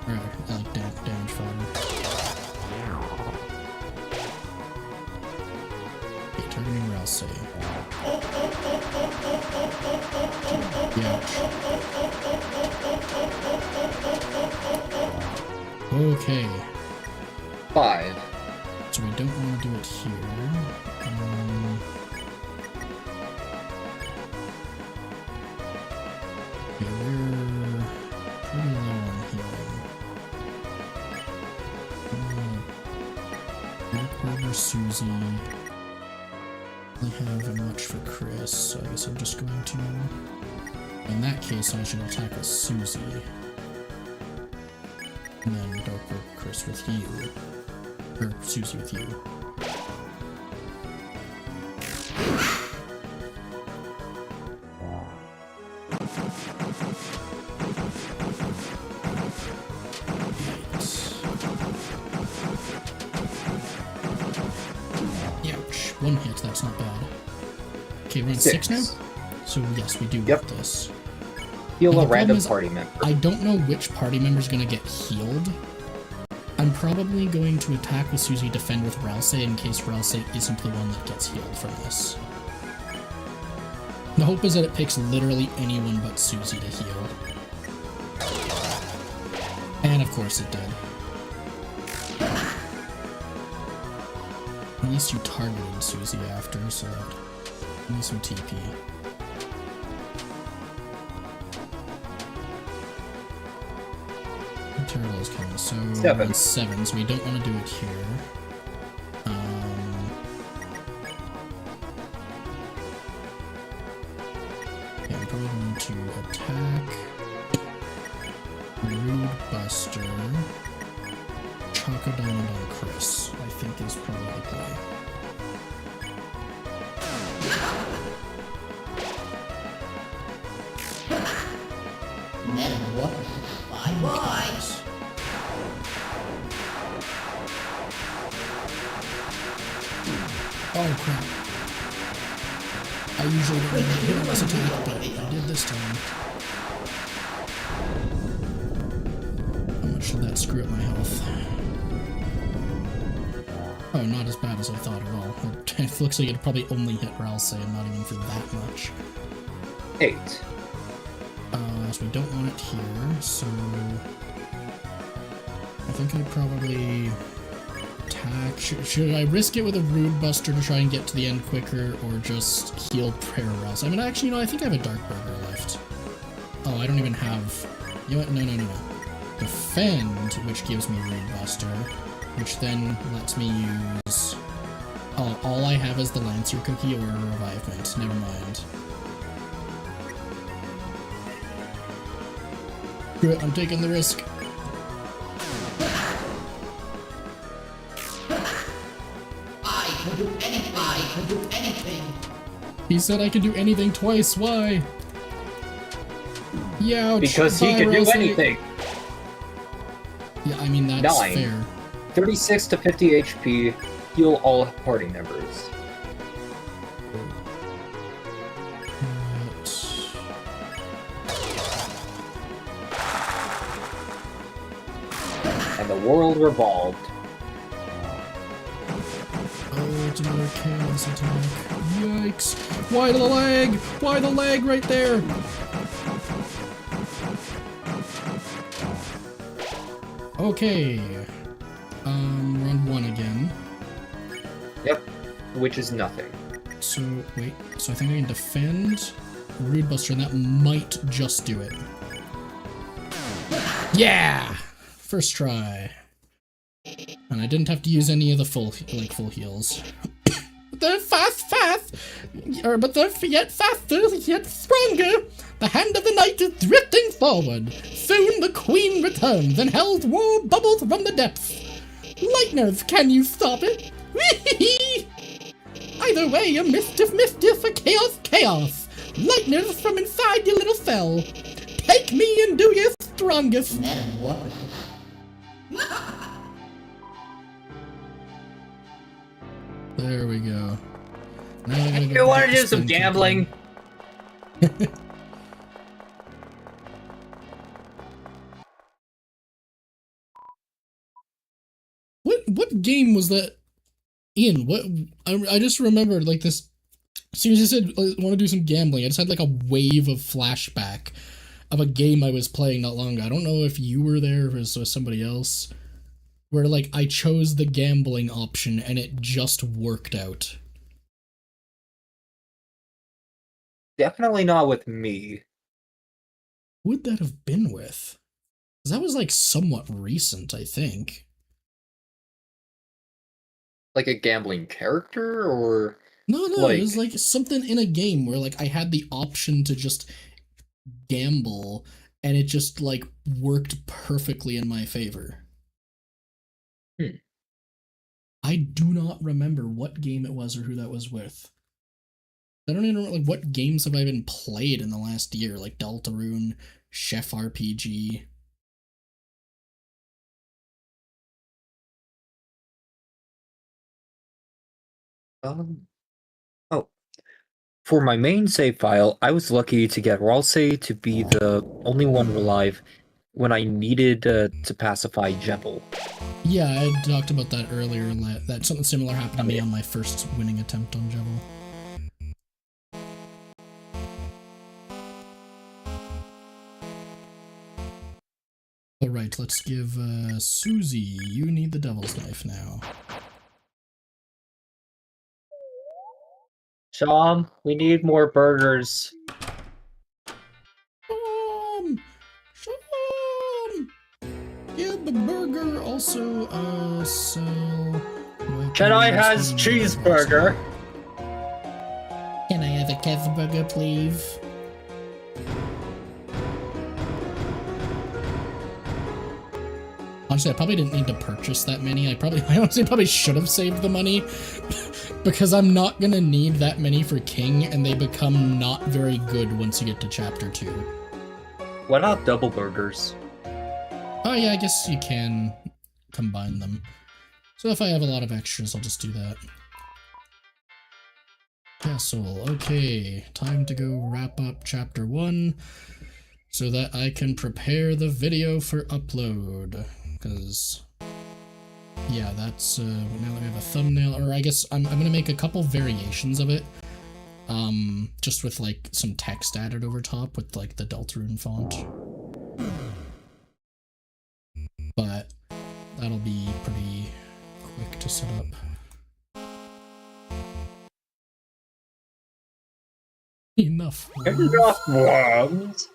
Or, like, damage fodder. Okay, targeting Rousey. Yeah. Okay. 5. So we don't want to do it here. Okay, we're pretty low on healing. Dark Burger Susie. I have much for Chris, so I guess I'm just going to... In that case, I should attack with Susie. And then Dark Burger Chris with you. Or Susie with you. Ouch. One hit, that's not bad. Okay, we're on 6 now? So yes, we do Yep. want this. Heal And a the problem random is, party member. I don't know which party member's gonna get healed. I'm probably going to attack with Susie, defend with Rousey in case Rousey isn't the one that gets healed from this. The hope is that it picks literally anyone but Susie to heal. And of course it did. At least you targeted Susie after, so that... Give me some TP. Turtle is coming, so 7. 7, so we don't want to do it here. Yeah, I'm probably going to attack Rude Buster, Choco Diamond on Chris, I think is probably the play. Man, what? Bye-bye. Oh crap. I usually don't even hit on this attack, but I did this time. How much did that screw up my health? Oh, not as bad as I thought at all. It looks like it probably only hit Rousey and not even for that much. 8. So we don't want it here, so... I think I'd probably... attack. Should I risk it with a Rude Buster to try and get to the end quicker, or just heal Prayer Rouse? I mean, actually, you know, I think I have a Dark Burger left. Oh, I don't even have... You know what? No. Defend, which gives me Rude Buster, which then lets me use... Oh, all I have is the Lancer Cookie or a Revivement. Never mind. Screw it, I'm taking the risk. I can do anything. He said I could do anything twice, why? Yeah, Because he can do anything. Yeah, I mean, that's 9. fair. 36 to 50 HP. Heal all party members. But... And the world revolved. expect another chaos attack. Yikes! Why the lag? Why the lag right there? Okay. Round 1 again. Yep, which is nothing. So, wait. So I think I can defend Rude Buster, and that might just do it. Yeah! First try. And I didn't have to use any of the full heals. But they're yet faster, yet stronger. The hand of the knight is drifting forward. Soon the queen returns and hell's war bubbles from the depths. Lightners, can you stop it? Either way, a mischief, a chaos, chaos. Lightners from inside your little cell. Take me and do your strongest. Metamorphosis. There we go. Now I gotta go. You want to back do some spin gambling? What game was that in? What I just remembered like this. As soon as I said I want to do some gambling, I just had like a wave of flashback of a game I was playing not long ago. I don't know if you were there or if it was somebody else. Where like I chose the gambling option and it just worked out. Definitely not with me. Who would that have been with? 'Cause that was like somewhat recent, I think. Like a gambling character, or No, like, it was like something in a game where like I had the option to just gamble and it just like worked perfectly in my favor. I do not remember what game it was or who that was with. I don't even remember like what games have I been played in the last year, like Deltarune, Chef RPG. oh, for my main save file, I was lucky to get Ralsei to be the only one alive when I needed to pacify Jebel. Yeah, I had talked about that earlier. That something similar happened to me on my first winning attempt on Jebel. Alright, let's give Susie, you need the devil's knife now. Sean, we need more burgers. Sean! Yeah, the burger also, sell... Jedi has cheeseburger. Can I have a cheeseburger, please? Honestly, I probably didn't need to purchase that many. I honestly probably should have saved the money because I'm not gonna need that many for King, and they become not very good once you get to Chapter 2. Why not double burgers? Oh yeah, I guess you can combine them. So if I have a lot of extras, I'll just do that. Castle. Okay, time to go wrap up Chapter 1 so that I can prepare the video for upload. Because, yeah, that's, now that we have a thumbnail, or I guess I'm gonna make a couple variations of it. Just with, like, some text added over top with, like, the Deltarune font. But that'll be pretty quick to set up. Enough Worms.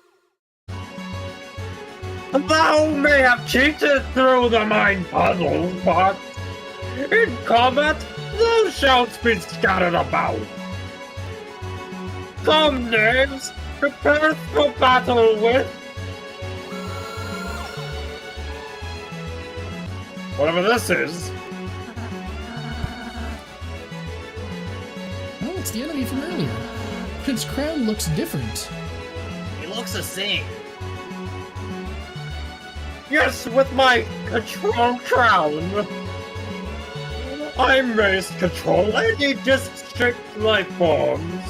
Thou may have cheated through the mind puzzle, but in combat thou shalt be scattered about. Some names prepare for battle with. Whatever this is. Oh, it's the enemy from earlier. Its crown looks different. It looks the same. Yes, with my control crown. I may control any district life forms.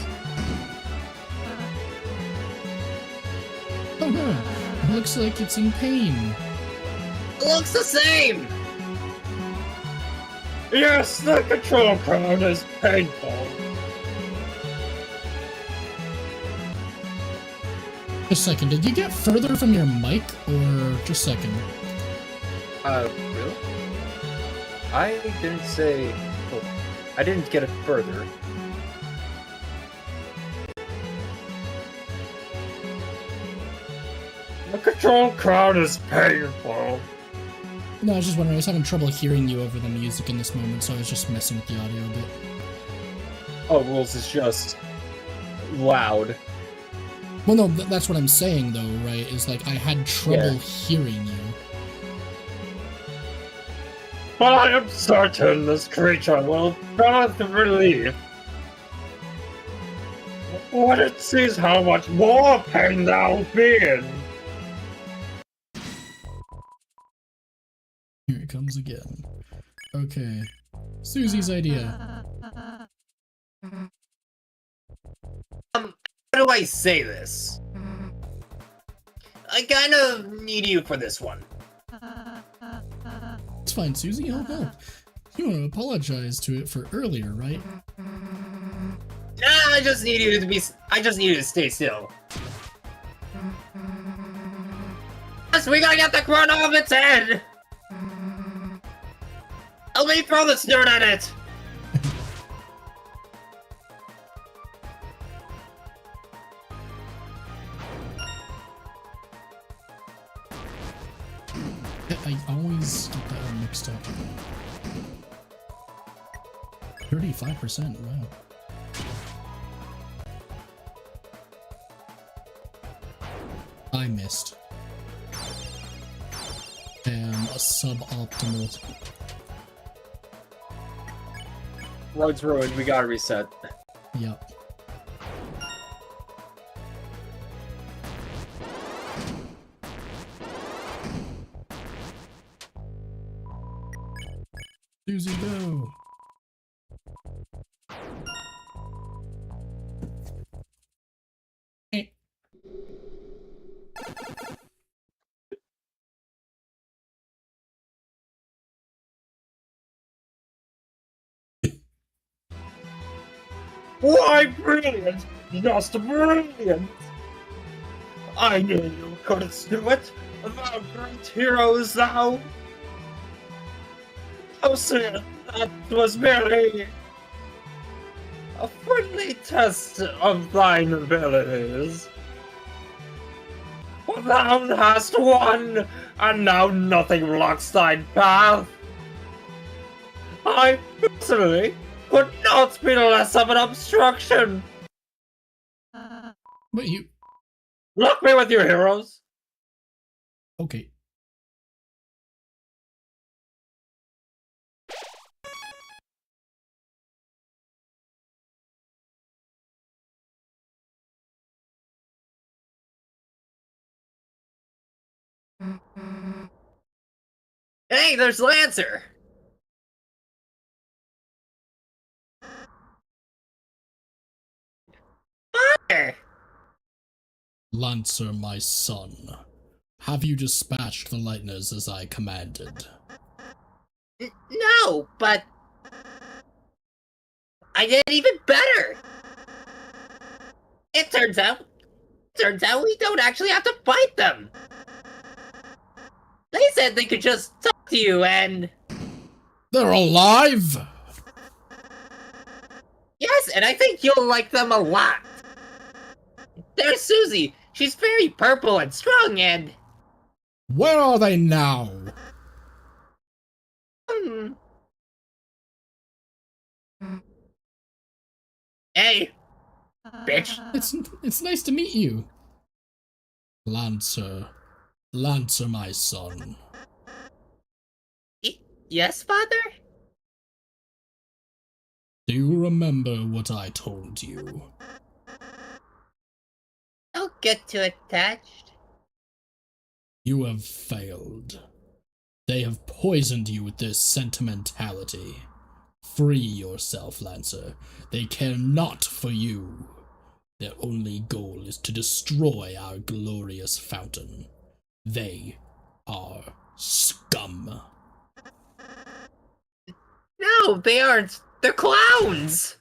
Oh no, it looks like it's in pain. It looks the same. Yes, the control crown is painful. Just a second, did you get further from your mic, or just a second? Really? I didn't say... Oh, I didn't get it further. The control crown is painful. No, I was just wondering, I was having trouble hearing you over the music in this moment, so I was just messing with the audio a bit. Oh, Rules is just... loud. Well, no, that's what I'm saying, though, right? Is like, I had trouble hearing you. But I am certain this creature will birth relief when it sees how much more pain thou be in. Here it comes again. Okay. Susie's idea. How do I say this? I kind of need you for this one. It's fine, Susie, I'll help. You want to apologize to it for earlier, right? Nah, I just need you to stay still. Yes, we gotta get the crown off its head! Help me throw this dirt at it! I always get that one mixed up. 35%, wow. I missed. And a suboptimal. Road's ruined, we gotta reset. Yep. Susie, go! Hey. Why, brilliant! Just brilliant! I knew you couldn't do it! Thou great hero is thou! Oh, sir, that was merely a friendly test of thine abilities. For thou hast won, and now nothing blocks thy path. I personally could not be less of an obstruction. But you... Look me with your heroes. Okay. Hey, there's Lancer! Father! Lancer, my son. Have you dispatched the Lightners as I commanded? No, but... I did even better! It turns out we don't actually have to fight them! They said they could just talk to you and... They're alive! Yes, and I think you'll like them a lot! There's Susie! She's very purple and strong and... Where are they now? Hey, bitch. It's nice to meet you. Lancer, my son. Yes, father? Do you remember what I told you? Don't get too attached. You have failed. They have poisoned you with their sentimentality. Free yourself, Lancer. They care not for you. Their only goal is to destroy our glorious fountain. They are scum. No, No, they aren't. They're clowns.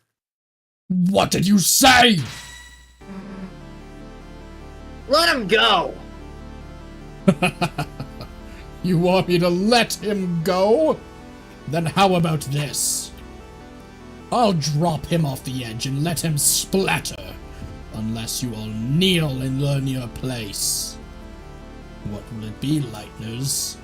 What did you say? Let him go. You want me to let him go? Then how about this? I'll drop him off the edge and let him splatter, unless you all kneel and learn your place. What will it be, Lightners?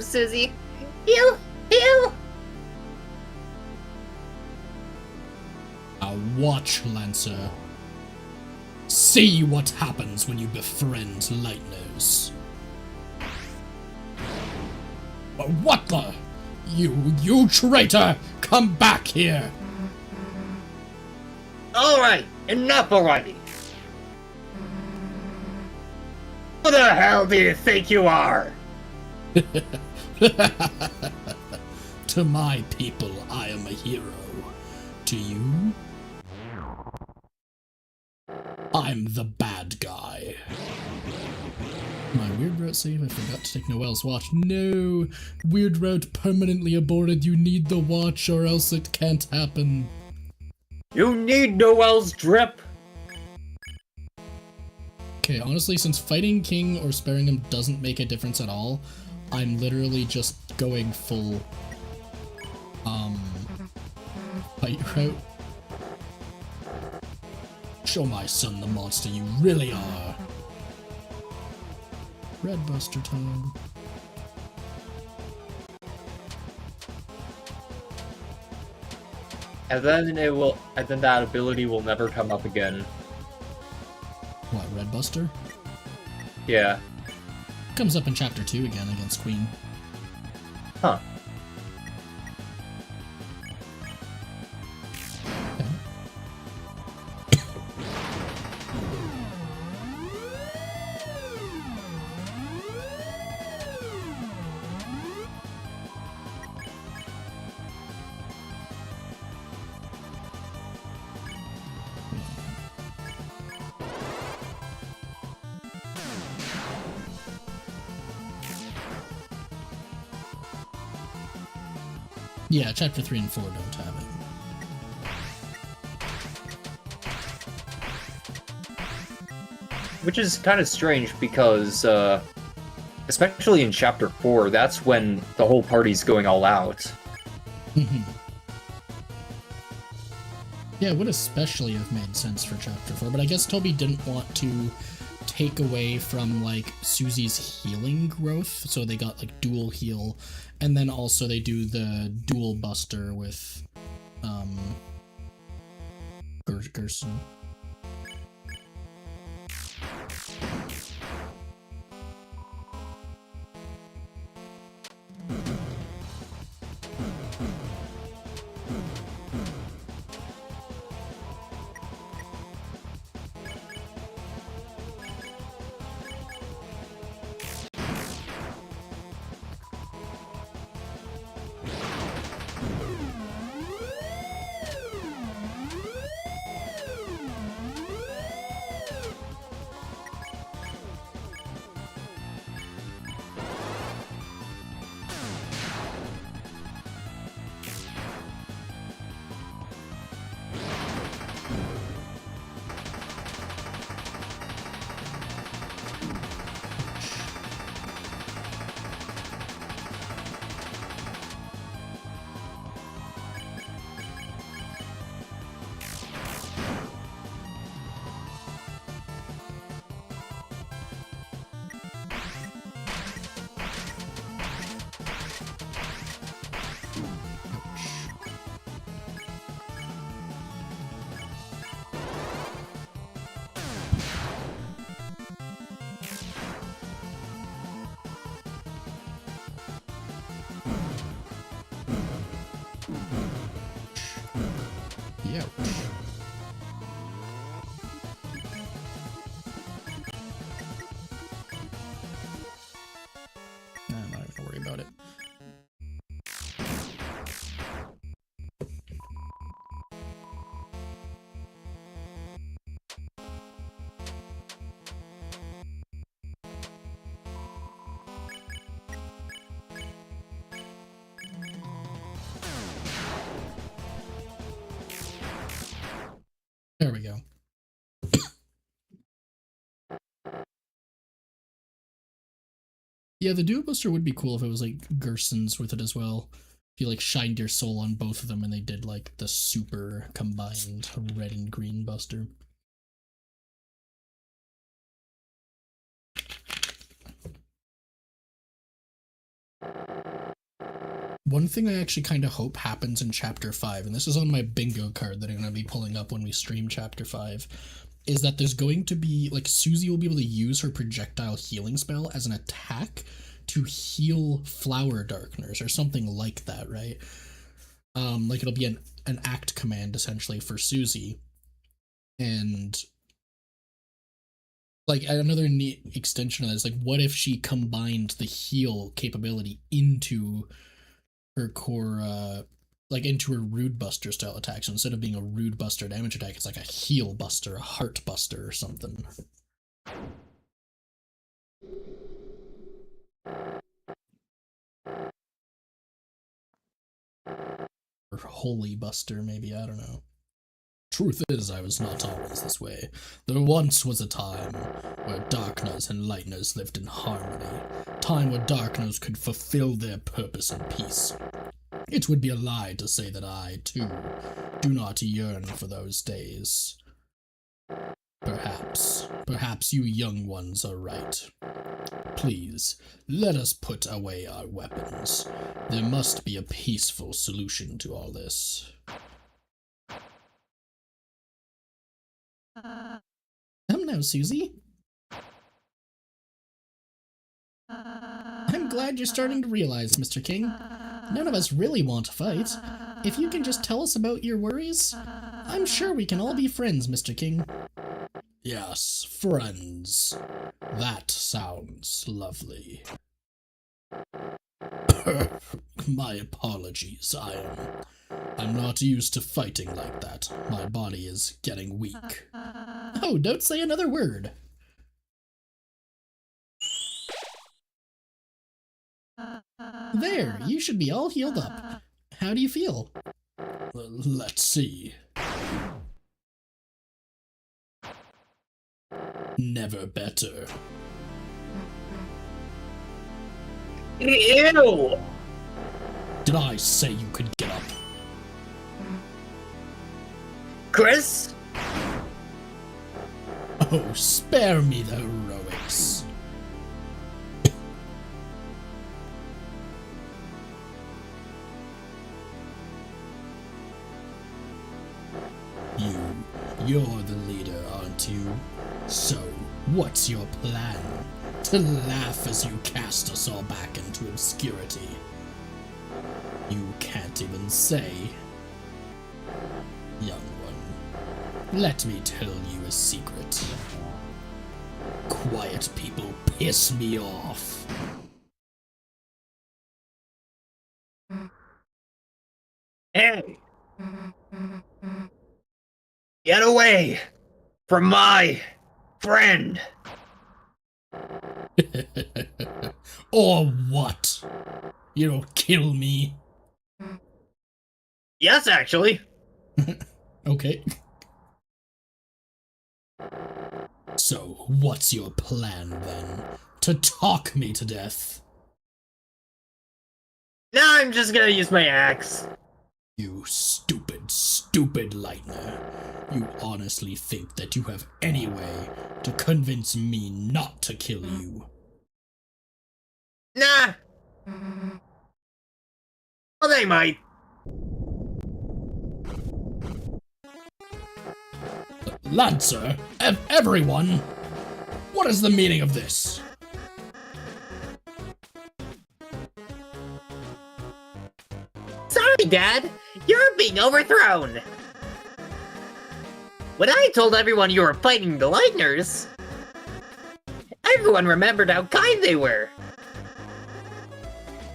Susie. Heal. Now watch, Lancer. See what happens when you befriend Lightners. What the? You traitor! Come back here! Alright, enough already. Who the hell do you think you are? To my people, I am a hero. To you? I'm the bad guy. My weird route save, I forgot to take Noelle's watch. No! Weird route permanently aborted. You need the watch or else it can't happen. You need Noel's drip. Okay, honestly, since fighting King or sparing him doesn't make a difference at all, I'm literally just going full, fight route. Show my son the monster you really are. Red Buster time. And then that ability will never come up again. What, Red Buster? Yeah. Comes up in Chapter 2 again against Queen. Huh. Yeah, Chapter 3 and 4 don't have it. Which is kind of strange because, especially in Chapter 4, that's when the whole party's going all out. Yeah, it would especially have made sense for Chapter 4, but I guess Toby didn't want to take away from, like, Susie's healing growth, so they got, like, dual heal, and then also they do the dual buster with, Gerson. Yeah. Nah, I'm not even gonna worry about it. Yeah, the Duo Buster would be cool if it was like Gerson's with it as well. If you like shined your soul on both of them and they did like the super combined red and green Buster. One thing I actually kind of hope happens in Chapter 5, and this is on my bingo card that I'm going to be pulling up when we stream Chapter 5, is that there's going to be, like, Susie will be able to use her projectile healing spell as an attack to heal Flower Darkeners, or something like that, right? Like, it'll be an act command, essentially, for Susie. And, like, another neat extension of this, like, what if she combined the heal capability into her core, like into her Rude Buster style attack. So instead of being a Rude Buster damage attack, it's like a Heal Buster, a Heart Buster or something. Or Holy Buster, maybe, I don't know. Truth is, I was not always this way. There once was a time where Darkners and Lightners lived in harmony. Time where Darkners could fulfill their purpose in peace. It would be a lie to say that I, too, do not yearn for those days. Perhaps you young ones are right. Please, let us put away our weapons. There must be a peaceful solution to all this. Come now, Susie. I'm glad you're starting to realize, Mr. King. None of us really want to fight. If you can just tell us about your worries, I'm sure we can all be friends, Mr. King. Yes, friends. That sounds lovely. My apologies, I'm not used to fighting like that. My body is getting weak. Oh, don't say another word. There, you should be all healed up. How do you feel? Let's see. Never better. Ew! Did I say you could get up? Chris? Oh, spare me the heroics. You're the leader, aren't you? So, what's your plan? To laugh as you cast us all back into obscurity. You can't even say. Young one, let me tell you a secret. Quiet people piss me off. Hey! Get away from my friend! Or what? You'll kill me? Yes, actually. Okay. So, what's your plan, then? To talk me to death? Now I'm just gonna use my axe. You stupid, stupid Lightner. You honestly think that you have any way to convince me not to kill you? Nah. Well, they might. Lancer, everyone! What is the meaning of this? Sorry, Dad. You're being overthrown. When I told everyone you were fighting the Lightners, everyone remembered how kind they were.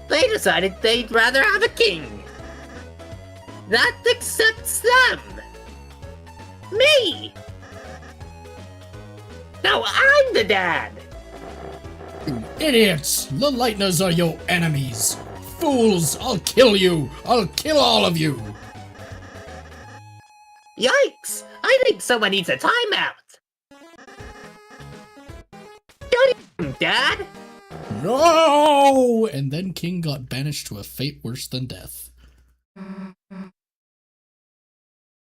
They decided they'd rather have a king. That accepts them. Me. Now I'm the dad. You idiots! The Lightners are your enemies! Fools! I'll kill you! I'll kill all of you! Yikes! I think someone needs a timeout. Don't you, Dad? No! And then King got banished to a fate worse than death.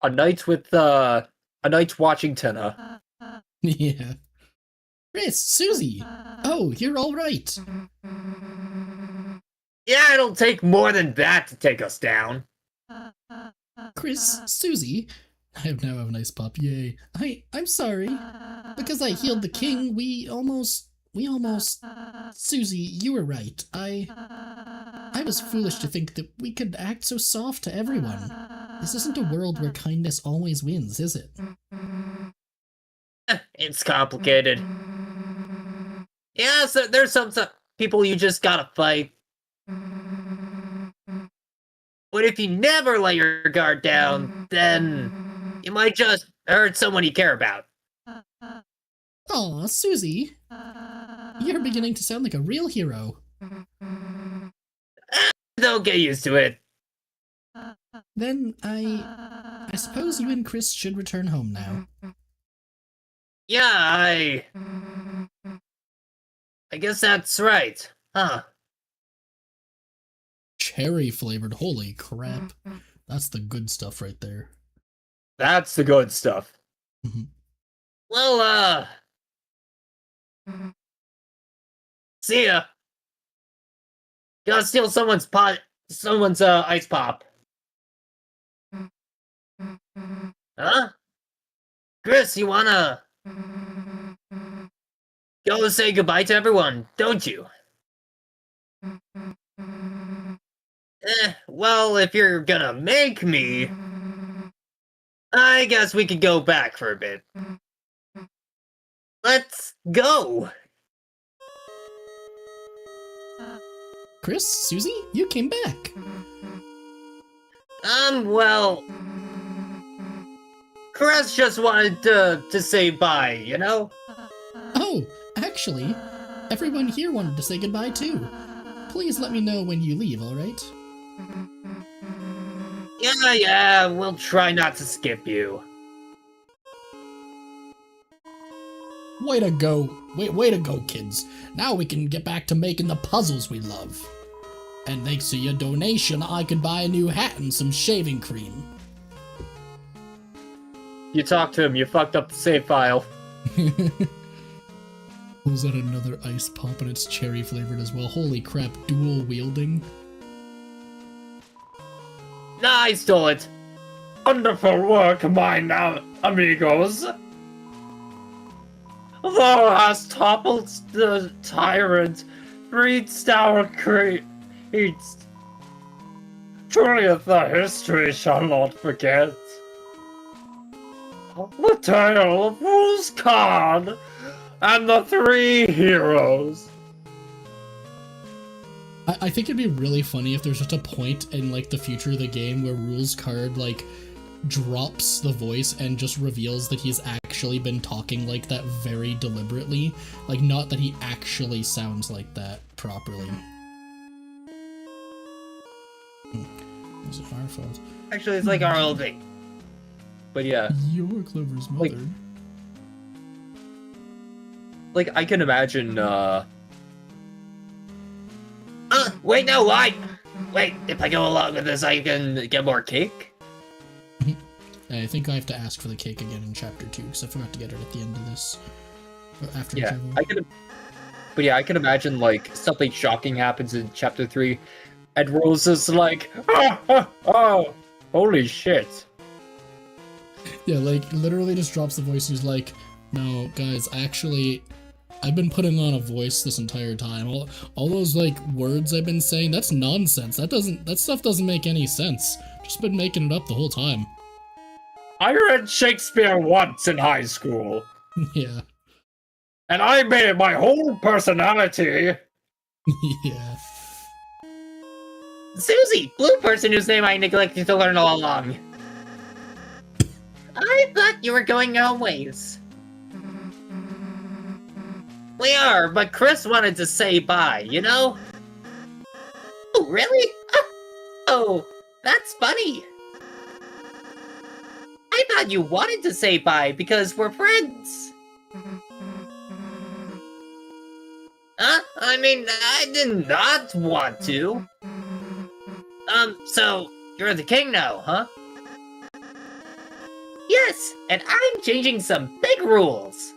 A night with a night watching Tenna. Yeah. Chris, Susie! Oh, you're alright. Yeah, it'll take more than that to take us down. Chris, Susie. I now have a nice pup, yay. I'm sorry. Because I healed the king, we almost... Susie, you were right. I was foolish to think that we could act so soft to everyone. This isn't a world where kindness always wins, is it? It's complicated. Yeah, so there's some people you just gotta fight. But if you never let your guard down, then you might just hurt someone you care about. Aw, Susie. You're beginning to sound like a real hero. Don't get used to it. Then I suppose you and Chris should return home now. Yeah, I guess that's right. Huh. Cherry flavored, holy crap. That's the good stuff right there. That's the good stuff. Well, see ya. Gotta steal someone's ice pop. Huh? Chris, you wanna go say goodbye to everyone, don't you? Well, if you're gonna make me, I guess we could go back for a bit. Let's go! Chris, Susie, you came back. Well, Chris just wanted to say bye, you know? Oh, actually, everyone here wanted to say goodbye too. Please let me know when you leave, alright? Yeah, we'll try not to skip you. Way to go. Way to go, kids. Now we can get back to making the puzzles we love. And thanks to your donation, I could buy a new hat and some shaving cream. You talked to him, you fucked up the save file. Was that another ice pop and it's cherry flavored as well? Holy crap, dual wielding. Nah, I stole it. Wonderful work, amigos. Thou hast toppled the tyrant, reached our creeds. Truly the history shall not forget. The tale of Rules Khan and the three heroes. I think it'd be really funny if there's just a point in like the future of the game where Rules Card like drops the voice and just reveals that he's actually been talking like that very deliberately. Like, not that he actually sounds like that properly. Is it our fault? Actually, it's like our old thing. But yeah, You're Clover's mother. like I can imagine, Wait, no, wait, if I go along with this, I can get more cake? I think I have to ask for the cake again in chapter 2 because I forgot to get it at the end of this. Or after yeah, whichever. I can imagine like something shocking happens in chapter 3, and Rose is like, oh, holy shit. Yeah, like, literally just drops the voice and he's like, no, guys, I've been putting on a voice this entire time. All those, like, words I've been saying, that's nonsense. That stuff doesn't make any sense. Just been making it up the whole time. I read Shakespeare once in high school, Yeah. and I made it my whole personality. Yeah. Susie, blue person whose name I neglected to learn all along. I thought you were going your own ways. We are, but Chris wanted to say bye, you know? Oh, really? Oh, that's funny. I thought you wanted to say bye because we're friends. Huh? I mean, I did not want to. So you're the king now, huh? Yes, and I'm changing some big rules.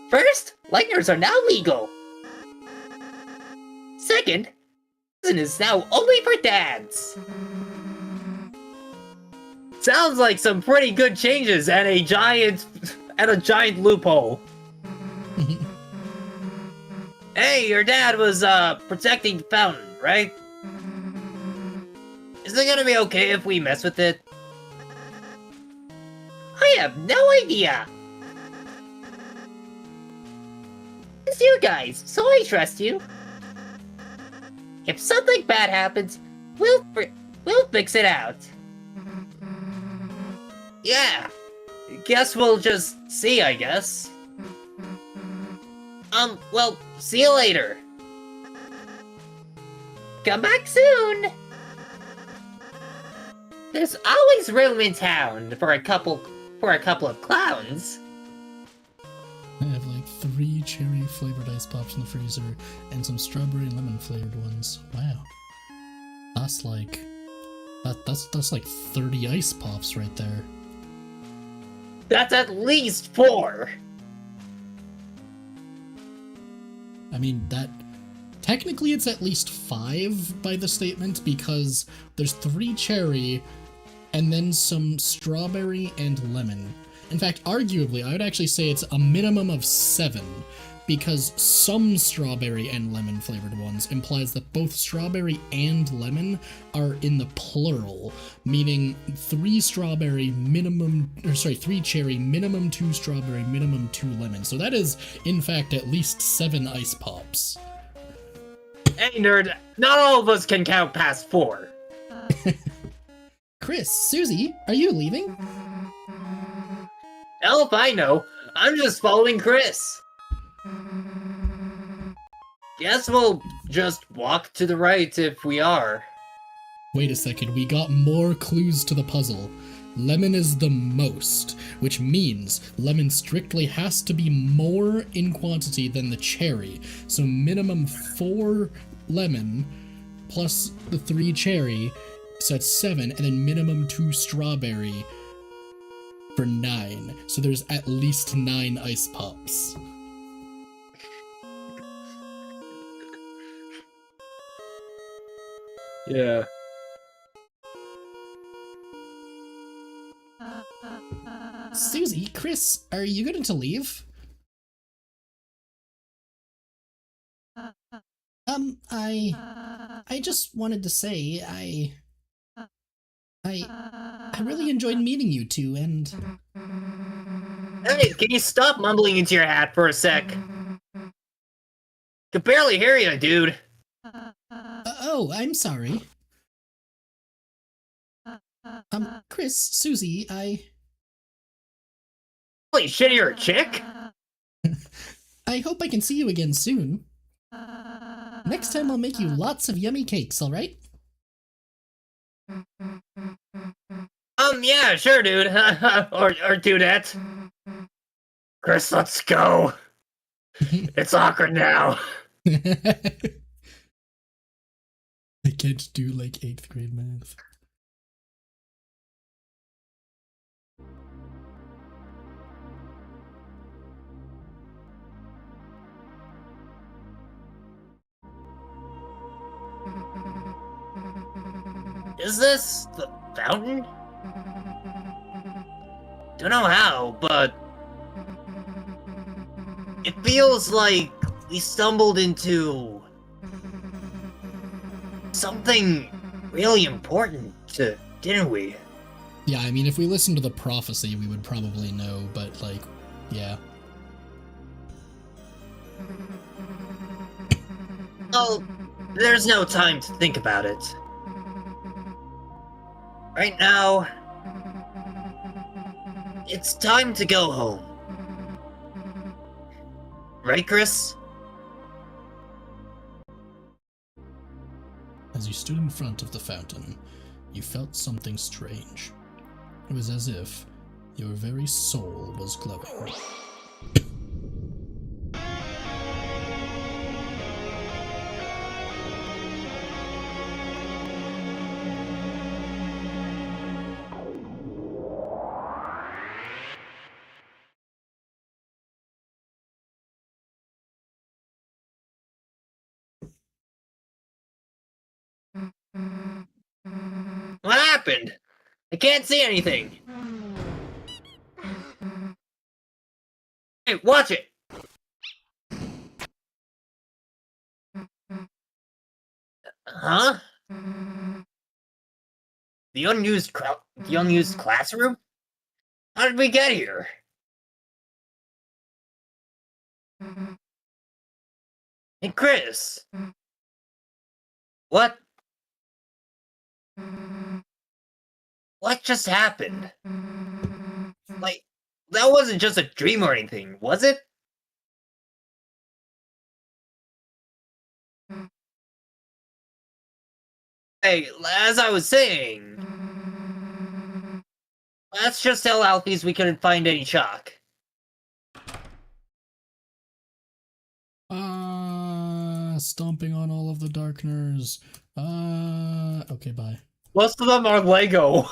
First, lightners are now legal. Second, prison is now only for dads. Sounds like some pretty good changes and a giant loophole. Hey, your dad was protecting the fountain, right? Is it gonna be okay if we mess with it? I have no idea. It's you guys, so I trust you. If something bad happens, we'll fix it out. Yeah. Guess we'll just see, I guess. Well, see you later. Come back soon. There's always room in town for a couple of clowns. I have like 3 cherry flavored ice pops in the freezer and some strawberry and lemon flavored ones. Wow. That's like that's like 30 ice pops right there. That's at least 4. I mean, that technically it's at least 5 by the statement because there's 3 cherry and then some strawberry and lemon. In fact, arguably, I would actually say it's a minimum of 7 because some strawberry and lemon flavored ones implies that both strawberry and lemon are in the plural, meaning 3 cherry, minimum 2 strawberry, minimum 2 lemon. So that is, in fact, at least 7 ice pops. Hey, nerd, not all of us can count past 4. Chris, Susie, are you leaving? Hell if I know. I'm just following Chris. Guess we'll just walk to the right if we are. Wait a second, we got more clues to the puzzle. Lemon is the most, which means lemon strictly has to be more in quantity than the cherry. So minimum 4 lemon plus the 3 cherry, so that's 7, and then minimum 2 strawberry for 9. So there's at least 9 ice pops. Yeah. Susie, Chris, are you going to leave? I just wanted to say, I really enjoyed meeting you two, and... Hey, can you stop mumbling into your hat for a sec? Could barely hear you, dude. Oh, I'm sorry. Chris, Susie, Holy shit, you're a chick? I hope I can see you again soon. Next time I'll make you lots of yummy cakes, alright? Yeah, sure, dude. or dudette. Chris, let's go. It's awkward now. I can't do like 8th grade math. Is this the fountain? Don't know how, but it feels like we stumbled into something really important, didn't we? Yeah, I mean, if we listened to the prophecy, we would probably know, but, like, yeah. Oh, there's no time to think about it. Right now, it's time to go home. Right, Chris? As you stood in front of the fountain, you felt something strange. It was as if your very soul was glowing. What happened? I can't see anything. Hey, watch it! Huh? The unused classroom? How did we get here? Hey, Chris! What? What just happened? Like, that wasn't just a dream or anything, was it? Hey, as I was saying, let's just tell Alphys we couldn't find any chalk. Stomping on all of the darkners. Okay, bye. Most of them are Lego.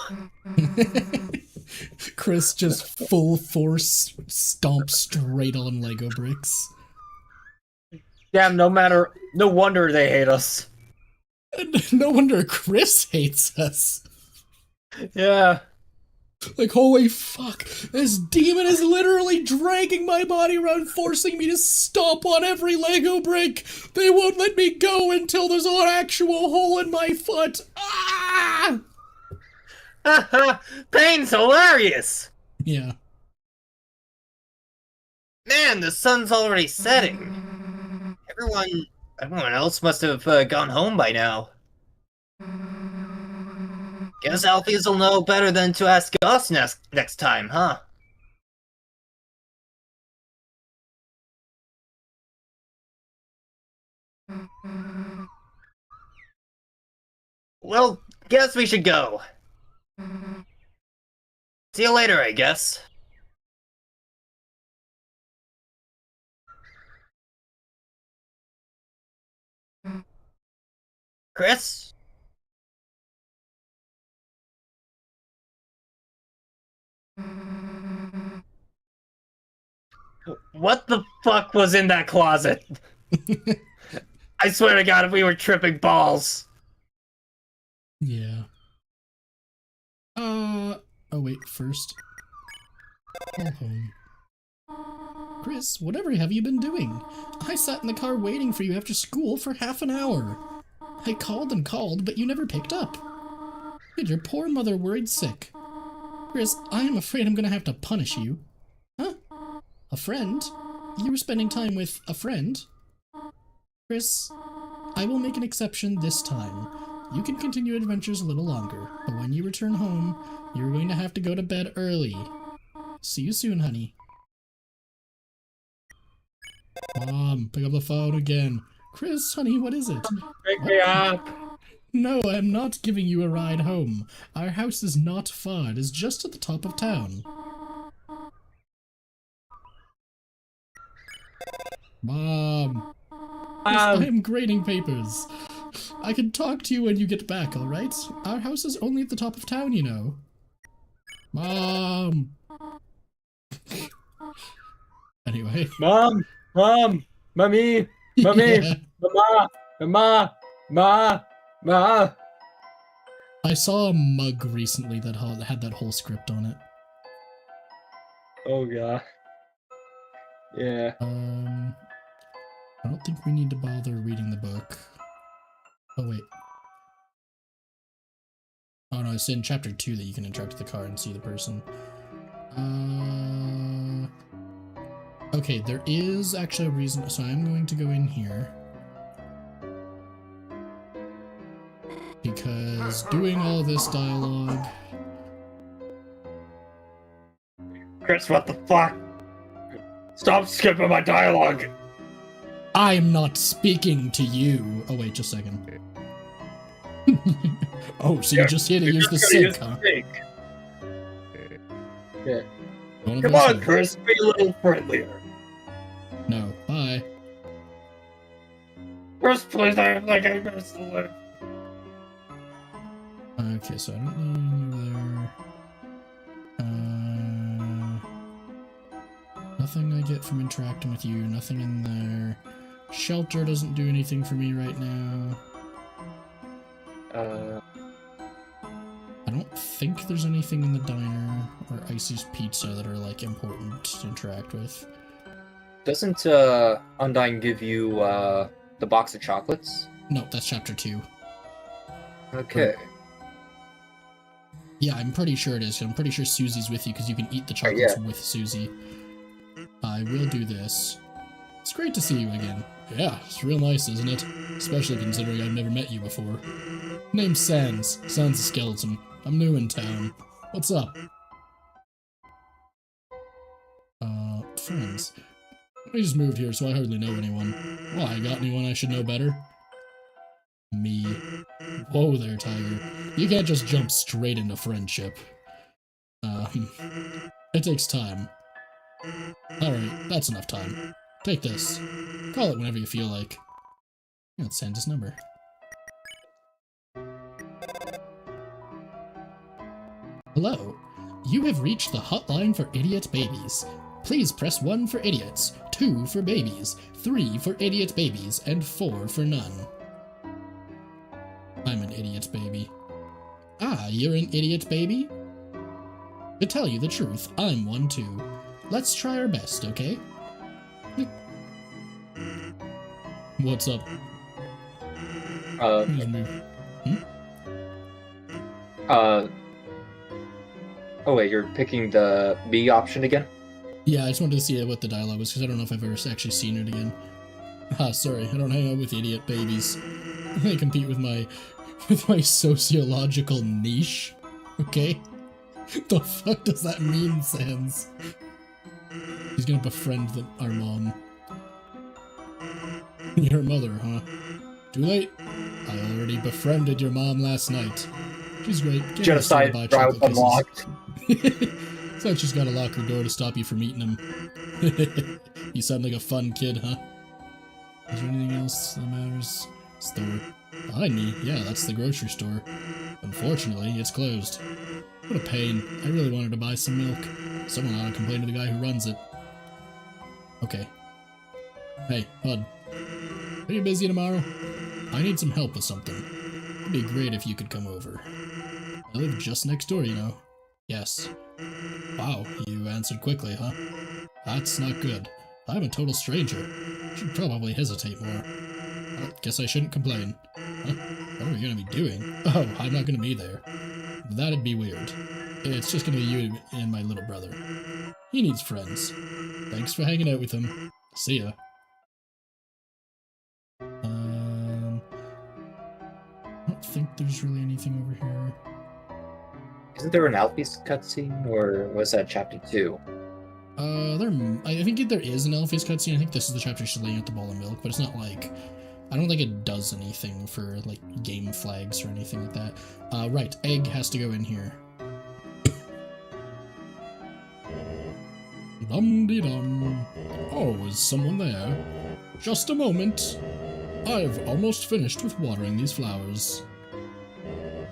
Chris just full force stomp straight on Lego bricks. Damn, no wonder they hate us. No wonder Chris hates us. Yeah. Like, holy fuck, this demon is literally dragging my body around, forcing me to stomp on every Lego brick. They won't let me go until there's an actual hole in my foot. Ah! Pain's hilarious! Yeah. Man, the sun's already setting. Everyone else must have gone home by now. Guess Alphys will know better than to ask us next time, huh? Well, guess we should go. See you later, I guess. Chris? What the fuck was in that closet? I swear to God, if we were tripping balls. Yeah. Oh wait, first. Call home. Chris, whatever have you been doing? I sat in the car waiting for you after school for half an hour. I called and called, but you never picked up. Did your poor mother worried sick? Chris, I am afraid I'm gonna have to punish you. Huh? A friend? You were spending time with a friend? Chris, I will make an exception this time. You can continue adventures a little longer, but when you return home, you're going to have to go to bed early. See you soon, honey. Mom, pick up the phone again. Chris, honey, what is it? Pick me up. No, I'm not giving you a ride home. Our house is not far. It is just at the top of town. Mom. Chris, I am grading papers. I can talk to you when you get back, alright? Our house is only at the top of town, you know. Mom! Anyway. Mom! Mommy! Mommy! Yeah. Ma! I saw a mug recently that had that whole script on it. Oh, God. Yeah. I don't think we need to bother reading the book. Oh, wait. Oh, no, it's in chapter 2 that you can interact with the car and see the person. Okay, there is actually a reason, so I'm going to go in here. Because doing all this dialogue... Chris, what the fuck? Stop skipping my dialogue! I'm not speaking to you! Oh wait, just a second. Oh, so you're just here to use the sink, huh? Yeah. One of Come us on, is. Chris, be a little friendlier. No, bye. Chris, please, I have like 8 minutes to live. Okay, so I don't need you there. Nothing I get from interacting with you, nothing in there. Shelter doesn't do anything for me right now. don't think there's anything in the diner or Icy's Pizza that are, like, important to interact with. Doesn't Undyne give you the box of chocolates? No, that's chapter 2. Okay. Yeah, I'm pretty sure it is. I'm pretty sure Susie's with you because you can eat the Oh, chocolates yeah. with Susie. I will do this. It's great to see you again. Yeah, it's real nice, isn't it? Especially considering I've never met you before. Name's Sans. Sans the Skeleton. I'm new in town. What's up? Friends. I just moved here, so I hardly know anyone. Why, got anyone I should know better? Me. Whoa there, Tiger. You can't just jump straight into friendship. It takes time. Alright, that's enough time. Take this. Call it whenever you feel like. Let's send his number. Hello. You have reached the hotline for idiot babies. Please press 1 for idiots, 2 for babies, 3 for idiot babies, and 4 for none. I'm an idiot baby. Ah, you're an idiot baby? To tell you the truth, I'm one too. Let's try our best, okay? What's up? Just move. Oh wait, you're picking the B option again? Yeah, I just wanted to see what the dialogue was, because I don't know if I've ever actually seen it again. Ah, sorry, I don't hang out with idiot babies. They compete with my sociological niche. Okay? The fuck does that mean, Sans? He's gonna befriend our mom. Your mother, huh? Too late. I already befriended your mom last night. She's great. Give her a soda, buy Genocide route chocolate kisses. unlocked. It's like she's gotta lock her door to stop you from eating them. You sound like a fun kid, huh? Is there anything else that matters? Store. Behind me? Yeah, that's the grocery store. Unfortunately, it's closed. What a pain. I really wanted to buy some milk. Someone ought to complain to the guy who runs it. Okay. Hey, bud. Are you busy tomorrow? I need some help with something. It'd be great if you could come over. I live just next door, you know. Yes. Wow, you answered quickly, huh? That's not good. I'm a total stranger. Should probably hesitate more. Well, guess I shouldn't complain. Huh? What are we gonna be doing? Oh, I'm not gonna be there. That'd be weird. It's just gonna be you and my little brother. He needs friends. Thanks for hanging out with him. See ya. I don't think there's really anything over here. Isn't there an Alphys cutscene, or was that chapter 2? I think there is an Alphys cutscene. I think this is the chapter she's laying out the bowl of milk, but it's not like, I don't think it does anything for like game flags or anything like that. Right, egg has to go in here. Dum-de-dum. Oh, is someone there? Just a moment. I've almost finished with watering these flowers.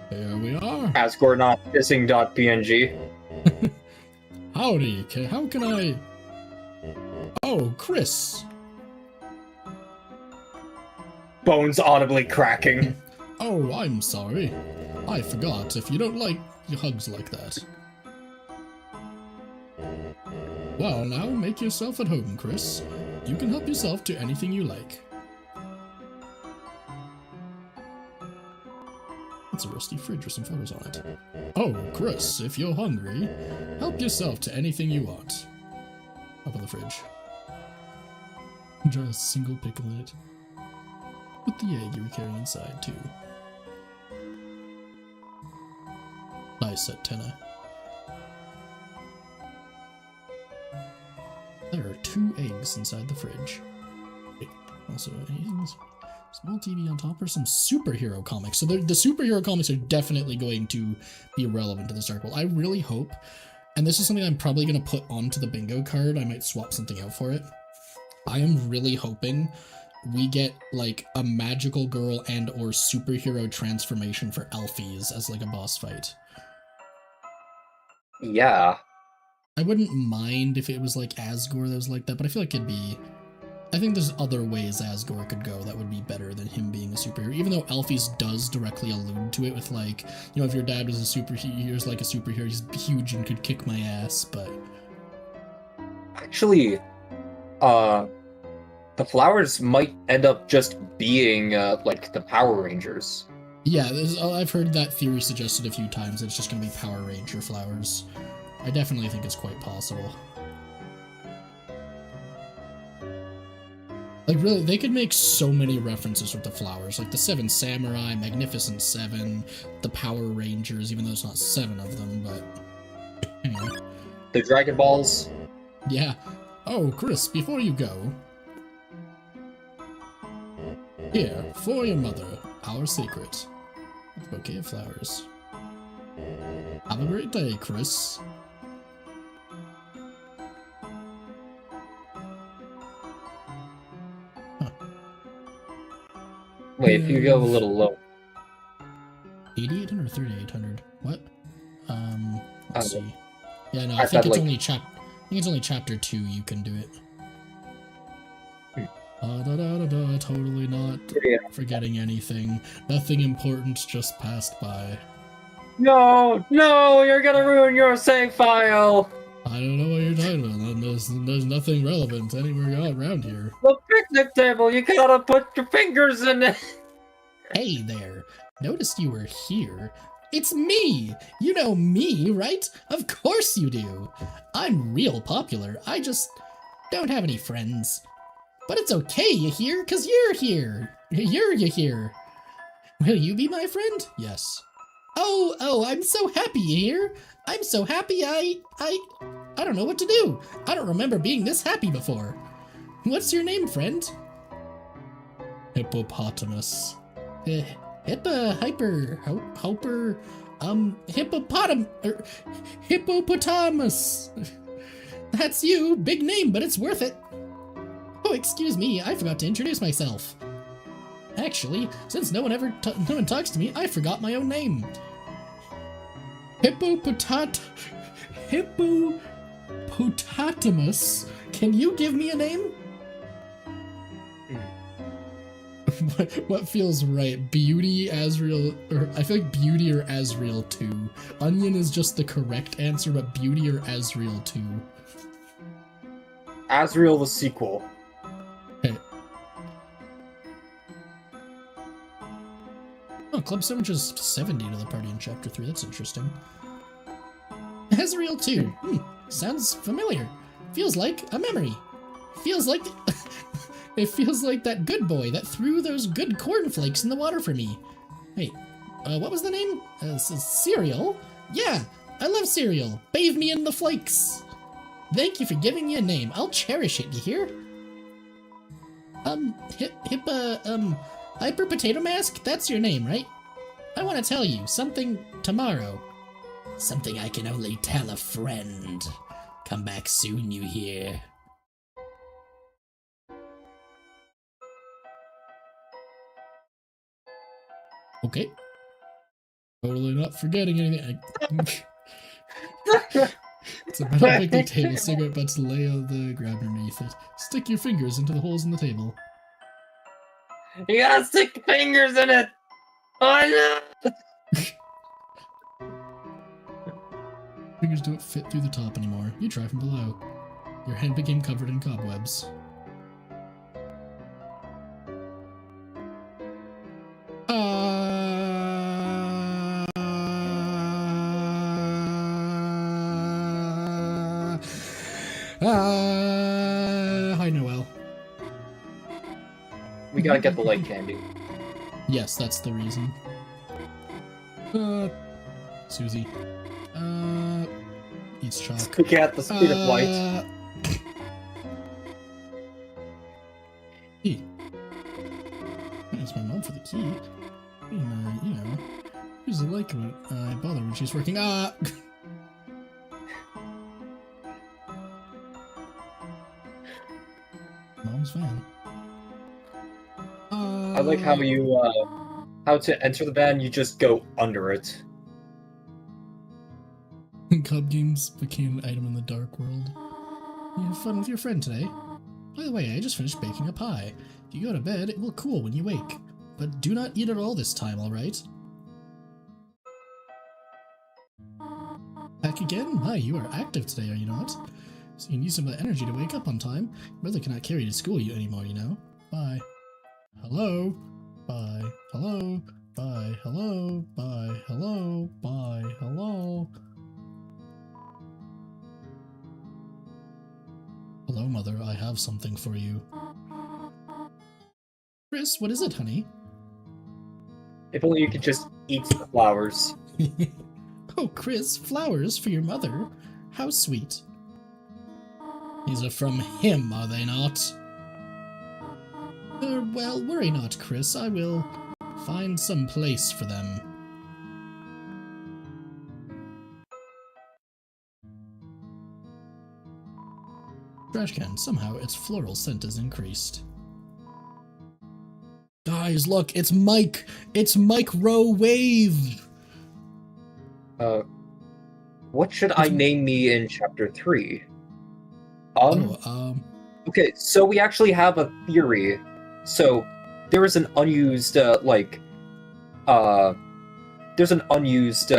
Here we are. Asgore not pissing.png. Howdy, how can I... Oh, Chris. Bones audibly cracking. Oh, I'm sorry. I forgot, if you don't like hugs like that. Well, now make yourself at home, Chris. You can help yourself to anything you like. It's a rusty fridge with some photos on it. Oh, Chris, if you're hungry, help yourself to anything you want. Open the fridge. Enjoy a single pickle in it. Put the egg you were carrying inside, too. Nice antenna. There are 2 eggs inside the fridge. Also, small TV on top, or some superhero comics. So the superhero comics are definitely going to be relevant to this article. I really hope, and this is something I'm probably going to put onto the bingo card. I might swap something out for it. I am really hoping we get like a magical girl and or superhero transformation for Alphys as like a boss fight. Yeah. I wouldn't mind if it was like Asgore that was like that, but I feel like it'd be... I think there's other ways Asgore could go that would be better than him being a superhero. superhero, even though Alfie's does directly allude to it with, like, you know, if your dad was a superhero, he's like a superhero, he's huge and could kick my ass, but... Actually, the flowers might end up just being, like, the Power Rangers. Yeah, I've heard that theory suggested a few times, it's just gonna be Power Ranger flowers. I definitely think it's quite possible. Like, really, they could make so many references with the flowers, like the Seven Samurai, Magnificent Seven, the Power Rangers, even though it's not 7 of them, but anyway. The Dragon Balls. Yeah. Oh, Chris, before you go, here, for your mother, our secret. A bouquet of flowers. Have a great day, Chris. Wait, if you go a little low. 8,800 or 3,800? What? Let's see. Yeah, no, I I think thought, it's like- only chapter 2 you can do it. Totally not Yeah. forgetting anything. Nothing important just passed by. No, you're gonna ruin your save file. I don't know what you're talking about. There's nothing relevant anywhere around here. The picnic table, you gotta put your fingers in it. Hey there. Noticed you were here. It's me! You know me, right? Of course you do. I'm real popular. I just don't have any friends. But it's okay, you hear? 'Cause you're here. You here. Will you be my friend? Yes. Oh, I'm so happy you're here. I'm so happy I don't know what to do. I don't remember being this happy before. What's your name, friend? Hippopotamus. Hippopotamus. That's you. Big name, but it's worth it. Oh, excuse me. I forgot to introduce myself. Actually, since no one talks to me, I forgot my own name. Hippopotamus. Can you give me a name? What feels right? Beauty, Azrael, or I feel like Beauty or Azrael 2. Onion is just the correct answer, but Beauty or Azrael 2. Azrael the sequel. Okay. Oh, Club Sandwich is 70 to the party in Chapter 3. That's interesting. Azrael 2. Sounds familiar. Feels like a memory. Feels like... It feels like that good boy that threw those good cornflakes in the water for me. Wait, what was the name? Cereal? Yeah, I love cereal. Bathe me in the flakes. Thank you for giving me a name. I'll cherish it, you hear? Hyper Potato Mask? That's your name, right? I want to tell you something tomorrow. Something I can only tell a friend. Come back soon, you hear? Okay. Totally not forgetting anything. It's a metal picnic table. Cigarette butts lay on the ground underneath it. Stick your fingers into the holes in the table. You gotta stick your fingers in it. Oh no! Fingers don't fit through the top anymore. You try from below. Your hand became covered in cobwebs. Hi, Noel. We gotta get the light candy. Yes, that's the reason. Susie. Eats chalk. We get the speed of light. Key. It's my mom for the key. And, you know, who's it like when I bother when she's working? Mom's fan. I like how you, how to enter the van, you just go under it. Cub games became an item in the dark world. You have fun with your friend today. By the way, I just finished baking a pie. If you go to bed, it will cool when you wake. but do not eat it all this time, alright? Back again? Hi, you are active today, are you not? So you need some of the energy to wake up on time. Your mother cannot carry you to school anymore, you know? Bye. Hello? Bye. Hello? Bye. Hello? Bye. Hello? Bye. Hello? Hello, Mother. I have something for you. Chris, what is it, honey? If only you could just eat the flowers. Oh, Chris, flowers for your mother. How sweet. These are from him, are they not? Well, worry not, Chris. I will find some place for them. Trash can. Somehow its floral scent is increased. Guys, look, it's Mike! It's Microwave! What should I name me in chapter 3? Okay, so we actually have a theory. So, there is an unused, there's an unused,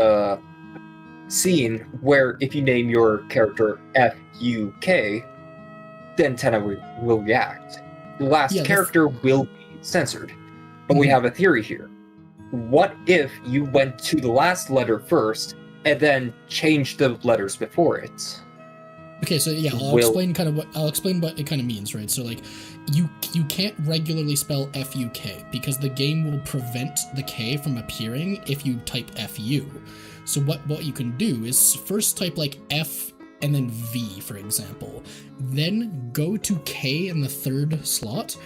scene where if you name your character F-U-K, then Tenna will react. The last character will be censored. But we have a theory here. What if you went to the last letter first, and then changed the letters before it? Okay, so yeah, I'll explain what it kind of means, right? So like, you can't regularly spell F-U-K because the game will prevent the K from appearing if you type F-U. So what you can do is first type like F and then V, for example. Then go to K in the third slot,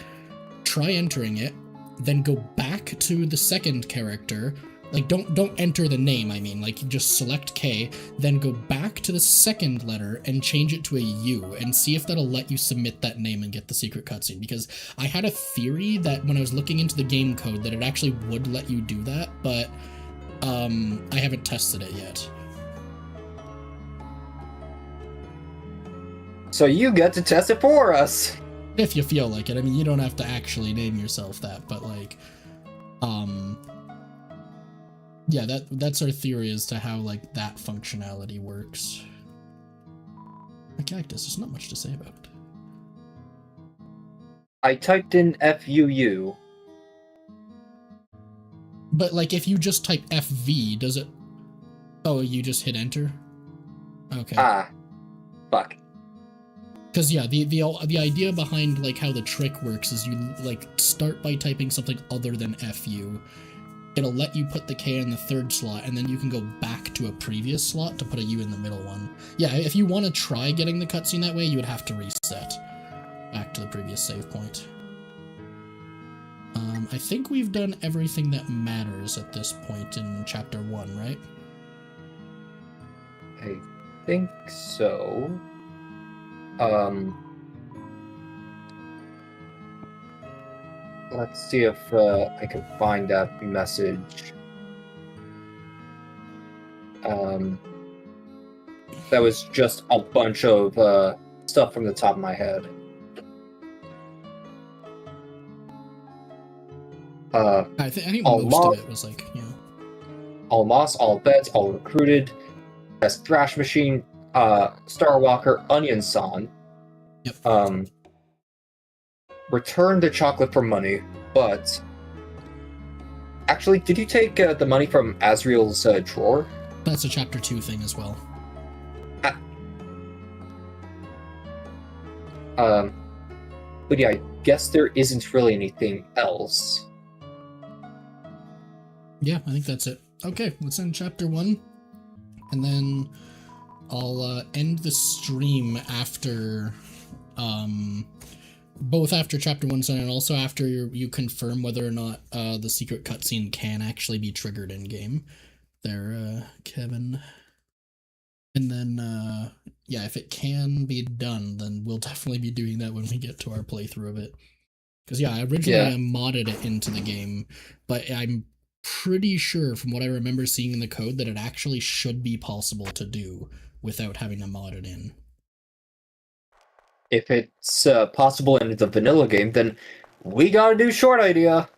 try entering it, then go back to the second character. Like, don't enter the name, I mean. Like, you just select K, then go back to the second letter and change it to a U, and see if that'll let you submit that name and get the secret cutscene. Because I had a theory that when I was looking into the game code that it actually would let you do that, but I haven't tested it yet. So you get to test it for us! If you feel like it. I mean, you don't have to actually name yourself that, but like, yeah, that's our theory as to how, like, that functionality works. A cactus, there's not much to say about it. I typed in F-U-U. But, like, if you just type FV, does it... Oh, you just hit enter? Okay. Ah. Fuck. Because, yeah, the idea behind, like, how the trick works is you, like, start by typing something other than FU. It'll let you put the K in the third slot, and then you can go back to a previous slot to put a U in the middle one. Yeah, if you want to try getting the cutscene that way, you would have to reset back to the previous save point. I think we've done everything that matters at this point in Chapter 1, right? I think so. Let's see if I can find that message. That was just a bunch of stuff from the top of my head. I think most of it was like, you know... All moss, all beds, all recruited. Best Thrash Machine, Starwalker, Onion San. Yep. Return the chocolate for money, but... Actually, did you take the money from Asriel's drawer? That's a Chapter 2 thing as well. But yeah, I guess there isn't really anything else. Yeah, I think that's it. Okay, let's end Chapter 1. And then I'll end the stream after... both after Chapter 1's done and also after you confirm whether or not the secret cutscene can actually be triggered in-game. There, Kevin. And then, yeah, if it can be done, then we'll definitely be doing that when we get to our playthrough of it. Because, yeah, originally I modded it into the game, but I'm pretty sure from what I remember seeing in the code that it actually should be possible to do without having to mod it in. If it's possible in the vanilla game, then we gotta do Short Idea.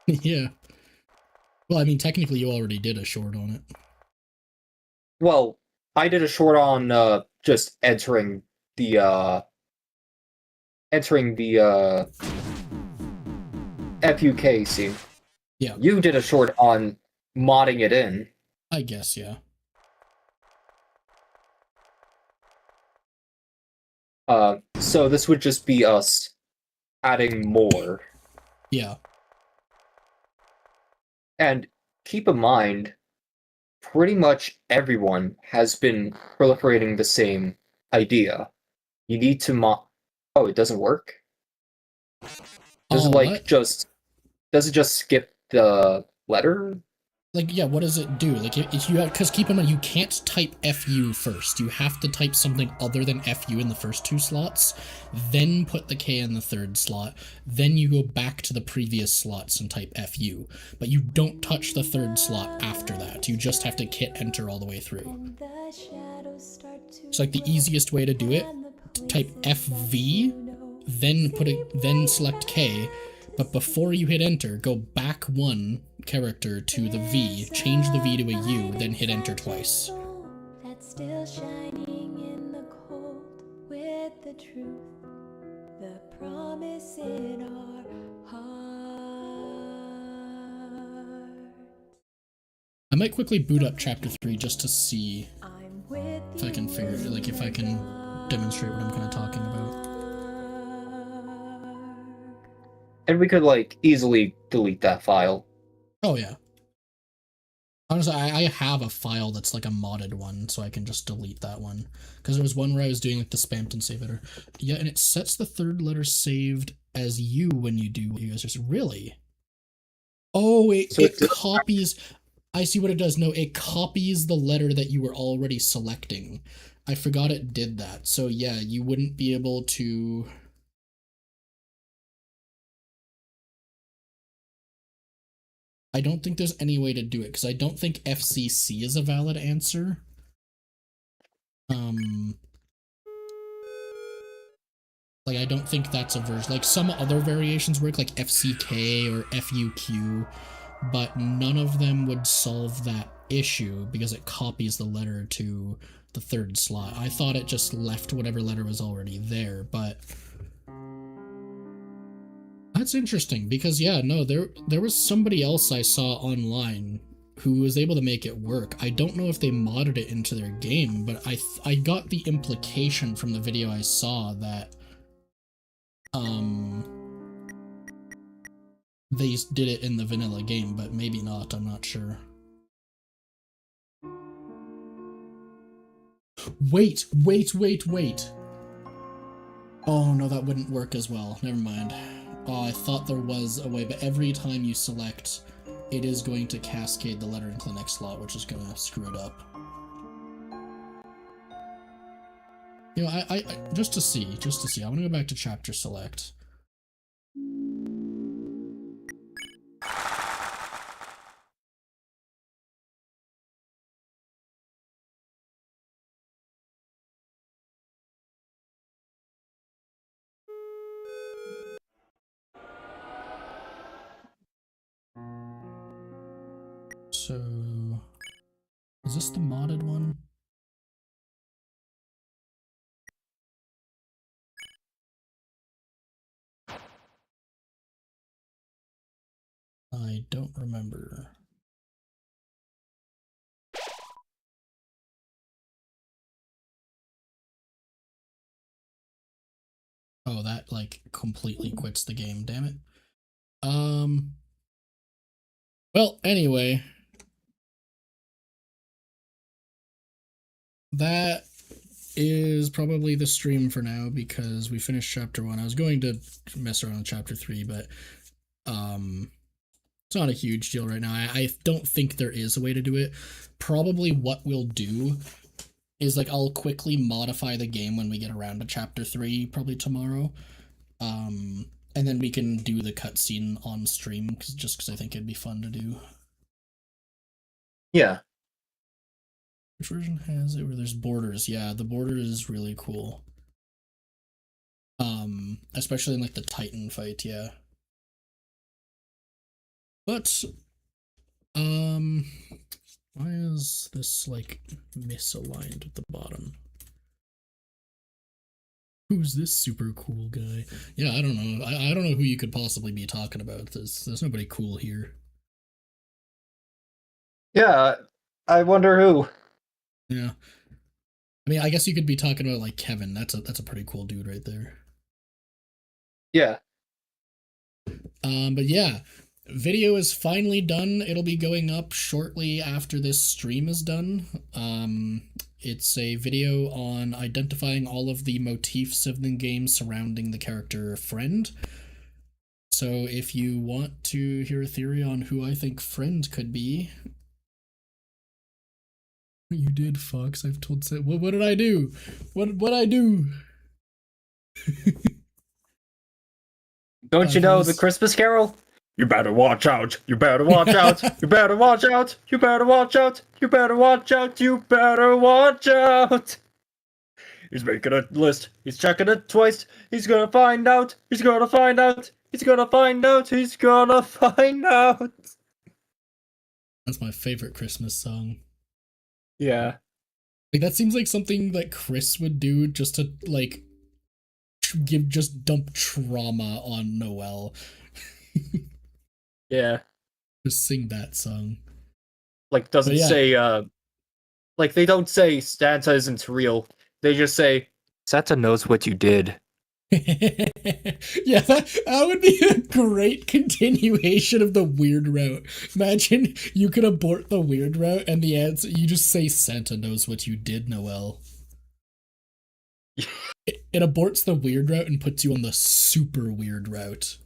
Yeah. Well, I mean, technically, you already did a short on it. Well, I did a short on just entering the FUK scene. Yeah, You did a short on modding it in. I guess, yeah. So this would just be us adding more. Yeah. And keep in mind, pretty much everyone has been proliferating the same idea. You need to Oh, it doesn't work? Does it Oh, like what? does it just skip the letter? Like, yeah, what does it do? Like, if you have, because keep in mind, you can't type FU first. You have to type something other than FU in the first two slots, then put the K in the third slot, then you go back to the previous slots and type FU. But you don't touch the third slot after that. You just have to hit enter all the way through. So, like, the easiest way to do it, type FV, then select K, but before you hit enter, go back one character to the V, change the V to a U, then hit enter twice. That's still shining in the cold with the truth, the promise in our heart. I might quickly boot up chapter 3 just to see I'm with if I can figure, like, if I can demonstrate what I'm kind of talking about. And we could like easily delete that file. Oh yeah. Honestly, I have a file that's like a modded one, so I can just delete that one. Because there was one where I was doing like the Spamton save editor. Yeah, and it sets the third letter saved as U when you do what you guys just really. Oh, it copies. I see what it does. No, it copies the letter that you were already selecting. I forgot it did that. So yeah, you wouldn't be able to. I don't think there's any way to do it because I don't think FCC is a valid answer. Like, I don't think that's a version. Like, some other variations work, like FCK or FUQ, but none of them would solve that issue because it copies the letter to the third slot. I thought it just left whatever letter was already there, but that's interesting because, yeah, no, there was somebody else I saw online who was able to make it work. I don't know if they modded it into their game, but I got the implication from the video I saw that they did it in the vanilla game, but maybe not, I'm not sure. Wait. Oh no, that wouldn't work as well. Never mind. Oh, I thought there was a way, but every time you select, it is going to cascade the letter into the next slot, which is gonna screw it up. You know, I just to see, I want to go back to chapter select. So, is this the modded one? I don't remember. Oh, that, like, completely quits the game, damn it. Well, anyway. That is probably the stream for now because we finished chapter 1. I was going to mess around with chapter 3, but it's not a huge deal right now. I don't think there is a way to do it. Probably what we'll do is, like, I'll quickly modify the game when we get around to chapter 3, probably tomorrow. And then we can do the cutscene on stream, just because I think it'd be fun to do. Yeah. Which version has it where there's borders? Yeah, the border is really cool. Especially in, like, the Titan fight, yeah. But why is this like misaligned at the bottom? Who's this super cool guy? Yeah, I don't know. I don't know who you could possibly be talking about. There's nobody cool here. Yeah, I wonder who. Yeah. I mean, I guess you could be talking about like Kevin. That's a pretty cool dude right there. Yeah. But yeah, video is finally done. It'll be going up shortly after this stream is done. It's a video on identifying all of the motifs of the game surrounding the character Friend. So if you want to hear a theory on who I think Friend could be, you did, Fox. I've told. What did I do? What I do? Don't you know the Christmas Carol? You better watch out. You better watch out. You better watch out. You better watch out. You better watch out. You better watch out. He's making a list. He's checking it twice. He's gonna find out. He's gonna find out. He's gonna find out. He's gonna find out. That's my favorite Christmas song. Yeah. Like that seems like something that Chris would do just to like dump trauma on Noel. Yeah. Just sing that song. Like doesn't But yeah. say like they don't say Santa isn't real. They just say Santa knows what you did. Yeah, that would be a great continuation of the weird route. Imagine you could abort the weird route and the answer you just say Santa knows what you did, Noel. It aborts the weird route and puts you on the super weird route.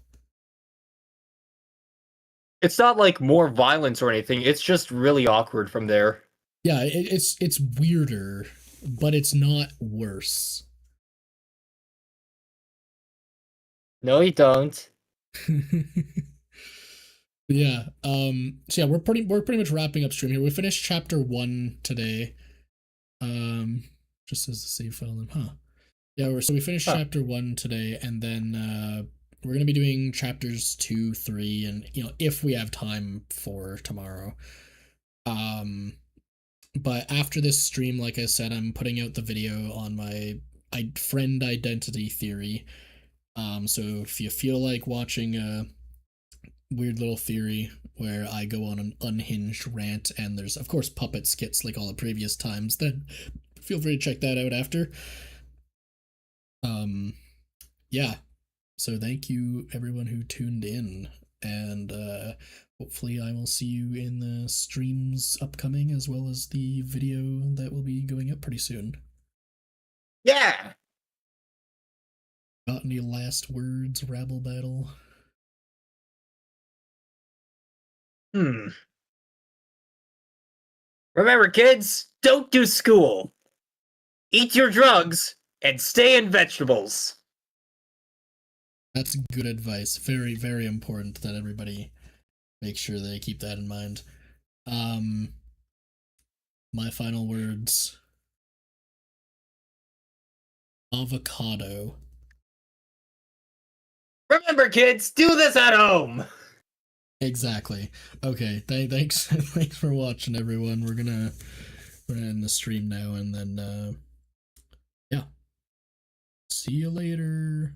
It's not like more violence or anything. It's just really awkward from there. Yeah, it's weirder, but it's not worse. No, you don't. Yeah. So yeah, we're pretty much wrapping up stream here. We finished chapter 1 today. Just as the save file name, huh? Yeah, we finished chapter 1 today, and then we're gonna be doing chapters 2, 3, and if we have time for tomorrow. But after this stream, like I said, I'm putting out the video on my friend identity theory. So if you feel like watching a weird little theory where I go on an unhinged rant and there's of course puppet skits like all the previous times, then feel free to check that out after. Yeah. So thank you everyone who tuned in, and hopefully I will see you in the streams upcoming as well as the video that will be going up pretty soon. Yeah! Got any last words, Rabble Battle? Remember, kids, don't do school. Eat your drugs and stay in vegetables. That's good advice. Very, very important that everybody make sure they keep that in mind. My final words. Avocado. Remember, kids, do this at home. Exactly. Okay. Thanks. Thanks for watching, everyone. We're gonna end the stream now, and then yeah. See you later.